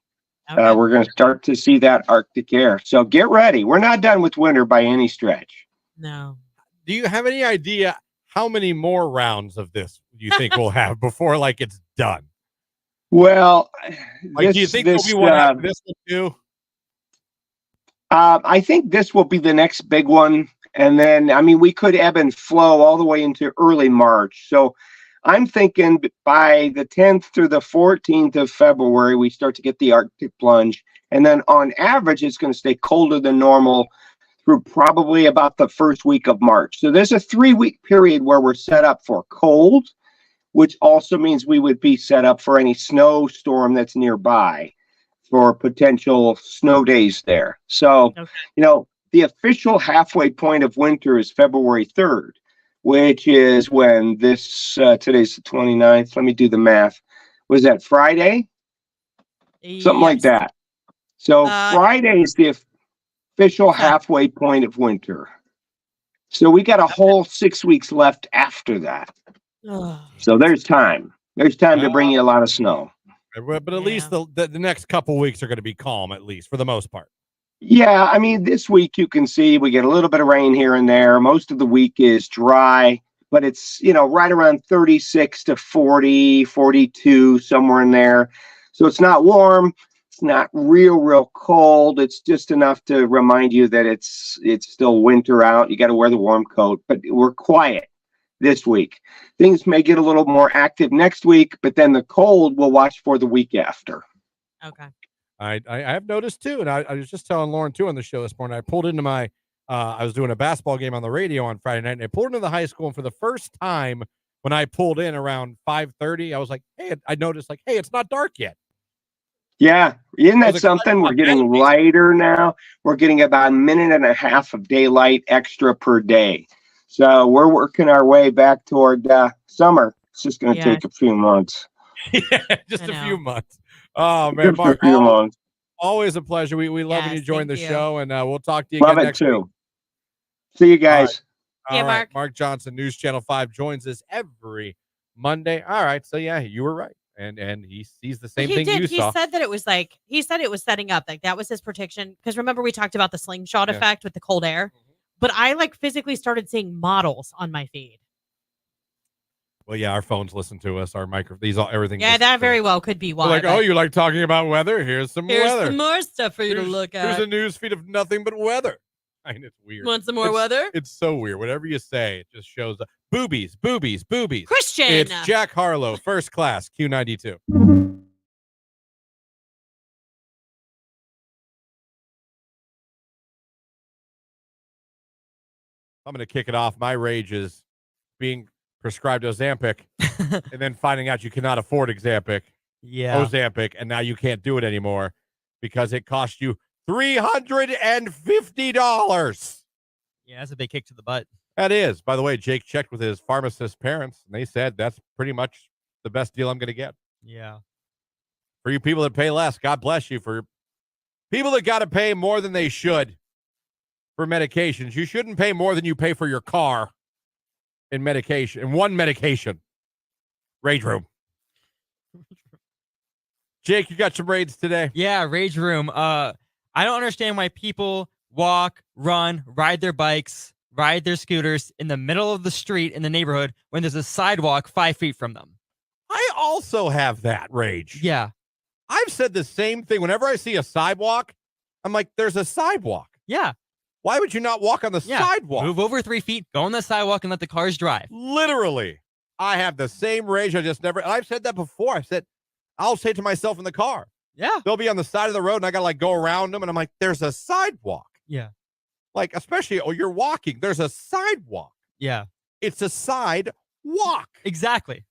E: Okay. We're going to start to see that Arctic air. So get ready. We're not done with winter by any stretch.
B: No.
A: Do you have any idea how many more rounds of this you think we'll have before it's done?
E: Well,
A: do you think there'll be one after this one too?
E: I think this will be the next big one. And then, we could ebb and flow all the way into early March. So I'm thinking by the 10th through the 14th of February, we start to get the Arctic plunge. And then on average, it's going to stay colder than normal through probably about the first week of March. So there's a 3-week period where we're set up for cold, which also means we would be set up for any snowstorm that's nearby for potential snow days there. So, the official halfway point of winter is February 3rd, which is when today's the 29th. Let me do the math. Was that Friday? Something like that. So Friday is the official halfway point of winter. So we got a whole 6 weeks left after that. So there's time. There's time to bring you a lot of snow.
A: But at least the next couple weeks are going to be calm, at least for the most part.
E: Yeah, this week you can see we get a little bit of rain here and there. Most of the week is dry, but it's, right around 36 to 40, 42, somewhere in there. So it's not warm. It's not real cold. It's just enough to remind you that it's still winter out. You got to wear the warm coat, but we're quiet this week. Things may get a little more active next week, but then the cold we'll watch for the week after.
B: Okay.
A: I have noticed too, and I was just telling Lauren too on the show this morning. I pulled into my, I was doing a basketball game on the radio on Friday night, and I pulled into the high school, and for the first time when I pulled in around 5:30, I was like, hey, I noticed like, hey, it's not dark yet.
E: Yeah, isn't that something? We're getting lighter now. We're getting about a minute and a half of daylight extra per day. So we're working our way back toward summer. It's just going to take a few months.
A: Yeah, just a few months. Oh, man,
E: Just a few months.
A: Always a pleasure. We love when you join the show, and we'll talk to you
E: Love
A: again
E: it
A: next
E: too.
A: week.
E: See you guys.
A: All right. Mark Johnson, News Channel 5, joins us every Monday. All right, so yeah, you were right. And he sees the same thing you saw.
B: He said that it was he said it was setting up. Like that was his prediction. Because remember, we talked about the slingshot effect with the cold air. But I physically started seeing models on my feed.
A: Well, yeah, our phones listen to us. Our everything.
B: Yeah, that very well could be why.
A: We're like, oh, you like talking about weather? Here's some weather.
B: Here's some more stuff for you to look at.
A: Here's a news feed of nothing but weather. I mean, it's weird.
B: Want some more weather?
A: It's so weird. Whatever you say, it just shows up. Boobies.
B: Christian.
A: It's Jack Harlow, First Class, Q92. I'm going to kick it off. My rage is being prescribed Ozempic and then finding out you cannot afford Ozempic, and now you can't do it anymore because it cost you $350.
C: Yeah, that's a big kick to the butt.
A: That is. By the way, Jake checked with his pharmacist parents, and they said that's pretty much the best deal I'm going to get.
C: Yeah.
A: For you people that pay less, God bless you. For people that got to pay more than they should for medications, you shouldn't pay more than you pay for your car in one medication. Rage room. Jake, you got some raids today?
C: Yeah, rage room. I don't understand why people walk, run, ride their bikes, ride their scooters in the middle of the street in the neighborhood when there's a sidewalk 5 feet from them.
A: I also have that rage.
C: Yeah.
A: I've said the same thing. Whenever I see a sidewalk, I'm like, there's a sidewalk.
C: Yeah.
A: Why would you not walk on the sidewalk?
C: Move over 3 feet, go on the sidewalk, and let the cars drive.
A: Literally. I have the same rage. I've said that before. I'll say to myself in the car.
C: Yeah.
A: They'll be on the side of the road, and I got to go around them, and I'm like, there's a sidewalk.
C: Yeah.
A: Especially, you're walking. There's a sidewalk.
C: Yeah.
A: It's a sidewalk.
C: Exactly.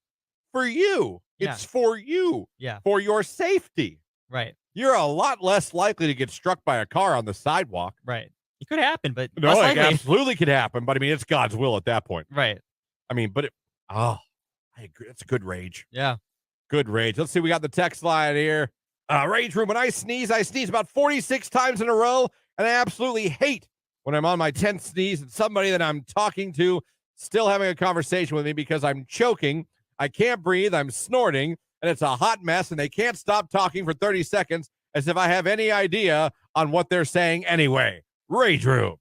A: For you.
C: Yeah.
A: It's for you.
C: Yeah.
A: For your safety.
C: Right.
A: You're a lot less likely to get struck by a car on the sidewalk.
C: Right. It could happen, but
A: no,
C: less
A: it
C: likely.
A: absolutely could happen. But I mean, it's God's will at that point.
C: Right.
A: I mean, I agree. It's a good rage.
C: Yeah.
A: Good rage. Let's see. We got the text line here. Rage room. When I sneeze about 46 times in a row, and I absolutely hate when I'm on my 10th sneeze and somebody that I'm talking to still having a conversation with me because I'm choking, I can't breathe, I'm snorting, and it's a hot mess, and they can't stop talking for 30 seconds as if I have any idea on what they're saying anyway. Rage room.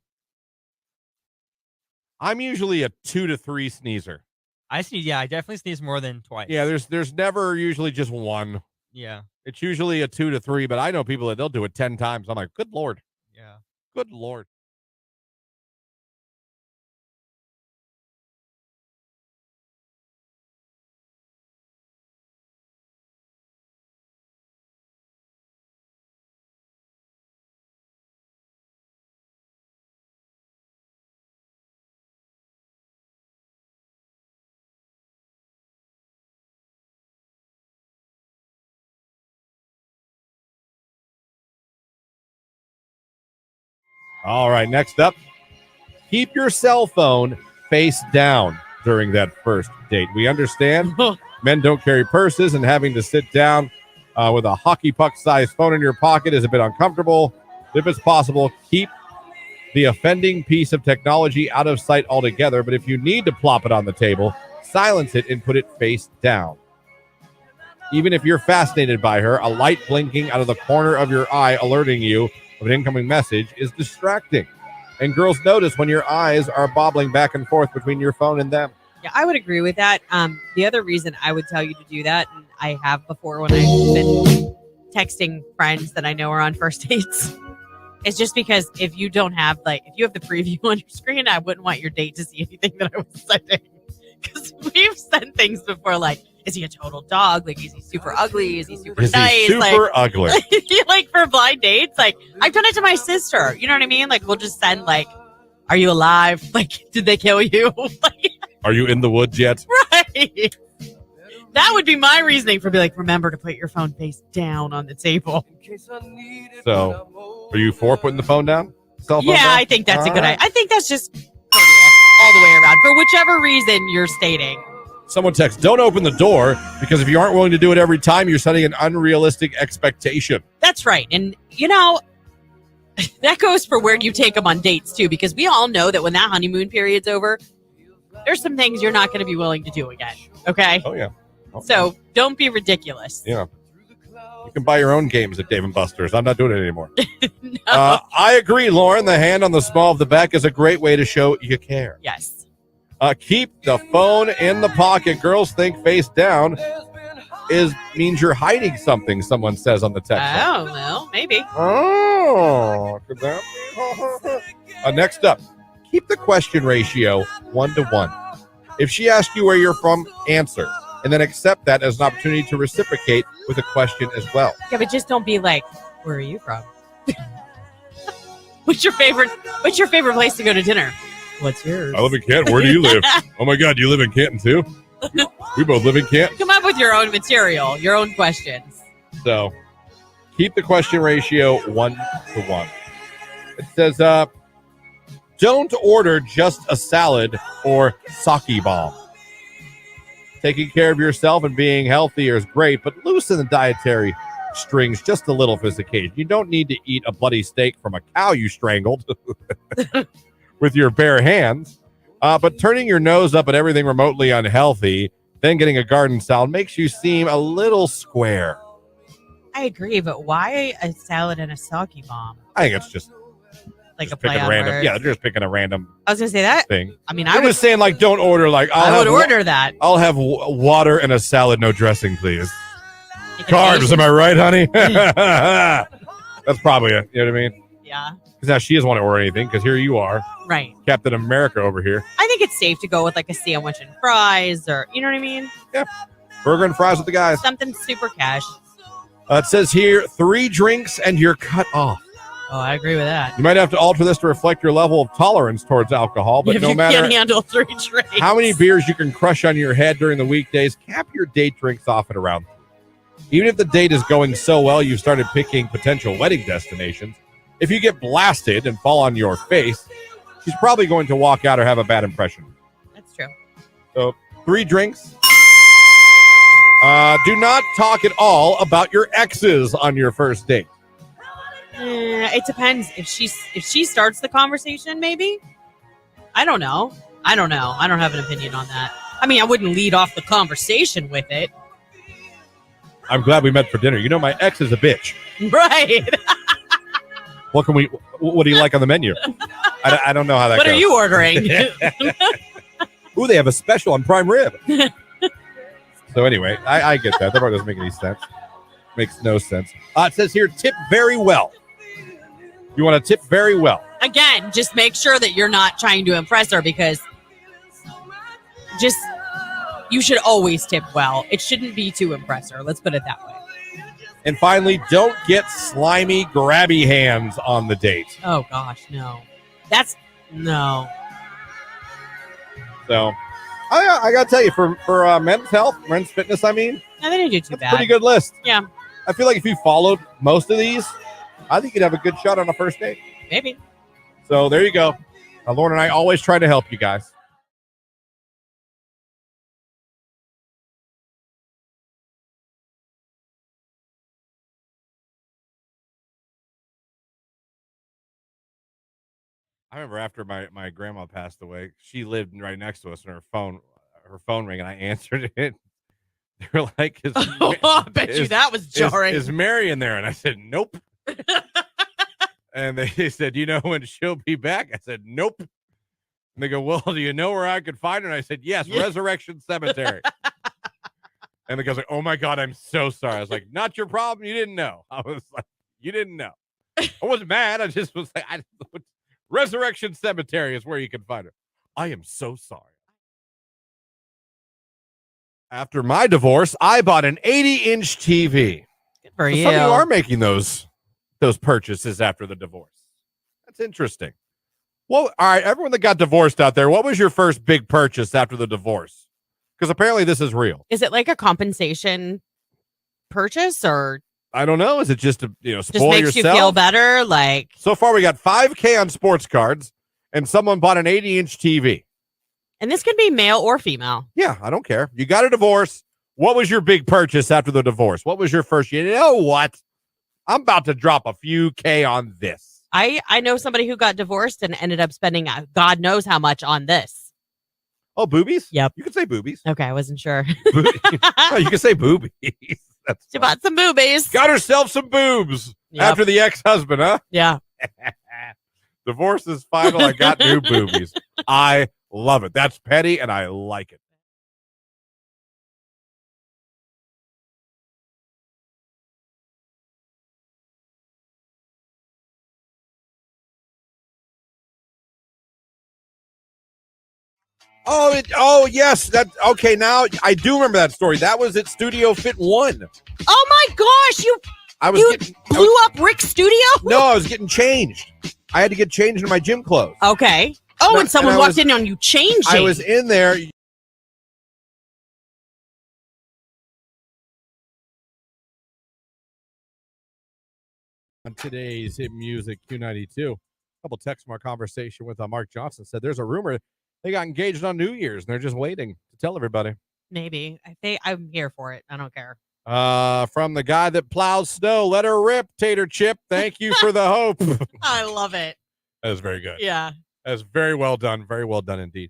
A: I'm usually a 2 to 3 sneezer.
C: I definitely sneeze more than twice.
A: Yeah, there's never usually just one.
C: Yeah.
A: It's usually a 2 to 3, but I know people that they'll do it 10 times. I'm like, good Lord.
C: Yeah.
A: Good Lord. All right, next up, keep your cell phone face down during that first date. We understand men don't carry purses, and having to sit down with a hockey puck-sized phone in your pocket is a bit uncomfortable. If it's possible, keep the offending piece of technology out of sight altogether, but if you need to plop it on the table, silence it and put it face down. Even if you're fascinated by her, a light blinking out of the corner of your eye alerting you of an incoming message is distracting. And girls notice when your eyes are bobbling back and forth between your phone and them.
B: Yeah, I would agree with that. The other reason I would tell you to do that, and I have before when I've been texting friends that I know are on first dates, is just because if you don't have, like, if you have the preview on your screen, I wouldn't want your date to see anything that I was sending. Because we've sent things before, like, is he a total dog? Like, is he super ugly? Is he super nice?
A: He super ugly?
B: Like, for blind dates, like, I've done it to my sister. You know what I mean? Like, we'll just send, like, are you alive? Like, did they kill you? Like,
A: are you in the woods yet?
B: Right. That would be my reasoning for being like, remember to put your phone face down on the table.
A: So, are you for putting the phone down? Cell phone
B: Yeah,
A: down?
B: I think that's a
A: All
B: good
A: right.
B: idea. I think that's just courteous all the way around for whichever reason you're stating.
A: Someone texts, don't open the door because if you aren't willing to do it every time, you're setting an unrealistic expectation.
B: That's right. And, you know, that goes for where you take them on dates, too, because we all know that when that honeymoon period's over, there's some things you're not going to be willing to do again. Okay?
A: Oh, yeah.
B: So don't be ridiculous.
A: Yeah. You can buy your own games at Dave & Buster's. I'm not doing it anymore.
B: No.
A: I agree, Lauren. The hand on the small of the back is a great way to show you care.
B: Yes.
A: Keep the phone in the pocket. Girls think face down means you're hiding something, someone says on the text.
B: Oh, well, maybe.
A: Oh, could that be? Next up, keep the question ratio 1-to-1. If she asks you where you're from, answer. And then accept that as an opportunity to reciprocate with a question as well.
B: Yeah, but just don't be like, where are you from? What's your favorite place to go to dinner? What's yours?
A: I live in Canton. Where do you live? Oh, my God. Do you live in Canton, too? We both live in Canton.
B: Come up with your own material, your own questions.
A: So keep the question ratio 1-to-1. It says, don't order just a salad or sake bomb. Taking care of yourself and being healthier is great, but loosen the dietary strings just a little for this occasion. You don't need to eat a bloody steak from a cow you strangled with your bare hands. But turning your nose up at everything remotely unhealthy, then getting a garden salad makes you seem a little square.
B: I agree, but why a salad and a sake bomb?
A: I think it's just
B: like
A: just
B: a play
A: picking
B: on
A: random.
B: words.
A: Yeah, they're just picking a random
B: I was gonna say that
A: thing.
B: I mean,
A: I'm just saying, like, don't order like
B: I would order that.
A: I'll have water and a salad, no dressing, please. Carbs, am I right, honey? That's probably it. You know what I mean?
B: Yeah.
A: Because now she doesn't want to order anything. Because here you are,
B: Right.
A: Captain America over here.
B: I think it's safe to go with like a sandwich and fries, or you know what I mean?
A: Yeah. Burger and fries with the guys.
B: Something super cash.
A: It says here 3 drinks and you're cut off.
B: Oh, I agree with that.
A: You might have to alter this to reflect your level of tolerance towards alcohol, but
B: if
A: no
B: you
A: matter
B: can't handle 3 drinks,
A: how many beers you can crush on your head during the weekdays, cap your date drinks off at around 3. Even if the date is going so well you've started picking potential wedding destinations, if you get blasted and fall on your face, she's probably going to walk out or have a bad impression.
B: That's true.
A: So 3 drinks. Do not talk at all about your exes on your first date.
B: It depends. If she starts the conversation, maybe. I don't know. I don't have an opinion on that. I mean, I wouldn't lead off the conversation with it.
A: I'm glad we met for dinner. You know, my ex is a bitch.
B: Right.
A: What do you like on the menu? I don't know how that
B: What
A: goes.
B: are you ordering?
A: Ooh, they have a special on prime rib. So anyway, I get that. That part doesn't make any sense. Makes no sense. It says here, tip very well. You want to tip very well.
B: Again, just make sure that you're not trying to impress her, because you should always tip well. It shouldn't be to impress her. Let's put it that way.
A: And finally, don't get slimy, grabby hands on the date.
B: Oh, gosh, no. No.
A: So, I got to tell you, for men's health, men's fitness, I mean,
B: No, they didn't do too bad.
A: pretty good list.
B: Yeah,
A: I feel like if you followed most of these, I think you'd have a good shot on a first date.
B: maybe.
A: So there you go. Lauren and I always try to help you guys. I remember after my grandma passed away, she lived right next to us, and her phone rang, and I answered it. They were like,
B: I bet you that was jarring.
A: Is Mary in there? And I said, nope. And they said, you know when she'll be back? I said, nope. And they go, well, do you know where I could find her? And I said, yes, Resurrection Cemetery. And the guy's like, oh, my God, I'm so sorry. I was like, not your problem. You didn't know. I was like, you didn't know. I wasn't mad. I just was like, Resurrection Cemetery is where you can find her. I am so sorry. After my divorce, I bought an 80-inch TV.
B: Good for you.
A: Some of you are making those purchases after the divorce. That's interesting. Well, all right, everyone that got divorced out there, what was your first big purchase after the divorce? Because apparently this is real.
B: Is it like a compensation purchase or?
A: I don't know. Is it just to spoil
B: just makes
A: yourself?
B: You feel better? Like
A: so far, we got $5,000 on sports cards, and someone bought an 80-inch TV.
B: And this can be male or female.
A: Yeah, I don't care. You got a divorce. What was your big purchase after the divorce? What was your first? You know what? I'm about to drop a few K on this.
B: I know somebody who got divorced and ended up spending God knows how much on this.
A: Oh, boobies?
B: Yep.
A: You can say boobies.
B: Okay, I wasn't sure.
A: No, you can say boobies.
B: She bought some boobies.
A: Got herself some boobs after the ex-husband, huh?
B: Yeah.
A: Divorce is final. I got new boobies. I love it. That's petty, and I like it. Oh, yes. That okay. Now I do remember that story. That was at Studio Fit 1.
B: Oh my gosh, you blew up Rick's studio?
A: No, I was getting changed. I had to get changed in my gym clothes.
B: Okay. Oh, and someone walked in on you changing.
A: I was in there. On today's Hit Music Q92, a couple texts from our conversation with Mark Johnson said there's a rumor they got engaged on New Year's and they're just waiting to tell everybody.
B: Maybe. I'm here for it. I don't care.
A: From the guy that plows snow, let her rip, Tater Chip. Thank you for the hope.
B: I love it.
A: That was very good.
B: Yeah.
A: That was very well done. Very well done indeed.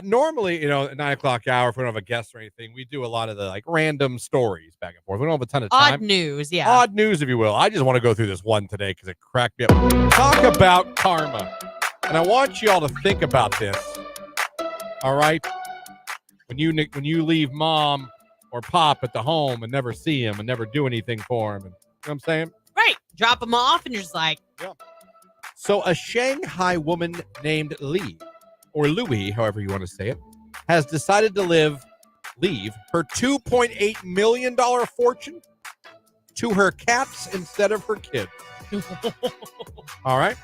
A: Normally, at 9 o'clock hour, if we don't have a guest or anything, we do a lot of the random stories back and forth. We don't have a ton of time.
B: Odd news, yeah.
A: Odd news, if you will. I just want to go through this one today because it cracked me up. Talk about karma. And I want you all to think about this. All right? When you leave mom or pop at the home and never see him and never do anything for him. And, you know what I'm saying?
B: Right. Drop him off and you're just like.
A: Yeah. So a Shanghai woman named Lee, or Louie, however you want to say it, has decided to leave her $2.8 million fortune to her cats instead of her kids. All right?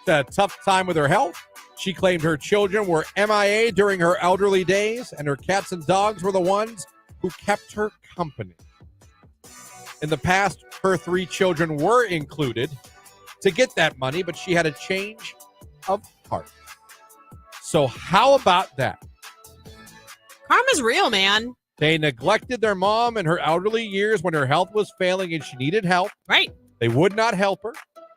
A: It's a tough time with her health. She claimed her children were MIA during her elderly days, and her cats and dogs were the ones who kept her company. In the past, her 3 children were included to get that money, but she had a change of heart. So how about that?
B: Karma's real, man.
A: They neglected their mom in her elderly years when her health was failing and she needed help.
B: Right.
A: They would not help her.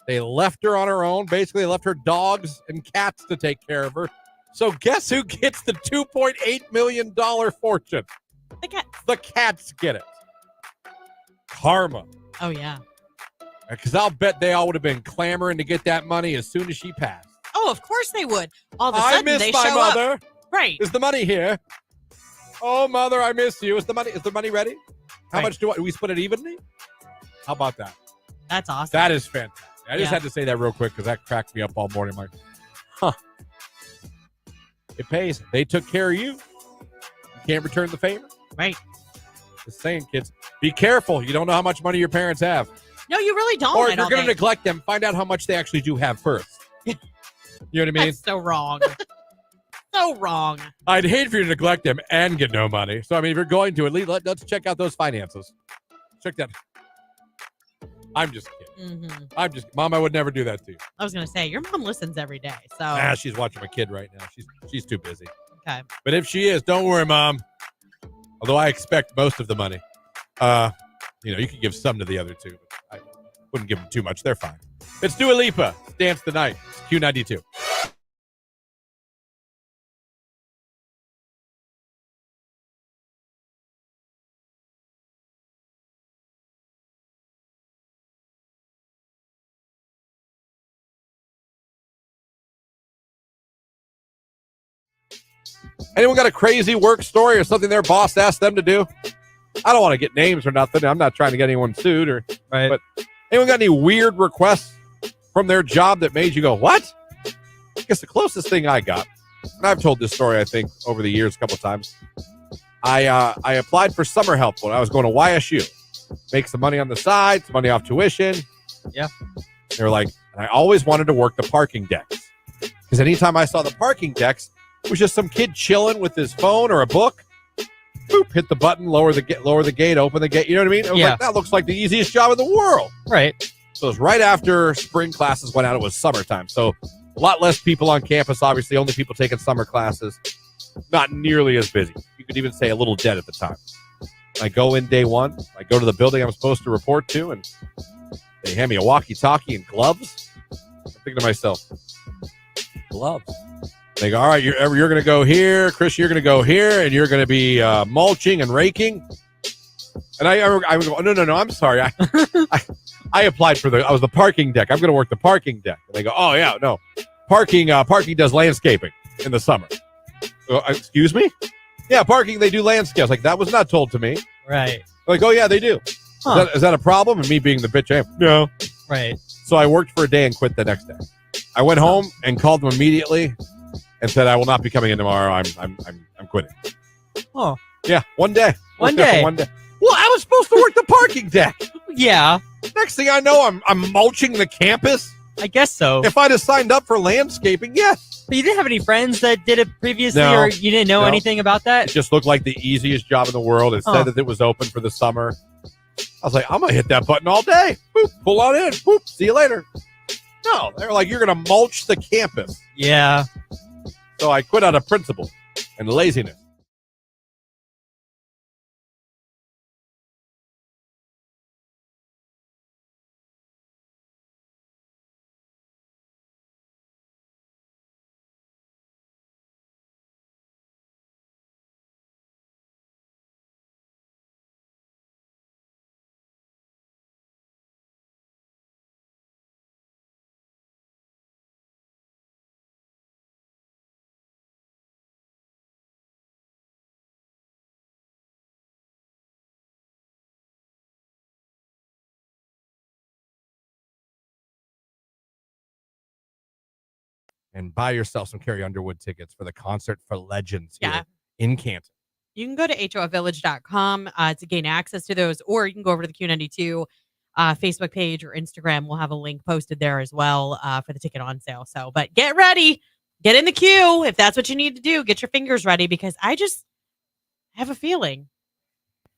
A: They left her on her own. Basically, they left her dogs and cats to take care of her. So guess who gets the $2.8 million fortune?
B: The cats.
A: The cats get it. Karma.
B: Oh, yeah.
A: Because I'll bet they all would have been clamoring to get that money as soon as she passed.
B: Oh, of course they would. All of a
A: I
B: sudden,
A: miss
B: they
A: my
B: show
A: mother.
B: up. Right.
A: Is the money here? Oh, mother, I miss you. Is the money ready? How much do we split it evenly? How about that?
B: That's awesome.
A: That is fantastic. I just had to say that real quick because that cracked me up all morning. I'm like, it pays. They took care of you. You can't return the favor.
B: Right.
A: Just saying, kids, be careful. You don't know how much money your parents have.
B: No, you really don't.
A: Or if you're going to neglect them, find out how much they actually do have first. You know what I mean?
B: That's so wrong. So wrong.
A: I'd hate for you to neglect them and get no money. So, I mean, if you're going to, at least let's check out those finances. Check that. I'm just kidding.
B: Mm-hmm.
A: Mom, I would never do that to you.
B: I was going to say, your mom listens every day. So
A: She's watching my kid right now. She's too busy.
B: Okay.
A: But if she is, don't worry, Mom. Although I expect most of the money. You can give some to the other two. But I wouldn't give them too much. They're fine. It's Dua Lipa. Dance the Night. It's Q92. Anyone got a crazy work story or something their boss asked them to do? I don't want to get names or nothing. I'm not trying to get anyone sued or.
C: Right.
A: But anyone got any weird requests from their job that made you go, what? I guess the closest thing I got, and I've told this story, I think, over the years a couple times. I applied for summer help when I was going to YSU. Make some money on the side, some money off tuition.
C: Yeah.
A: They were like, and I always wanted to work the parking decks. Because anytime I saw the parking decks, it was just some kid chilling with his phone or a book. Boop, hit the button, lower the gate, open the gate. You know what I mean? It was like, that looks like the easiest job in the world.
C: Right.
A: So it was right after spring classes went out. It was summertime. So a lot less people on campus, obviously. Only people taking summer classes. Not nearly as busy. You could even say a little dead at the time. I go in day one. I go to the building I'm supposed to report to, and they hand me a walkie-talkie and gloves. I'm thinking to myself, gloves. They go, all right, you're going to go here. Chris, you're going to go here, and you're going to be mulching and raking. And I go, no, I'm sorry. I applied for I was the parking deck. I'm going to work the parking deck. And they go, oh, yeah, no. Parking does landscaping in the summer. Excuse me? Yeah, parking, they do landscape. I was like, that was not told to me.
C: Right.
A: Like, oh, yeah, they do.
C: Huh.
A: Is that a problem? And me being the bitch I am. No.
C: Right.
A: So I worked for a day and quit the next day. I went home and called them immediately and said, I will not be coming in tomorrow. I'm quitting.
C: Oh.
A: Yeah, one day.
C: One day.
A: Well, I was supposed to work the parking deck.
C: Yeah.
A: Next thing I know, I'm mulching the campus.
C: I guess so.
A: If I'd have signed up for landscaping, yes.
C: But you didn't have any friends that did it previously,
A: No.
C: or you didn't know anything about that?
A: It just looked like the easiest job in the world. It said that it was open for the summer. I was like, I'm going to hit that button all day. Boop, pull on in. Boop, see you later. No, they're like, you're going to mulch the campus.
C: Yeah.
A: So I quit out of principle and laziness. And buy yourself some Carrie Underwood tickets for the concert for Legends here in Canton.
B: You can go to hofvillage.com to gain access to those, or you can go over to the Q92 Facebook page or Instagram. We'll have a link posted there as well for the ticket on sale. So, but get ready. Get in the queue if that's what you need to do. Get your fingers ready, because I just have a feeling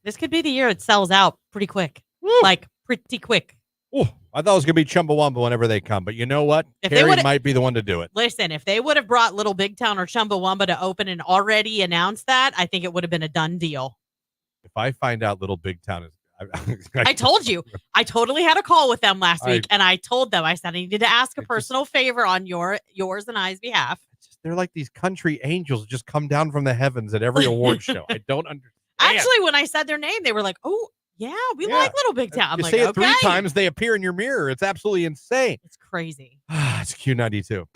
B: this could be the year it sells out pretty quick. Like, pretty quick.
A: Ooh, I thought it was going to be Chumbawamba whenever they come, but you know what? Carrie might be the one to do it.
B: Listen, if they would have brought Little Big Town or Chumbawamba to open and already announced that, I think it would have been a done deal.
A: If I find out Little Big Town is...
B: I told you. I totally had a call with them last week, and I told them, I said, I needed to ask a personal favor on yours and I's behalf.
A: They're like these country angels just come down from the heavens at every award show. I don't understand.
B: Actually, when I said their name, they were like, oh, yeah, we like Little Big Town. I'm
A: You
B: like,
A: say it
B: okay.
A: 3 times, they appear in your mirror. It's absolutely insane.
B: It's crazy.
A: It's Q92.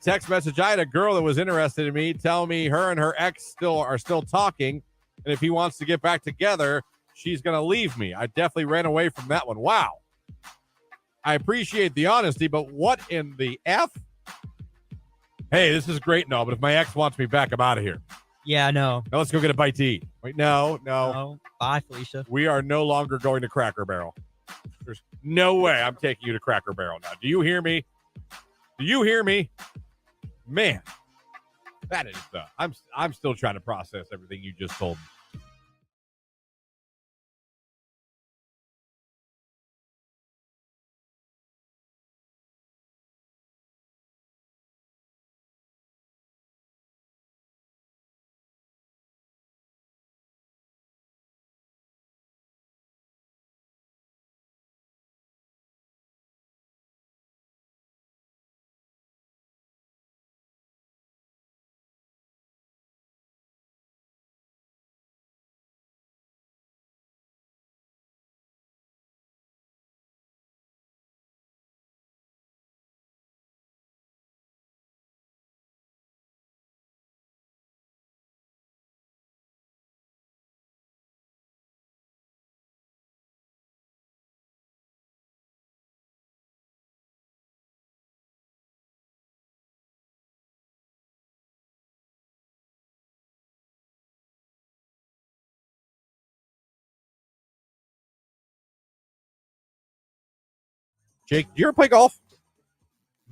A: Text message. I had a girl that was interested in me tell me her and her ex are still talking, and if he wants to get back together, she's going to leave me. I definitely ran away from that one. Wow. I appreciate the honesty, but what in the F? Hey, this is great, no, but if my ex wants me back, I'm out of here.
C: Yeah, no.
A: Now let's go get a bite to eat. Wait, no.
C: Bye, Felicia.
A: We are no longer going to Cracker Barrel. There's no way I'm taking you to Cracker Barrel now. Do you hear me? Do you hear me? Man, that is I'm still trying to process everything you just told me. Jake, do you ever play golf?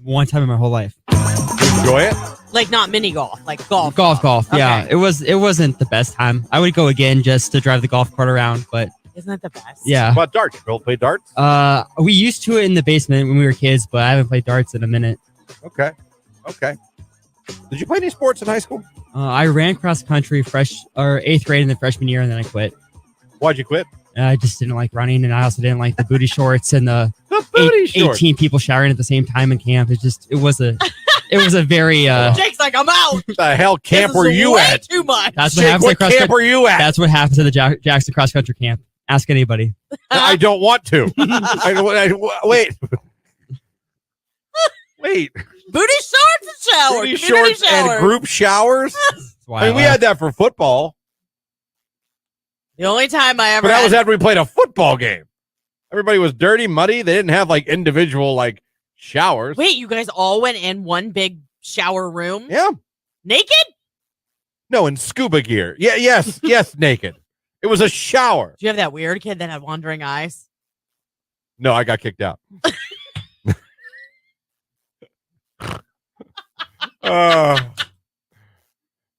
C: One time in my whole life.
A: Do you enjoy it?
B: Like not mini golf, like golf.
C: Golf.
B: Okay.
C: Yeah, it wasn't the best time. I would go again just to drive the golf cart around, but
B: Isn't that the best?
C: yeah.
A: What about darts? You play darts?
C: We used to it in the basement when we were kids, but I haven't played darts in a minute.
A: Okay. Did you play any sports in high school?
C: I ran cross country 8th grade and then freshman year, and then I quit.
A: Why'd you quit?
C: I just didn't like running, and I also didn't like the booty shorts and the
A: shorts.
C: 18 people showering at the same time in camp. It was a very
B: Jake's like, I'm out.
A: What the hell camp
B: This
A: were
B: is
A: you
B: way
A: at?
B: Too much.
C: That's what
A: Jake,
C: happens
A: what
C: at cross
A: camp
C: country.
A: were you at?
C: That's what happens at the Jackson cross country camp. Ask anybody.
A: I don't want to. Wait.
B: Booty shorts and shower.
A: Booty
B: Community
A: shorts
B: shower.
A: and group showers? I mean, we had that for football.
B: The only time I ever
A: But that was
B: had-
A: after we played a football game. Everybody was dirty, muddy. They didn't have like individual like showers.
B: Wait, you guys all went in one big shower room?
A: Yeah.
B: Naked?
A: No, in scuba gear. Yeah, yes, naked. It was a shower.
B: Do you have that weird kid that had wandering eyes?
A: No, I got kicked out.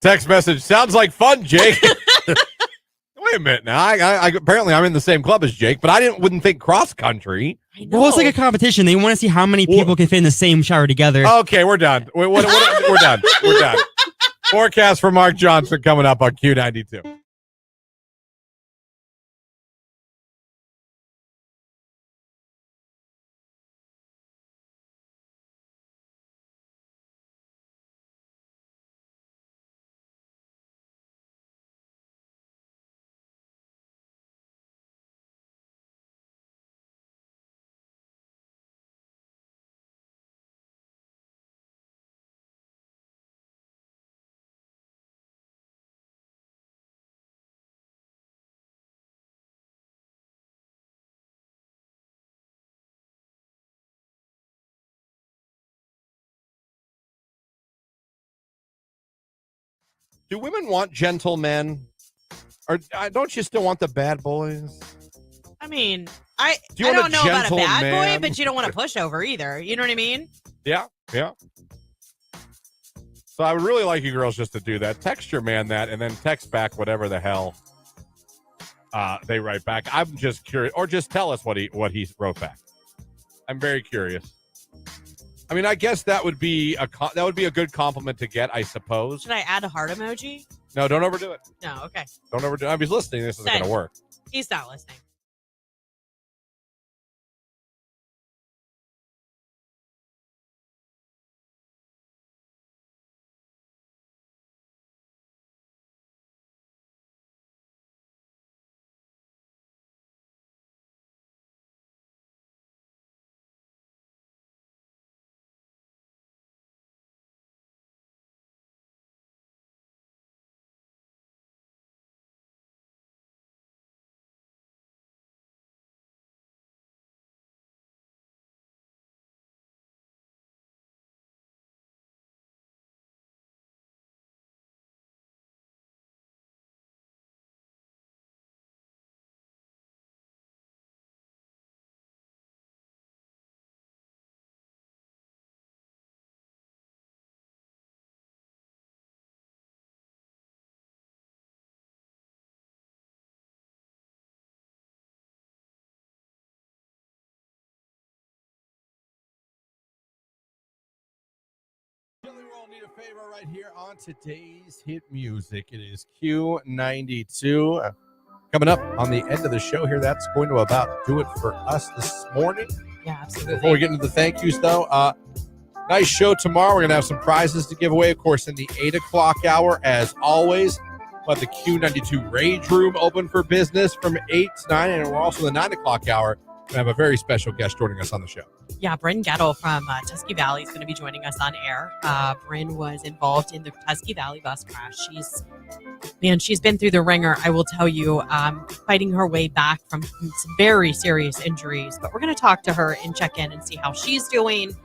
A: Text message. Sounds like fun, Jake. Wait a minute now. I apparently I'm in the same club as Jake, but I wouldn't think cross country.
C: Well, it's like a competition. They want to see how many people can fit in the same shower together.
A: Okay, we're done. We're done. We're done. Forecast for Mark Johnson coming up on Q92. Do women want gentlemen? Or don't you still want the bad boys?
B: I mean, I
A: Do you want
B: don't
A: a
B: know about a
A: gentle
B: bad
A: man?
B: boy, but you don't want a pushover either. You know what I mean?
A: Yeah. So I would really like you girls just to do that. Text your man that and then text back whatever the hell they write back. I'm just curious. Or just tell us what he wrote back. I'm very curious. I mean, I guess that would be a good compliment to get, I suppose.
B: Should I add a heart emoji?
A: No, don't overdo it.
B: No, okay.
A: Don't overdo it. If he's listening, this isn't going to work.
B: He's not listening.
A: Need a favor right here on today's hit music. It is Q92 coming up on the end of the show here. That's going to about do it for us this morning.
B: Yeah, absolutely.
A: Before we get into the thank yous, though, nice show tomorrow. We're going to have some prizes to give away, of course, in the 8 o'clock hour, as always. But the Q92 Rage Room open for business from 8 to 9, and we're also in the 9 o'clock hour. We have a very special guest joining us on the show.
B: Yeah, Bryn Gettle from Tusky Valley is going to be joining us on air. Bryn was involved in the Tusky Valley bus crash. She's been through the ringer, I will tell you, fighting her way back from some very serious injuries. But we're going to talk to her and check in and see how she's doing.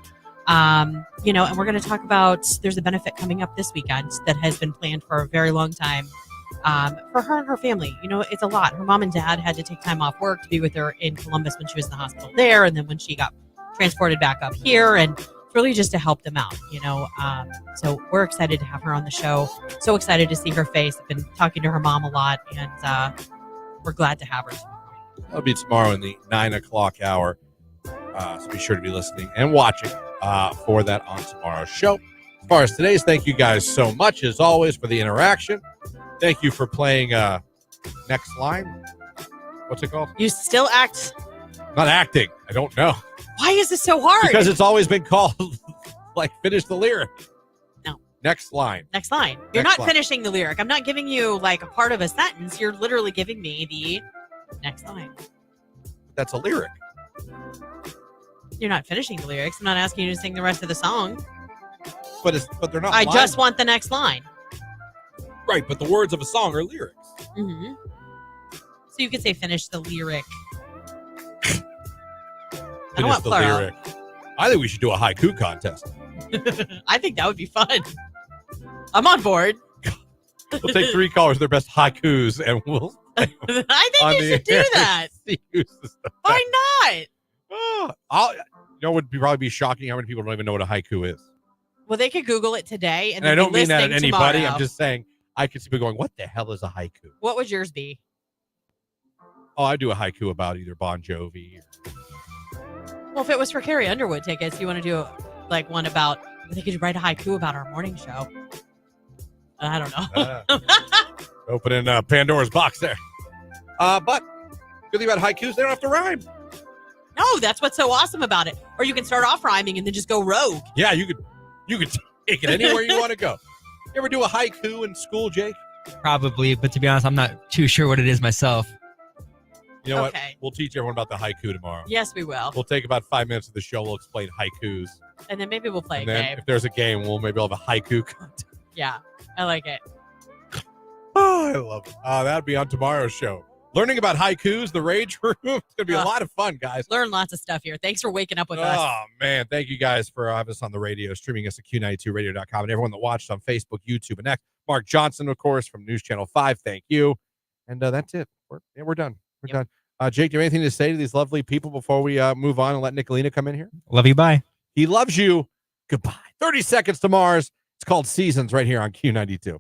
B: And we're going to talk about, there's a benefit coming up this weekend that has been planned for a very long time. For her and her family. It's a lot. Her mom and dad had to take time off work to be with her in Columbus when she was in the hospital there. And then when she got transported back up here, and it's really just to help them out, so we're excited to have her on the show. So excited to see her face. I've been talking to her mom a lot, and we're glad to have her tomorrow.
A: That'll be tomorrow in the 9 o'clock hour. So be sure to be listening and watching for that on tomorrow's show. As far as today's, thank you guys so much, as always, for the interaction. Thank you for playing Next Line. What's it called?
B: You still act...
A: Not acting. I don't know.
B: Why is this so hard?
A: Because it's always been called, finish the lyric.
B: No.
A: Next line.
B: Next line. You're not finishing the lyric. I'm not giving you, a part of a sentence. You're literally giving me the next line.
A: That's a lyric.
B: You're not finishing the lyrics. I'm not asking you to sing the rest of the song.
A: But they're not
B: I
A: lines.
B: just want the next line.
A: Right, but the words of a song are lyrics.
B: Mm-hmm. So you could say finish the lyric. I don't want
A: the
B: plural.
A: lyric. I think we should do a haiku contest.
B: I think that would be fun. I'm on board.
A: We'll take 3 callers, their best haikus, and we'll...
B: I think you should do that. Why not?
A: Would probably be shocking how many people don't even know what a haiku is.
B: Well, they could Google it today. And
A: I
B: then
A: don't
B: be
A: mean that at
B: listening
A: anybody.
B: tomorrow.
A: I'm just saying, I could see people going, what the hell is a haiku?
B: What would yours be?
A: Oh, I do a haiku about either Bon Jovi.
B: Well, if it was for Carrie Underwood tickets, you want to do one about, they could write a haiku about our morning show. I don't know.
A: Opening Pandora's box there. But good thing about haikus, they don't have to rhyme.
B: No, that's what's so awesome about it. Or you can start off rhyming and then just go rogue.
A: Yeah, you could take it anywhere you want to go. You ever do a haiku in school, Jake?
C: Probably, but to be honest, I'm not too sure what it is myself.
A: You know
B: Okay.
A: what? We'll teach everyone about the haiku tomorrow.
B: Yes, we will.
A: We'll take about 5 minutes of the show. We'll explain haikus.
B: And then maybe we'll play
A: And
B: a
A: then
B: game.
A: if there's a game, we'll have a haiku contest.
B: Yeah, I like it.
A: Oh, I love it. That'll be on tomorrow's show. Learning about haikus, the Rage Room. It's going to be a lot of fun, guys.
B: Learn lots of stuff here. Thanks for waking up with us.
A: Oh, man. Thank you guys for having us on the radio, streaming us at Q92radio.com, and everyone that watched on Facebook, YouTube, and X. Mark Johnson, of course, from News Channel 5. Thank you. And that's it. We're done. We're done. Jake, do you have anything to say to these lovely people before we move on and let Nicolina come in here?
C: Love you. Bye.
A: He loves you. Goodbye. 30 seconds to Mars. It's called Seasons right here on Q92.